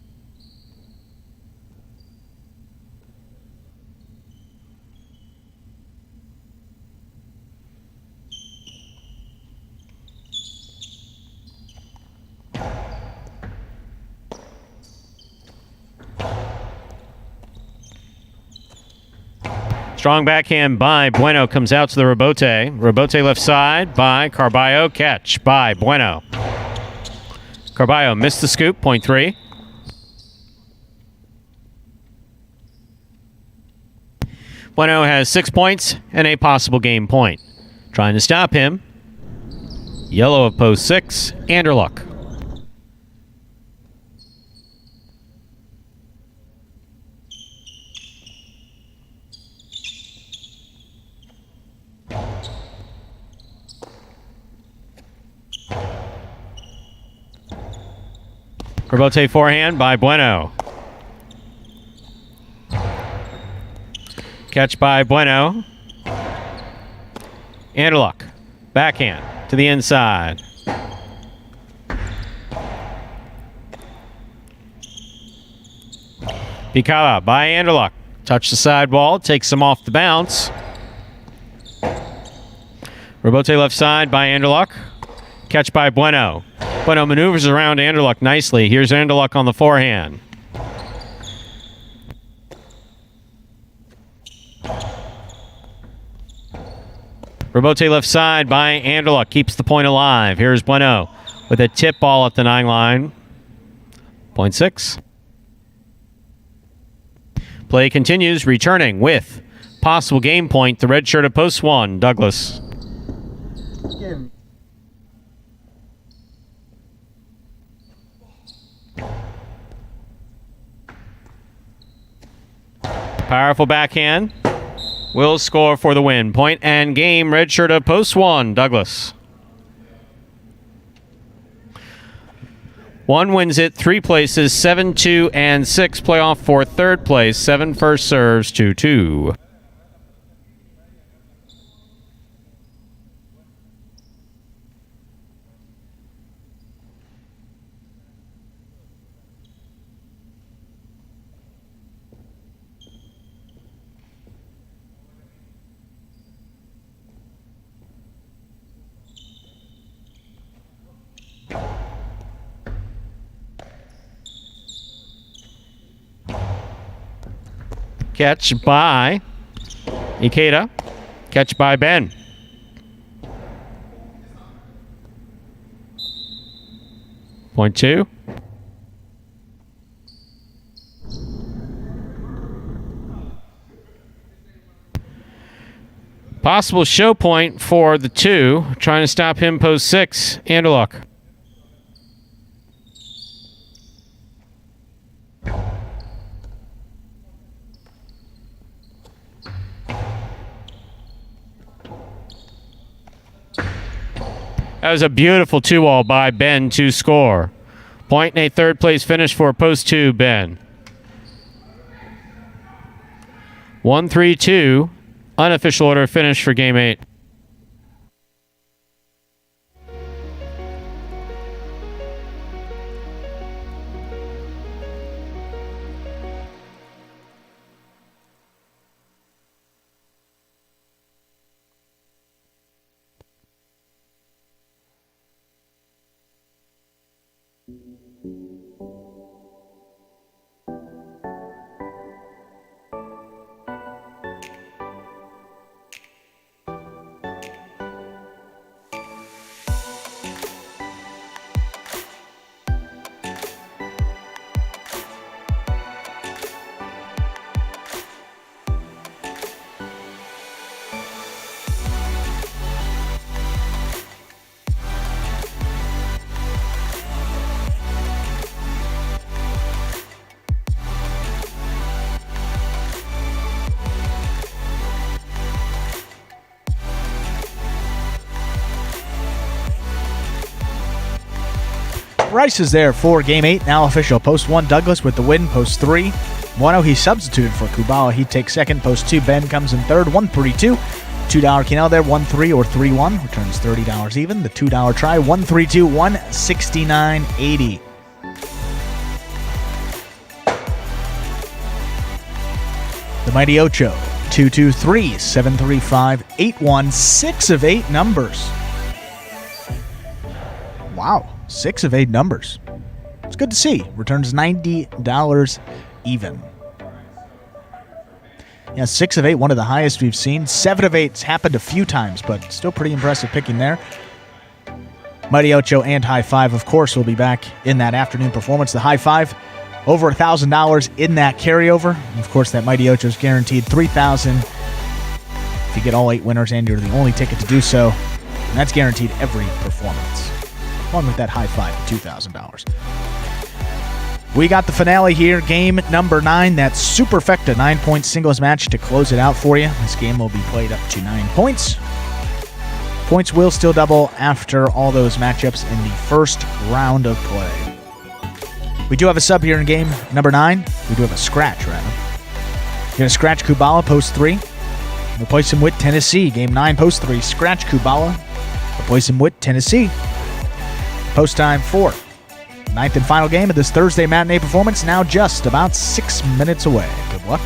Strong backhand by Bueno comes out to the Robote. Robote left side by Carballo. Catch by Bueno. Carballo missed the scoop. Point 3. Bueno has 6 points and a possible game point. Trying to stop him. Yellow of post 6, Anderluck. Robote forehand by Bueno. Catch by Bueno. Anderluck. Backhand to the inside. Picala by Anderluck. Touch the sidewall. Takes him off the bounce. Robote left side by Anderluck. Catch by Bueno. Bueno maneuvers around Anderluck nicely. Here's Anderluck on the forehand. Robote left side by Anderluck. Keeps the point alive. Here's Bueno with a tip ball at the 9 line. Point 6. Play continues, returning with possible game point. The red shirt at post 1, Douglas. Powerful backhand. Will score for the win. Point and game. Red shirt of post 1, Douglas. 1 wins it 3 places, 7, 2, and 6. Playoff for 3rd place. 7 first serves, 2-2. Catch by Ikeda. Catch by Ben. Point 2. Possible show point for the 2. Trying to stop him post 6. Anderluck. That was a beautiful 2-all by Ben to score. Point and a third place finish for post 2, Ben. 1-3-2. Unofficial order finish for game 8. Rice is there for game 8. Now official. Post 1, Douglas with the win. Post 3, Bueno, he substituted for Kubala. He takes second. Post 2, Ben comes in third. 1-3-2. $2 Canal there. 1-3 or 3-1. Returns $30 even. The $2 try. 1-3-2. 169.80. The Mighty Ocho. 2-2-3. 7-3-5. 8-1. 6 of 8 numbers. Wow. 6 of 8 numbers. It's good to see. Returns $90 even. Yeah, 6 of 8, one of the highest we've seen. 7 of 8's happened a few times, but still pretty impressive picking there. Mighty Ocho and High Five, of course, will be back in that afternoon performance. The High Five, over $1,000 in that carryover. And of course, that Mighty Ocho is guaranteed $3,000 if you get all 8 winners, and you're the only ticket to do so. And that's guaranteed every performance. Along with that High Five, $2,000. We got the finale here, game number 9. That's Superfecta 9-point singles match to close it out for you. This game will be played up to 9 points. Points will still double after all those matchups in the first round of play. We do have a sub here in game number 9. We do have a scratch, rather. You're going to scratch Kubala, post 3. Replace him with Tennessee. Game 9, post 3. Scratch Kubala. Replace him with Tennessee. Post time 4. 9th and final game of this Thursday matinee performance, now just about 6 minutes away. Good luck.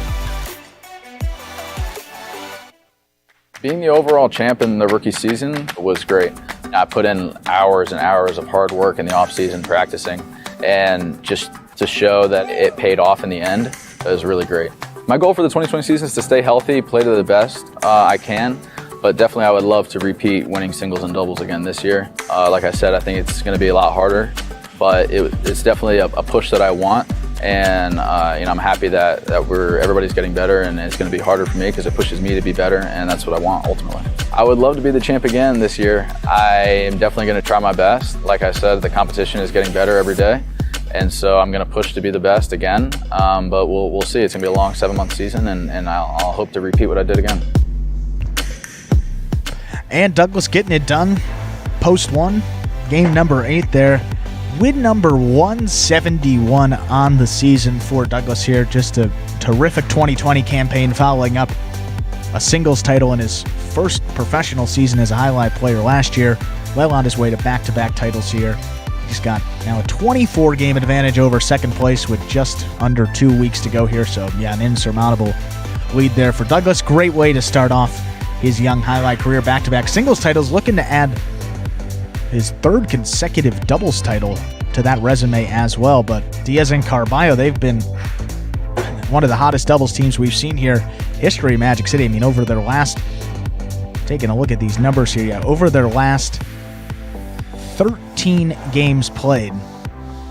Being the overall champ in the rookie season was great. I put in hours and hours of hard work in the offseason practicing, and just to show that it paid off in the end, it was really great. My goal for the 2020 season is to stay healthy, play to the best I can, but definitely I would love to repeat winning singles and doubles again this year. Like I said, I think it's going to be a lot harder, but it's definitely a push that I want, and I'm happy that everybody's getting better, and it's going to be harder for me because it pushes me to be better, and that's what I want ultimately. I would love to be the champ again this year. I am definitely going to try my best. Like I said, the competition is getting better every day, and so I'm going to push to be the best again, but we'll see. It's going to be a long 7-month season, and I'll hope to repeat what I did again. And Douglas getting it done. Post 1, game number 8 there. Win number 171 on the season for Douglas here. Just a terrific 2020 campaign, following up a singles title in his first professional season as a highlight player last year. Well on his way to back-to-back titles here. He's got now a 24-game advantage over second place with just under 2 weeks to go here. So, yeah, an insurmountable lead there for Douglas. Great way to start off his young highlight career. Back-to-back singles titles, looking to add his 3rd consecutive doubles title to that resume as well. But Diaz and Carballo, they've been one of the hottest doubles teams we've seen here. History of Magic City. I mean, over their last, taking a look at these numbers here, over their last 13 games played,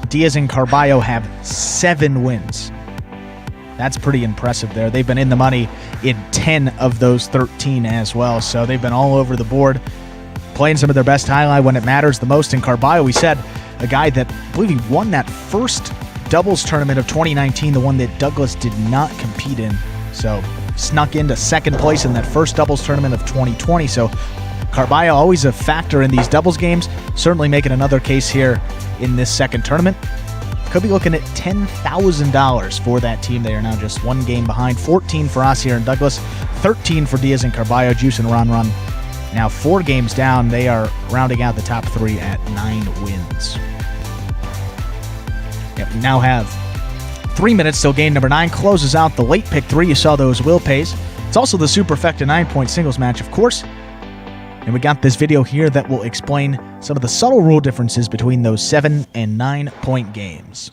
Diaz and Carballo have 7 wins. That's pretty impressive there. They've been in the money in 10 of those 13 as well, so they've been all over the board, playing some of their best highlight when it matters the most. In Carballo, we said a guy that I believe he won that first doubles tournament of 2019, the one that Douglas did not compete in, so snuck into second place in that first doubles tournament of 2020. So Carballo always a factor in these doubles games, certainly making another case here in this second tournament. Could be looking at $10,000 for that team. They are now just 1 game behind. 14 for Asier and Douglas, 13 for Diaz and Carballo. Juice and Ron now 4 games down. They are rounding out the top 3 at 9 wins. Yep, we now have 3 minutes till game number 9. Closes out the late pick 3. You saw those will pays. It's also the Superfecta 9-point singles match, of course. And we got this video here that will explain some of the subtle rule differences between those 7 and 9-point games.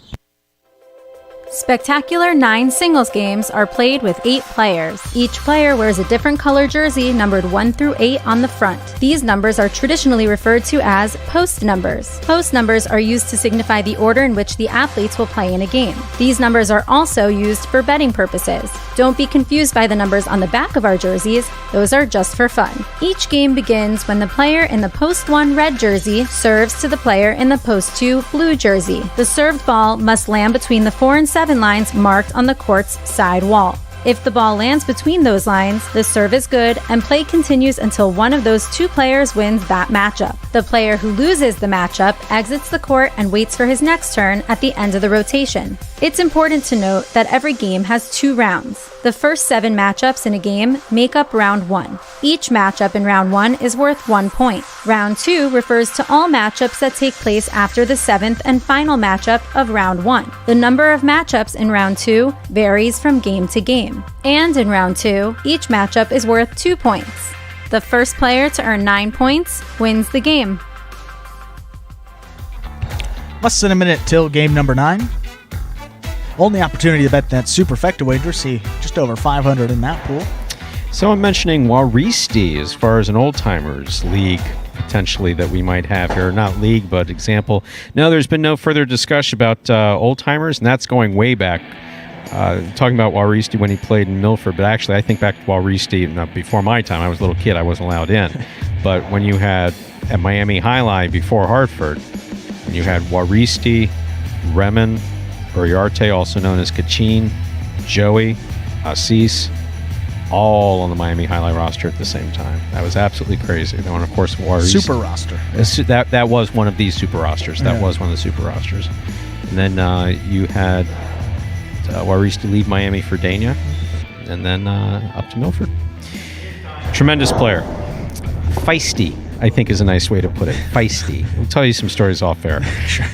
Spectacular 9 singles games are played with 8 players. Each player wears a different color jersey numbered 1 through 8 on the front. These numbers are traditionally referred to as post numbers. Post numbers are used to signify the order in which the athletes will play in a game. These numbers are also used for betting purposes. Don't be confused by the numbers on the back of our jerseys. Those are just for fun. Each game begins when the player in the post 1 red jersey serves to the player in the post 2 blue jersey. The served ball must land between the 4 and 7 lines marked on the court's side wall. If the ball lands between those lines, the serve is good and play continues until one of those 2 players wins that matchup. The player who loses the matchup exits the court and waits for his next turn at the end of the rotation. It's important to note that every game has 2 rounds. The first 7 matchups in a game make up round 1. Each matchup in round 1 is worth 1 point. Round 2 refers to all matchups that take place after the 7th and final matchup of round 1. The number of matchups in round 2 varies from game to game. And in round 2, each matchup is worth 2 points. The first player to earn 9 points wins the game. Less than a minute till game number 9. Only opportunity to bet that Superfecta wager. See just over 500 in that pool. So I'm mentioning Waristi as far as an old-timers league potentially that we might have here. Not league, but example. No, there's been no further discussion about old-timers, and that's going way back. Talking about Waristi when he played in Milford, but actually I think back to Waristi before my time. I was a little kid. I wasn't allowed in. But when you had at Miami Highline before Hartford, you had Waristi, Remen, Uriarte, also known as Kachin, Joey, Assis, all on the Miami Highlight roster at the same time. That was absolutely crazy. And of course, Waristi. Super roster. That was one of these super rosters. That was one of the super rosters. And then you had Waristi leave Miami for Dania, and then up to Milford. Tremendous player. Feisty, I think is a nice way to put it. Feisty. We'll tell you some stories off air. Sure.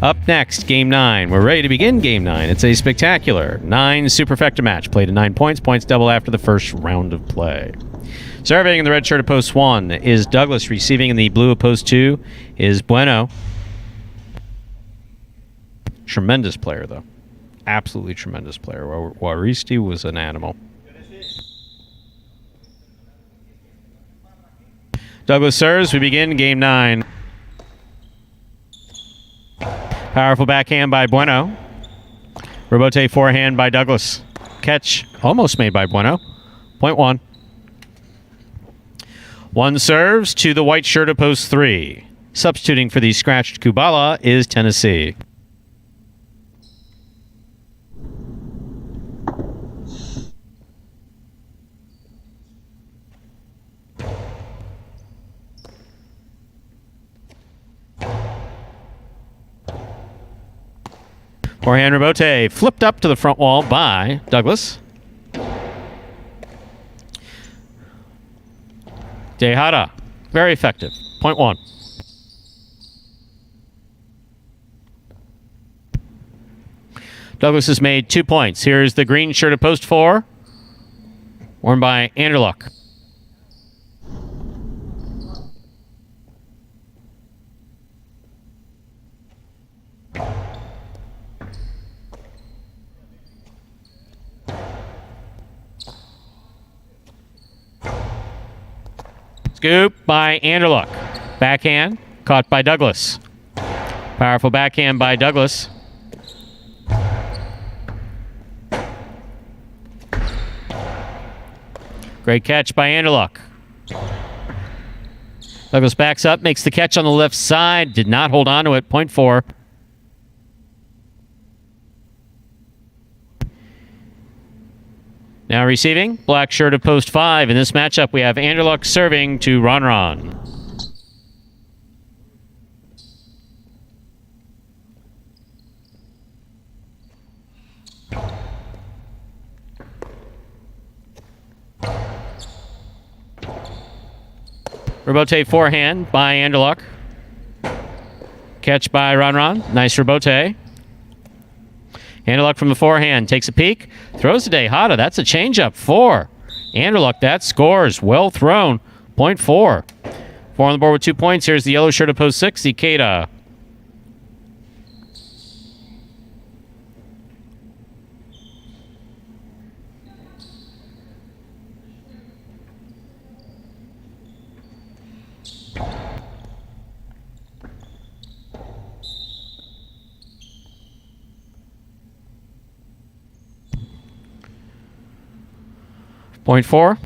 Up next, Game 9. We're ready to begin Game 9. It's a spectacular 9 Superfecta match. Played at 9 points. Points double after the first round of play. Serving in the red shirt of post 1 is Douglas. Receiving in the blue of post 2 is Bueno. Tremendous player, though. Absolutely tremendous player. Waristi was an animal. Douglas serves. We begin Game 9. Powerful backhand by Bueno. Rebote forehand by Douglas. Catch almost made by Bueno. Point 1. 1 serves to the white shirt of post 3. Substituting for the scratched Kubala is Tennessee. Forehand rebote flipped up to the front wall by Douglas. Tejada, very effective. Point 1. Douglas has made 2 points. Here's the green shirt of post 4, worn by Anderluck. Scoop by Anderluck. Backhand caught by Douglas. Powerful backhand by Douglas. Great catch by Anderluck. Douglas backs up, makes the catch on the left side. Did not hold on to it. Point 4. Now receiving, black shirt of post 5. In this matchup, we have Anderluck serving to Ron. Rebote forehand by Anderluck. Catch by Ron. Nice rebote. Anderluck from the forehand. Takes a peek. Throws to Tejada. That's a changeup. 4. Anderluck, that scores. Well thrown. Point 4. 4 on the board with 2 points. Here's the yellow shirt of post 6, Ikeda. Point 4.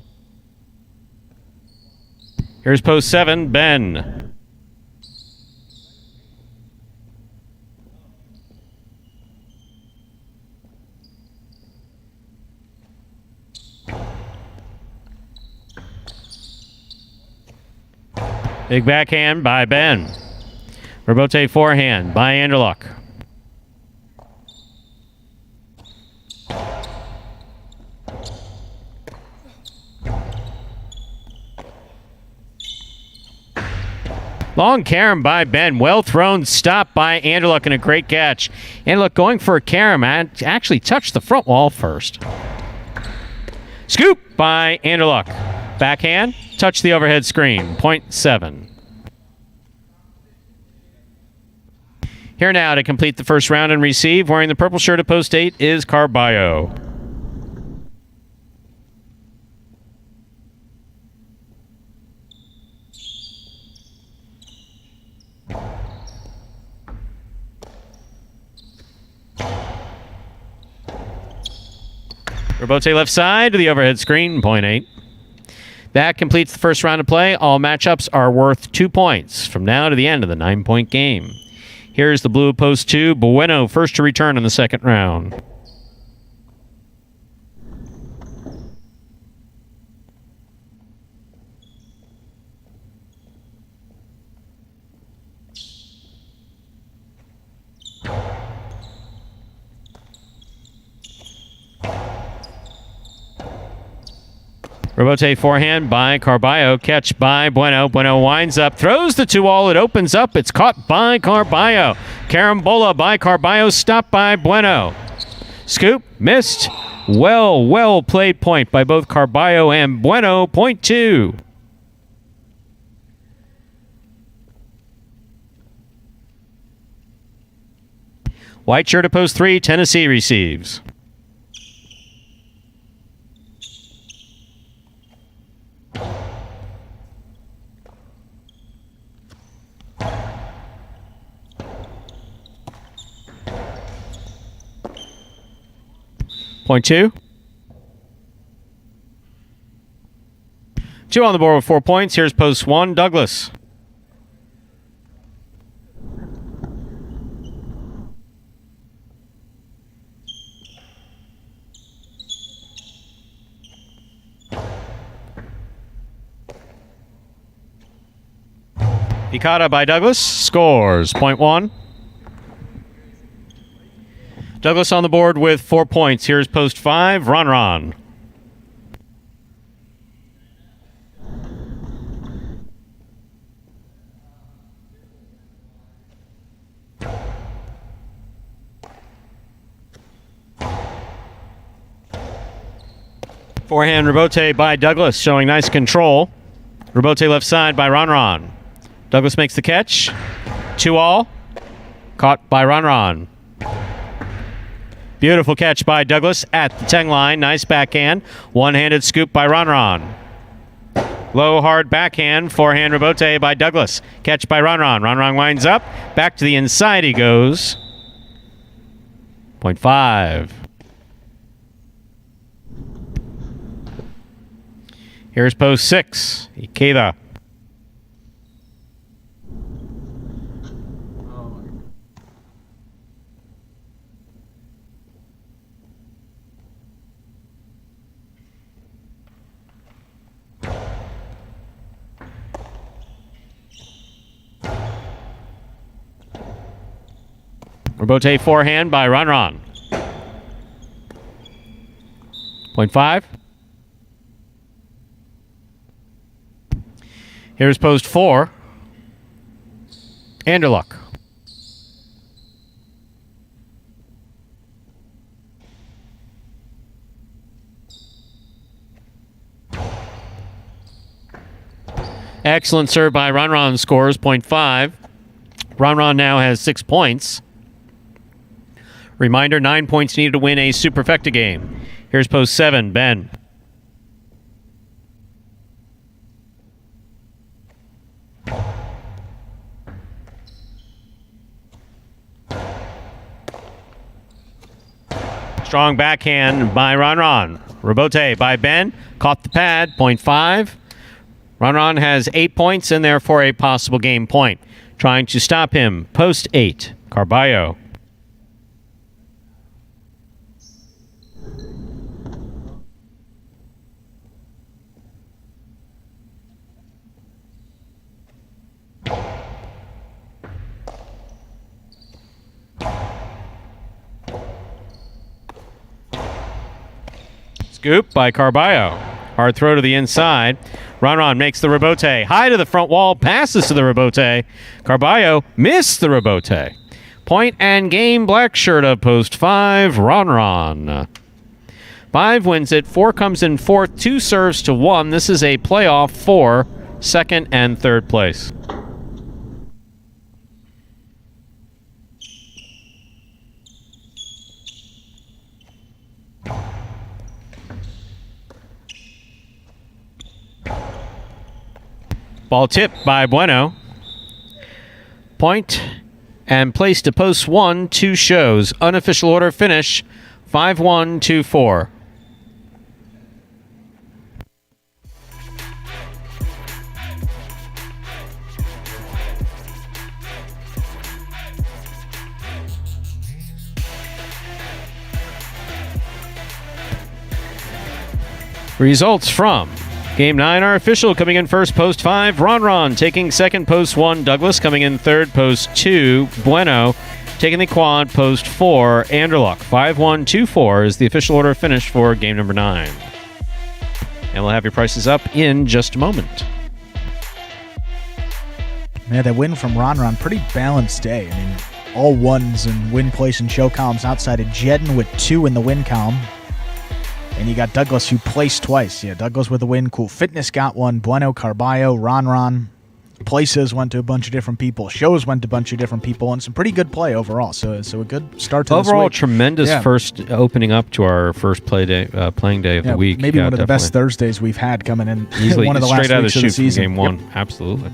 Here's post 7, Ben. Big backhand by Ben. Rebote forehand by Anderluck. Long carom by Ben. Well thrown stop by Anderluck and a great catch. Anderluck going for a carom. Actually touched the front wall first. Scoop by Anderluck. Backhand. Touch the overhead screen. Point 7. Here now to complete the first round and receive, wearing the purple shirt at post 8, is Carballo. Rebote left side to the overhead screen, point 8. That completes the first round of play. All matchups are worth 2 points from now to the end of the 9-point game. Here's the blue post 2, Bueno, first to return in the second round. Rebote forehand by Carballo. Catch by Bueno. Bueno winds up, throws the 2-all. It opens up. It's caught by Carballo. Carambola by Carballo. Stopped by Bueno. Scoop. Missed. Well played point by both Carballo and Bueno. Point 2. White shirt at post 3. Tennessee receives. Point 2. 2 on the board with 4 points. Here's post 1, Douglas. Picada by Douglas. Scores. Point 1. Douglas on the board with 4 points. Here's post 5, Ron. Forehand rebote by Douglas, showing nice control. Rebote left side by Ron. Douglas makes the catch. 2-all. Caught by Ron. Beautiful catch by Douglas at the 10 line. Nice backhand. One-handed scoop by Ron. Low, hard backhand, forehand rebote by Douglas. Catch by Ron. Ron winds up. Back to the inside he goes. 0.5. Here's post 6. Ikeda. Rebote forehand by Ron. 0.5. Here's post 4. Anderluck. Excellent serve by Ron. Scores 0.5. Ron now has 6 points. Reminder, 9 points needed to win a Superfecta game. Here's post 7, Ben. Strong backhand by Ron. Rebote by Ben. Caught the pad, 0.5. Ron has 8 points and therefore a possible game point. Trying to stop him, post 8, Carballo. Scoop by Carballo. Hard throw to the inside. Ron makes the rebote. High to the front wall. Passes to the rebote. Carballo missed the rebote. Point and game, black shirt of post 5. Ron. 5 wins it. 4 comes in fourth. 2 serves to 1. This is a playoff for second and third place. Ball tipped by Bueno. Point and place to post 1, 2 shows. Unofficial order finish 5-1, 2-4. Results from Game 9 are official. Coming in first, post 5, Ron. Taking second, post 1, Douglas. Coming in third, post 2, Bueno. Taking the quad, post 4, Anderluck. 5-1, 2-4 is the official order of finish for game number 9. And we'll have your prices up in just a moment. Yeah, that win from Ron, pretty balanced day. I mean, all ones in win, place, and show columns outside of Jedden with 2 in the win column. And you got Douglas, who placed twice. Yeah, Douglas with a win. Cool Fitness got one. Bueno, Carballo, Ron. Places went to a bunch of different people. Shows went to a bunch of different people. And some pretty good play overall. So a good start to this week. Overall, tremendous first opening up to our first playing day of the week. Maybe one of the best Thursdays we've had coming in. Easily, one of the straight last out of weeks the of the chute from season. game 1. Yep. Absolutely.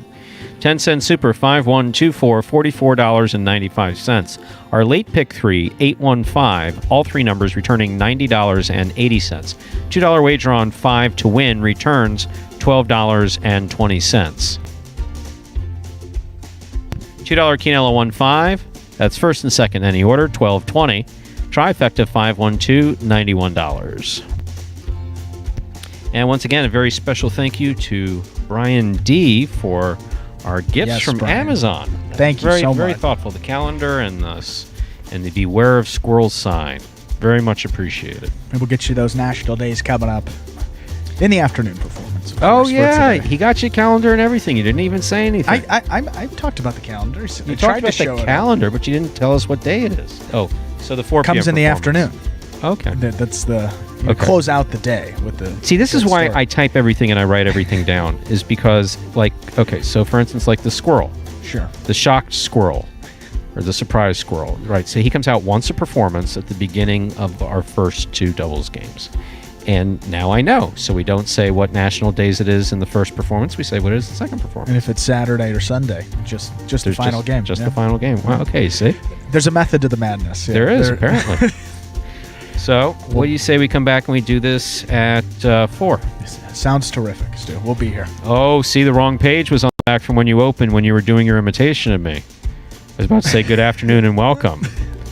10-cent super, 5-1-2-4, $44.95. Our late pick 3, 8-1-5, all 3 numbers returning $90.80. $2 wager on 5 to win returns $12.20. $2 Quinella 1-5, that's first and second any order, $12.20. Trifecta 5-1-2, $91. And once again, a very special thank you to Brian D. for our gifts from Brian. Amazon. Thank you so much. Very thoughtful. The calendar and the Beware of Squirrels sign. Very much appreciated. And we'll get you those national days coming up in the afternoon performance. Oh, yeah. He got you a calendar and everything. You didn't even say anything. I talked about the calendar. You talked about the calendar, but you didn't tell us what day it is. Oh, so the 4 p.m. comes in the afternoon. Okay. That's the... close out the day with the... See, this is why I type everything and I write everything down, is because, so for instance, like the squirrel. Sure. The shocked squirrel, or the surprise squirrel, right? So he comes out once a performance at the beginning of our first 2 doubles games. And now I know. So we don't say what national days it is in the first performance. We say what it is in the second performance. And if it's Saturday or Sunday, just the final game. Just the final game. Wow, okay, see? There's a method to the madness. Yeah. There is, apparently. So, what do you say we come back and we do this at 4? Sounds terrific, Stu. We'll be here. Oh, see, the wrong page was on the back from when you opened, when you were doing your imitation of me. I was about to say good afternoon and welcome.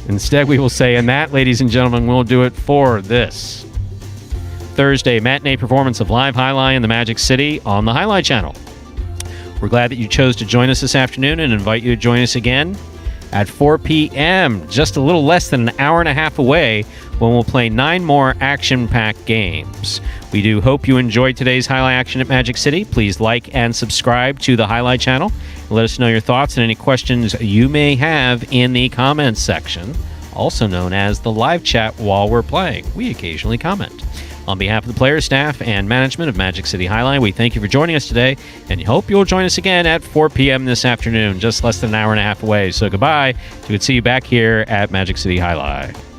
Instead, we will say, and that, ladies and gentlemen, we'll do it for this Thursday matinee performance of Live Jai-Alai in the Magic City on the Jai-Alai Channel. We're glad that you chose to join us this afternoon and invite you to join us again at 4 p.m., just a little less than an hour and a half away, when we'll play 9 more action-packed games. We do hope you enjoyed today's Jai-Alai action at Magic City. Please like and subscribe to the Jai-Alai Channel. Let us know your thoughts and any questions you may have in the comments section, also known as the live chat while we're playing. We occasionally comment. On behalf of the players, staff, and management of Magic City Jai-Alai, we thank you for joining us today, and hope you'll join us again at 4 p.m. this afternoon, just less than an hour and a half away. So goodbye. We could see you back here at Magic City Jai-Alai.